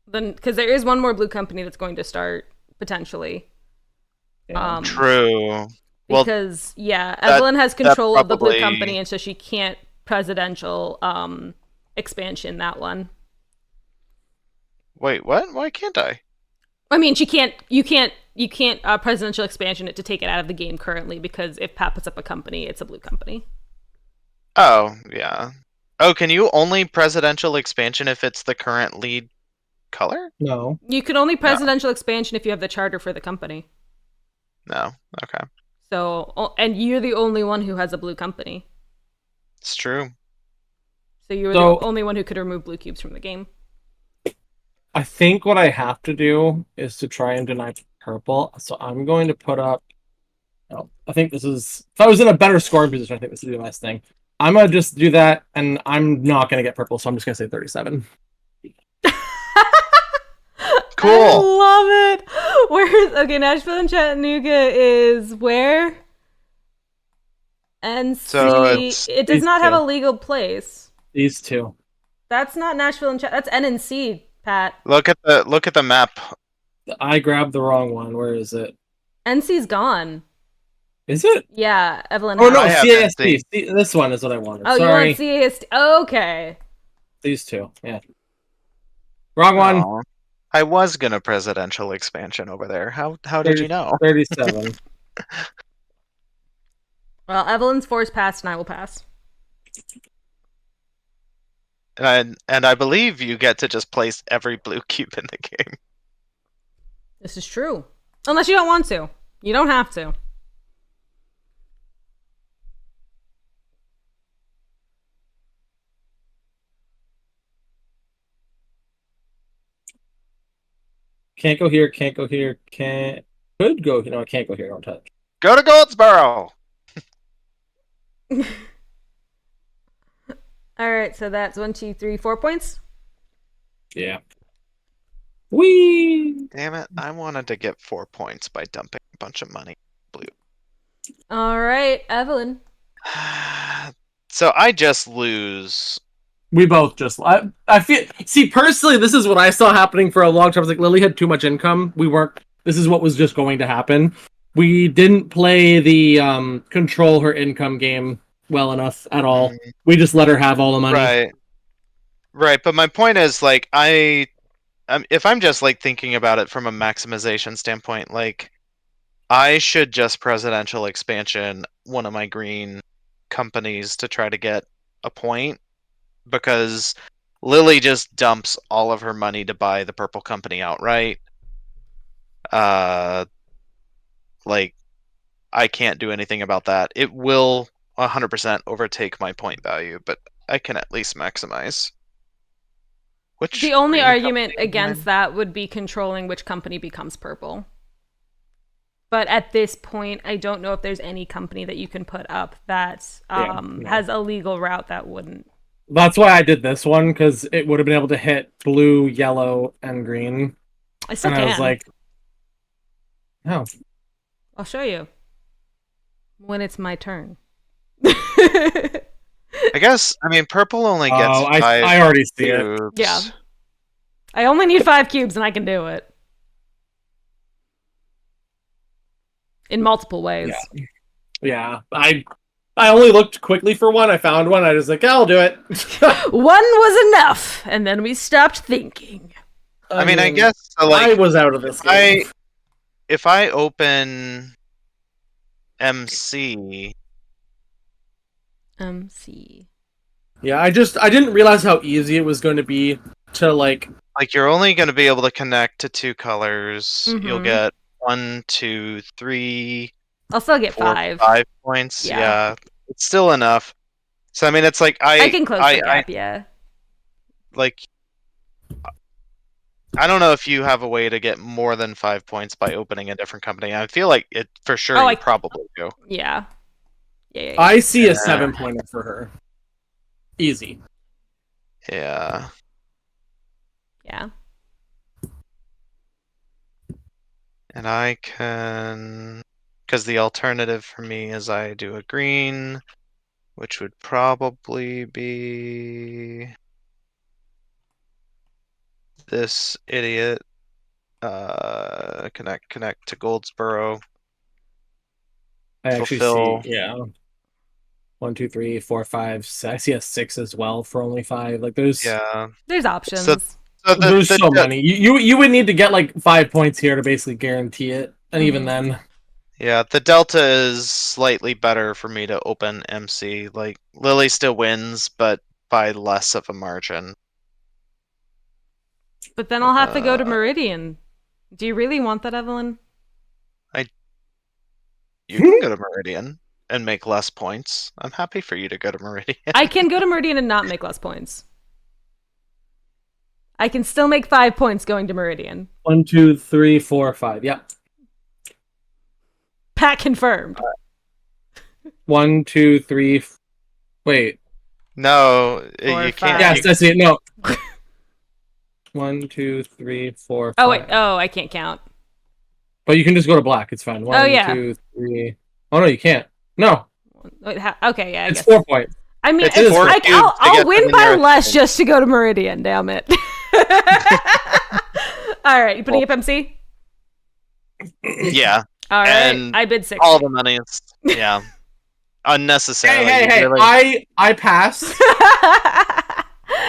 Then, because there is one more blue company that's going to start potentially. Yeah. True. Because Evelyn has control of the blue company, and so she can't presidential expansion that one. Wait, what? Why can't I? I mean, she can't. You can't presidential expansion it to take it out of the game currently, because if Pat puts up a company, it's a blue company. Oh yeah. Oh, can you only presidential expansion if it's the current lead color? No. You can only presidential expansion if you have the charter for the company. No. Okay. So, and you're the only one who has a blue company. It's true. So you're the only one who could remove blue cubes from the game. I think what I have to do is to try and deny purple. So I'm going to put up. Oh, I think this is. If I was in a better scoring position, I think this would be the best thing. I'm gonna just do that, and I'm not gonna get purple, so I'm just gonna say 37. Cool. I love it. Where's okay? Nashville and Chattanooga is where? NC. So it does these not have two. a legal place. These two. That's not Nashville and That's NNC, Pat. Look at the map. I grabbed the wrong one. Where is it? NC's gone. Is it? Yeah, Evelyn. Oh no, I have CASD. This one is what I wanted. Oh, Sorry. you want CASD? Okay. These two. Yeah. Wrong one. Oh, I was gonna presidential expansion over there. How did you know? 37. Well, Evelyn's force passed, and I will pass. And I believe you get to just place every blue cube in the game. This is true. Unless you don't want to. You don't have to. Can't go here. Can't go here. Can't. Could go. No, I can't go here. Don't touch. Go to Goldsboro. All right, so that's 1, 2, 3, 4 points. Yeah. Whee! Damn it! I wanted to get 4 points by dumping a bunch of money. Blue. All right, Evelyn. So I just lose. We both just. I feel. See, personally, this is what I saw happening for a long time. I was like, Lily had too much income. We weren't. This is what was just going to happen. We didn't play the control her income game well enough at all. We just let her have all the money. Right. But my point is, like, if I'm just like thinking about it from a maximization standpoint, like, I should just presidential expansion one of my green companies to try to get a point, because Lily just dumps all of her money to buy the purple company outright. Like, I can't do anything about that. It will 100% overtake my point value, but I can at least maximize. The only argument company against that would be controlling which company becomes purple. But at this point, I don't know if there's any company that you can put up that has a legal route that wouldn't. That's why I did this one, because it would have been able to hit blue, yellow, and green. I still and can. I was like, oh. I'll show you when it's my turn. I guess, I mean, purple only gets 5 I already see cubes. it. Yeah. I only need 5 cubes and I can do it. In multiple ways. Yeah. I only looked quickly for one. I found one. I was like, I'll do it. One was enough, and then we stopped thinking. I mean, I guess, so, like, I was out of this game. If I open MC. Yeah, I didn't realize how easy it was going to be to, like, you're only going to be able to connect to 2 colors. Mm-hmm. You'll get 1, 2, 3. I'll still get 4, 5. 5 points. Yeah, it's still enough. So I mean, it's like I can close the gap. Yeah. Like, I don't know if you have a way to get more than 5 points by opening a different company. I feel like it for sure. You probably do. Yeah. Yeah. I see a 7-pointer for her. Easy. Yeah. Yeah. And I can, because the alternative for me is I do a green, which would probably be this idiot. Connect to Goldsboro. I actually see, yeah. 1, 2, 3, 4, 5, 6. I see a 6 as well for only 5. Like, there's options. There's so many. You would need to get like 5 points here to basically guarantee it, and even then. Yeah, the delta is slightly better for me to open MC. Like, Lily still wins, but by less of a margin. But then I'll have to go to Meridian. Do you really want that, Evelyn? You can go to Meridian and make less points. I'm happy for you to go to Meridian. I can go to Meridian and not make less points. I can still make 5 points going to Meridian. 1, 2, 3, 4, 5. Yep. Pat confirmed. 1, 2, 3. Wait. No, 4, you 5. can't. Yes, I see it. No. 1, 2, 3, 4, 5. Oh wait. Oh, I can't count. But you can just go to black. It's fine. 1, Oh, yeah. 2, 3. Oh no, you can't. No, Wait, okay, yeah, I it's guess. 4 points. I mean, It's it's four like cubes to I'll get win to the by nearest less thing. just to go to Meridian. Damn it! All right, you putting up MC? Yeah, All right, And I bid 60. all the money is unnecessary. Hey! Really, I passed.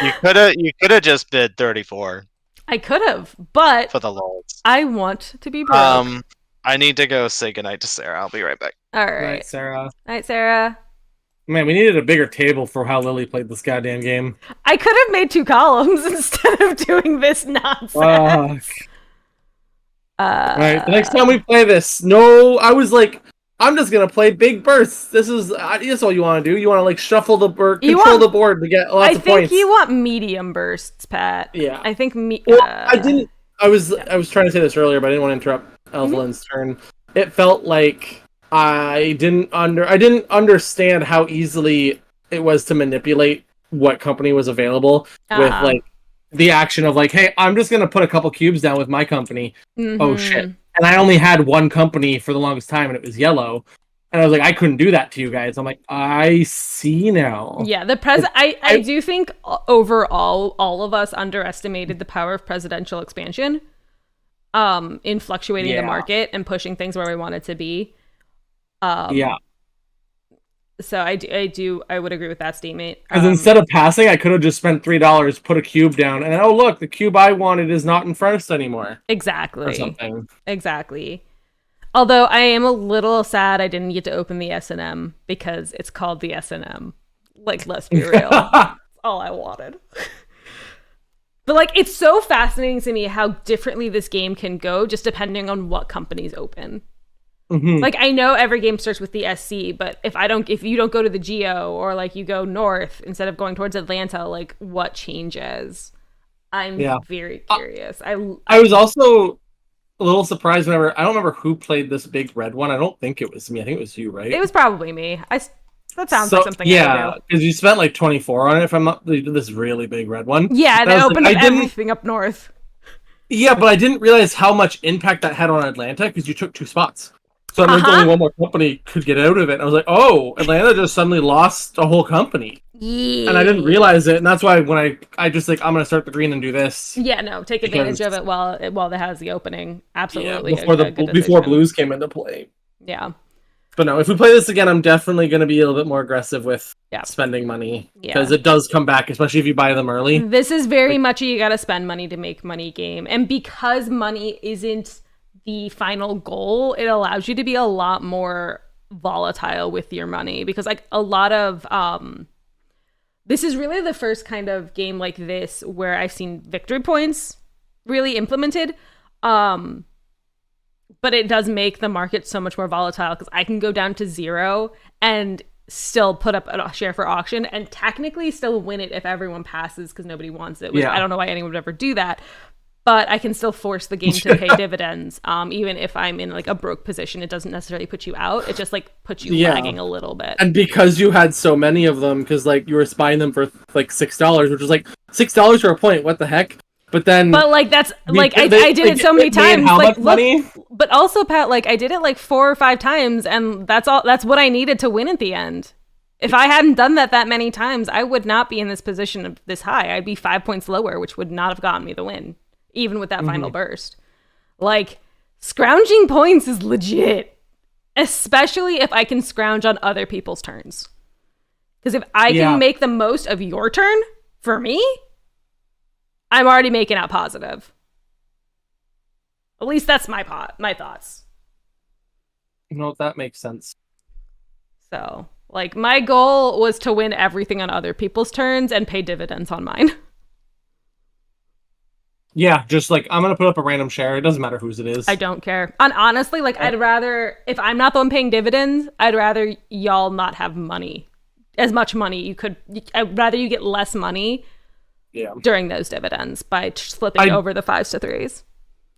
you could have just bid 34 I could have, but for the lulz. I want to be broke. I need to go say goodnight to Sarah. I'll be right back. All Right, right. Sarah. Night, Sarah. Man, we needed a bigger table for how Lily played this goddamn game. I could have made 2 columns instead of doing this nonsense. Alright, the next time we play this, no, I was like, I'm just gonna play big bursts. This is all you want to do. You want to like shuffle the board, control the board to get lots I of points. think you want medium bursts, Pat. Yeah. I think Well, I didn't. I was trying to say this earlier, but I didn't want to interrupt Evelyn's turn. It felt like I didn't understand how easily it was to manipulate what company was available with like the action of like, hey, I'm just gonna put a couple cubes down with my company. Oh shit. And I only had one company for the longest time, and it was yellow. And I was like, I couldn't do that to you guys. I'm like, I see now. Yeah, I do think overall all of us underestimated the power of presidential expansion in fluctuating the market and pushing things where we wanted to be. Yeah. So I would agree with that statement. Because instead of passing, I could have just spent $3, put a cube down, and oh look, the cube I wanted is not in first anymore. Exactly. Or something. Exactly. Although I am a little sad I didn't get to open the S&M because it's called the S&M. Like, let's be real. That's all I wanted. But like, it's so fascinating to me how differently this game can go just depending on what companies open. Like, I know every game starts with the SC, but if you don't go to the Geo or like you go north instead of going towards Atlanta, like what changes? I'm very curious. I was also a little surprised whenever I don't remember who played this big red one. I don't think it was me. I think it was you, right? It was probably me. That sounds like something I would do. Because you spent like 24 on it. If I'm not, this really big red one. Yeah, and I opened up everything up north. Yeah, but I didn't realize how much impact that had on Atlanta because you took 2 spots. So there's only one more company could get out of it. And I was like, oh, Atlanta just suddenly lost a whole company. Yeah. And I didn't realize it. And that's why when I just like, I'm going to start the green and do this. Yeah, no, take advantage of it while it has the opening. Absolutely. Yeah, before blues came into play. Yeah. But no, if we play this again, I'm definitely going to be a little bit more aggressive with spending money. Because it does come back, especially if you buy them early. This is very much a you got to spend money to make money game. And because money isn't the final goal, it allows you to be a lot more volatile with your money. Because like a lot of... this is really the first kind of game like this where I've seen victory points really implemented. But it does make the market so much more volatile because I can go down to 0 and still put up a share for auction and technically still win it if everyone passes because nobody wants it. Which I don't know why anyone would ever do that. But I can still force the game to pay dividends. Even if I'm in like a broke position, it doesn't necessarily put you out. It just like puts you lagging a little bit. And because you had so many of them, because like you were buying them for like $6, which was like $6 for a point. What the heck? But like that's like I did it so many times. How like much money? But also, Pat, like I did it like 4 or 5 times, and that's all. That's what I needed to win at the end. If I hadn't done that many times, I would not be in this position of this high. I'd be 5 points lower, which would not have gotten me the win, even with that final burst. Like scrounging points is legit, especially if I can scrounge on other people's turns. Because if I can make the most of your turn for me, I'm already making out positive. At least that's my thoughts. No, that makes sense. So, like, my goal was to win everything on other people's turns and pay dividends on mine. Yeah, just like, I'm going to put up a random share. It doesn't matter whose it is. I don't care. And honestly, like, I'd rather, if I'm not the one paying dividends, I'd rather y'all not have money. As much money. I'd rather you get less money during those dividends by flipping over the 5s to 3s.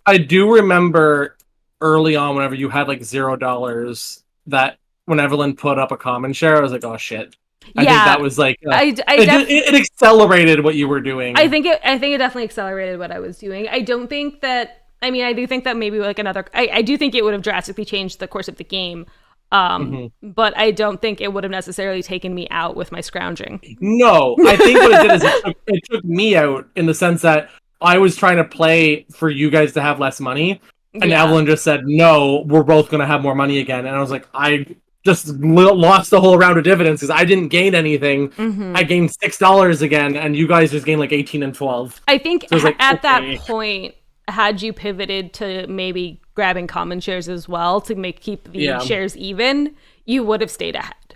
I do remember early on, whenever you had like $0, that when Evelyn put up a common share, I was like, oh shit. I think that was like it accelerated what you were doing. I think it definitely accelerated what I was doing. I don't think that. I mean, I do think that maybe like another. I do think it would have drastically changed the course of the game. But I don't think it would have necessarily taken me out with my scrounging. No, I think what it did is it took me out in the sense that I was trying to play for you guys to have less money, and Evelyn just said, no, we're both going to have more money again. And I was like, I just lost the whole round of dividends because I didn't gain anything. I gained $6 again, and you guys just gained like 18 and 12. I think so like, at that point, had you pivoted to maybe grabbing common shares as well to keep the shares even, you would have stayed ahead.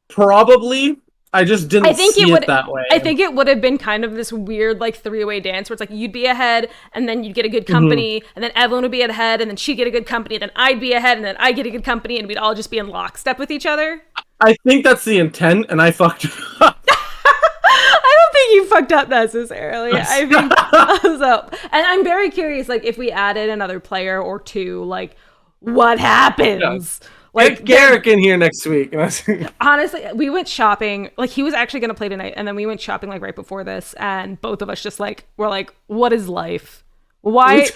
Probably. I just didn't see it that way. I think it would have been kind of this weird like three-way dance where it's like you'd be ahead and then you'd get a good company and then Evelyn would be ahead and then she'd get a good company and then I'd be ahead and then I'd get a good company and we'd all just be in lockstep with each other. I think that's the intent and I fucked up. I don't think you fucked up necessarily. I think so. And I'm very curious, like, if we added another player or two, like, what happens? Yeah. Like, get Garrick in here next week. Honestly, we went shopping. Like, he was actually going to play tonight, and then we went shopping, like, right before this, and both of us just, like, were like, what is life? Why?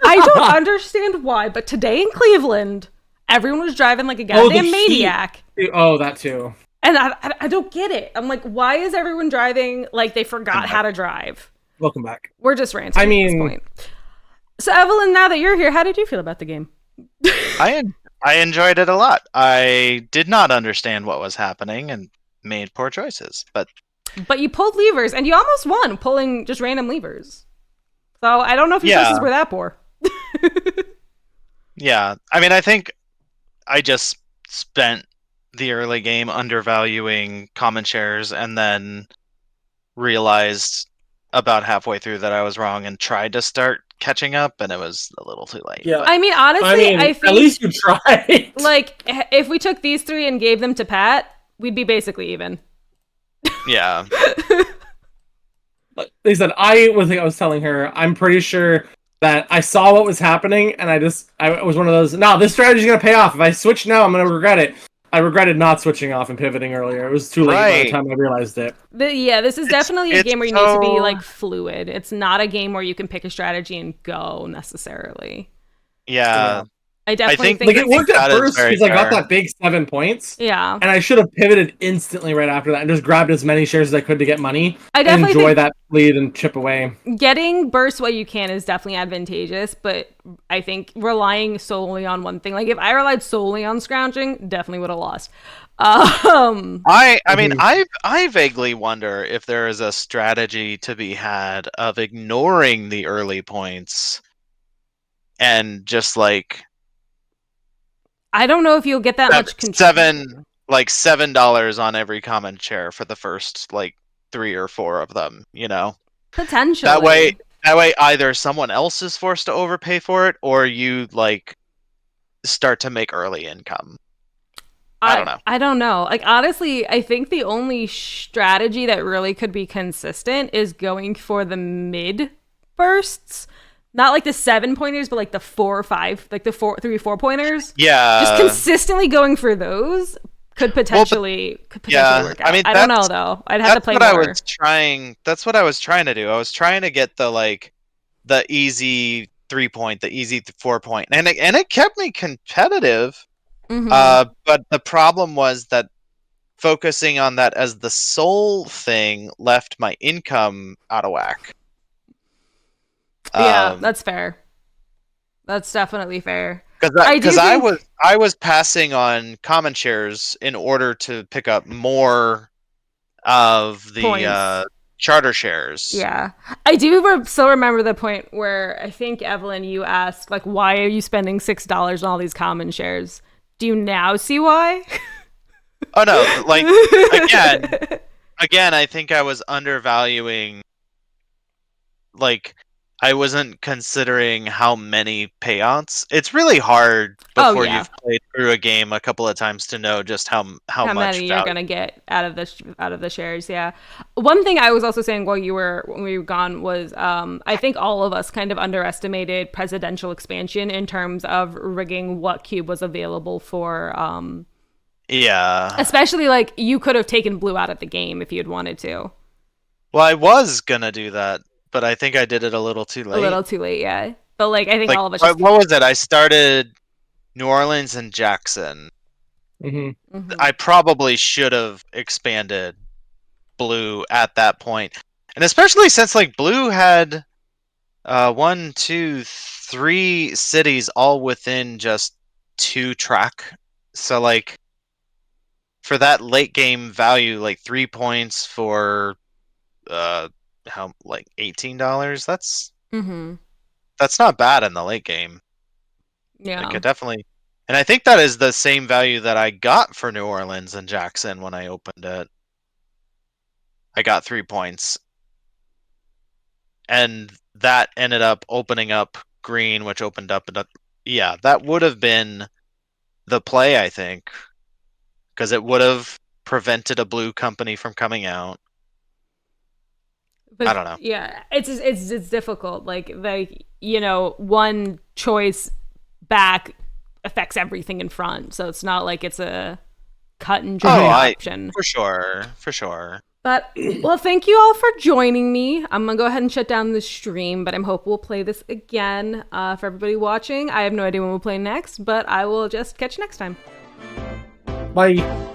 I don't understand why, but today in Cleveland, everyone was driving like a goddamn maniac. Oh, that too. And I don't get it. I'm like, why is everyone driving like they forgot how to drive? Welcome back. We're just ranting at this point. So, Evelyn, now that you're here, how did you feel about the game? I enjoyed it a lot. I did not understand what was happening and made poor choices, but you pulled levers, and you almost won pulling just random levers. So, I don't know if your choices were that poor. Yeah. I mean, I think I just spent the early game undervaluing common shares and then realized about halfway through that I was wrong and tried to start catching up and it was a little too late. Yeah. But I mean, honestly, I think at least you tried. Like, if we took these three and gave them to Pat, we'd be basically even. Yeah. They said I was telling her, I'm pretty sure that I saw what was happening and I was one of those, no, this strategy's gonna pay off. If I switch now, I'm gonna regret it. I regretted not switching off and pivoting earlier. It was too late by the time I realized it. This is definitely a game where you need to be like fluid. It's not a game where you can pick a strategy and go necessarily. Yeah. I definitely think like it worked at first because I got that big 7 points. Yeah. And I should have pivoted instantly right after that and just grabbed as many shares as I could to get money. I definitely enjoy that lead and chip away. Getting burst what you can is definitely advantageous, but I think relying solely on one thing, like if I relied solely on scrounging, definitely would have lost. I mean, I vaguely wonder if there is a strategy to be had of ignoring the early points and just like I don't know if you'll get that much control. $7 on every common share for the first like 3 or 4 of them, you know? Potentially. That way either someone else is forced to overpay for it or you like start to make early income. I don't know. I don't know. Like honestly, I think the only strategy that really could be consistent is going for the mid bursts. Not like the 7-pointers, but like the 4 or 5, like the 3 4 pointers. Yeah. Just consistently going for those could potentially work out. I mean, I don't know though. I'd have to play more. That's what I was trying to do. I was trying to get the easy 3-point, the easy 4-point, and it kept me competitive. But the problem was that focusing on that as the sole thing left my income out of whack. Yeah, that's fair. That's definitely fair. Because I was passing on common shares in order to pick up more of the charter shares. Yeah, I do still remember the point where I think Evelyn, you asked like, "Why are you spending $6 on all these common shares?" Do you now see why? Oh no! Like again, I think I was undervaluing. Like, I wasn't considering how many payouts. It's really hard Oh, before yeah. you've played through a game a couple of times to know just how How much many you're value. gonna get out of the shares? Yeah. One thing I was also saying when we were gone was I think all of us kind of underestimated presidential expansion in terms of rigging what cube was available for. Yeah. Especially like you could have taken blue out of the game if you'd wanted to. Well, I was gonna do that, but I think I did it a little too A late. little too late, yeah. But like I think Like, all of us what just. was it? I started New Orleans and Jackson. Mhm. I probably should have expanded Blue at that point, and especially since like Blue had one, two, three cities all within just 2 track. So like for that late game value, like 3 points for how like $18. Mhm. That's not bad in the late game. Like Yeah. it definitely, and I think that is the same value that I got for New Orleans and Jackson when I opened it. I got 3 points, and that ended up opening up green, which opened up. Yeah, that would have been the play, I think, because it would have prevented a blue company from coming out. I But don't know. yeah, it's difficult. Like one choice back affects everything in front, so it's not like it's a cut and dry Oh, I option. for sure. But well, thank you all for joining me. I'm gonna go ahead and shut down the stream, but I'm hope we'll play this again. For everybody watching, I have no idea when we'll play next, but I will just catch you next time. Bye.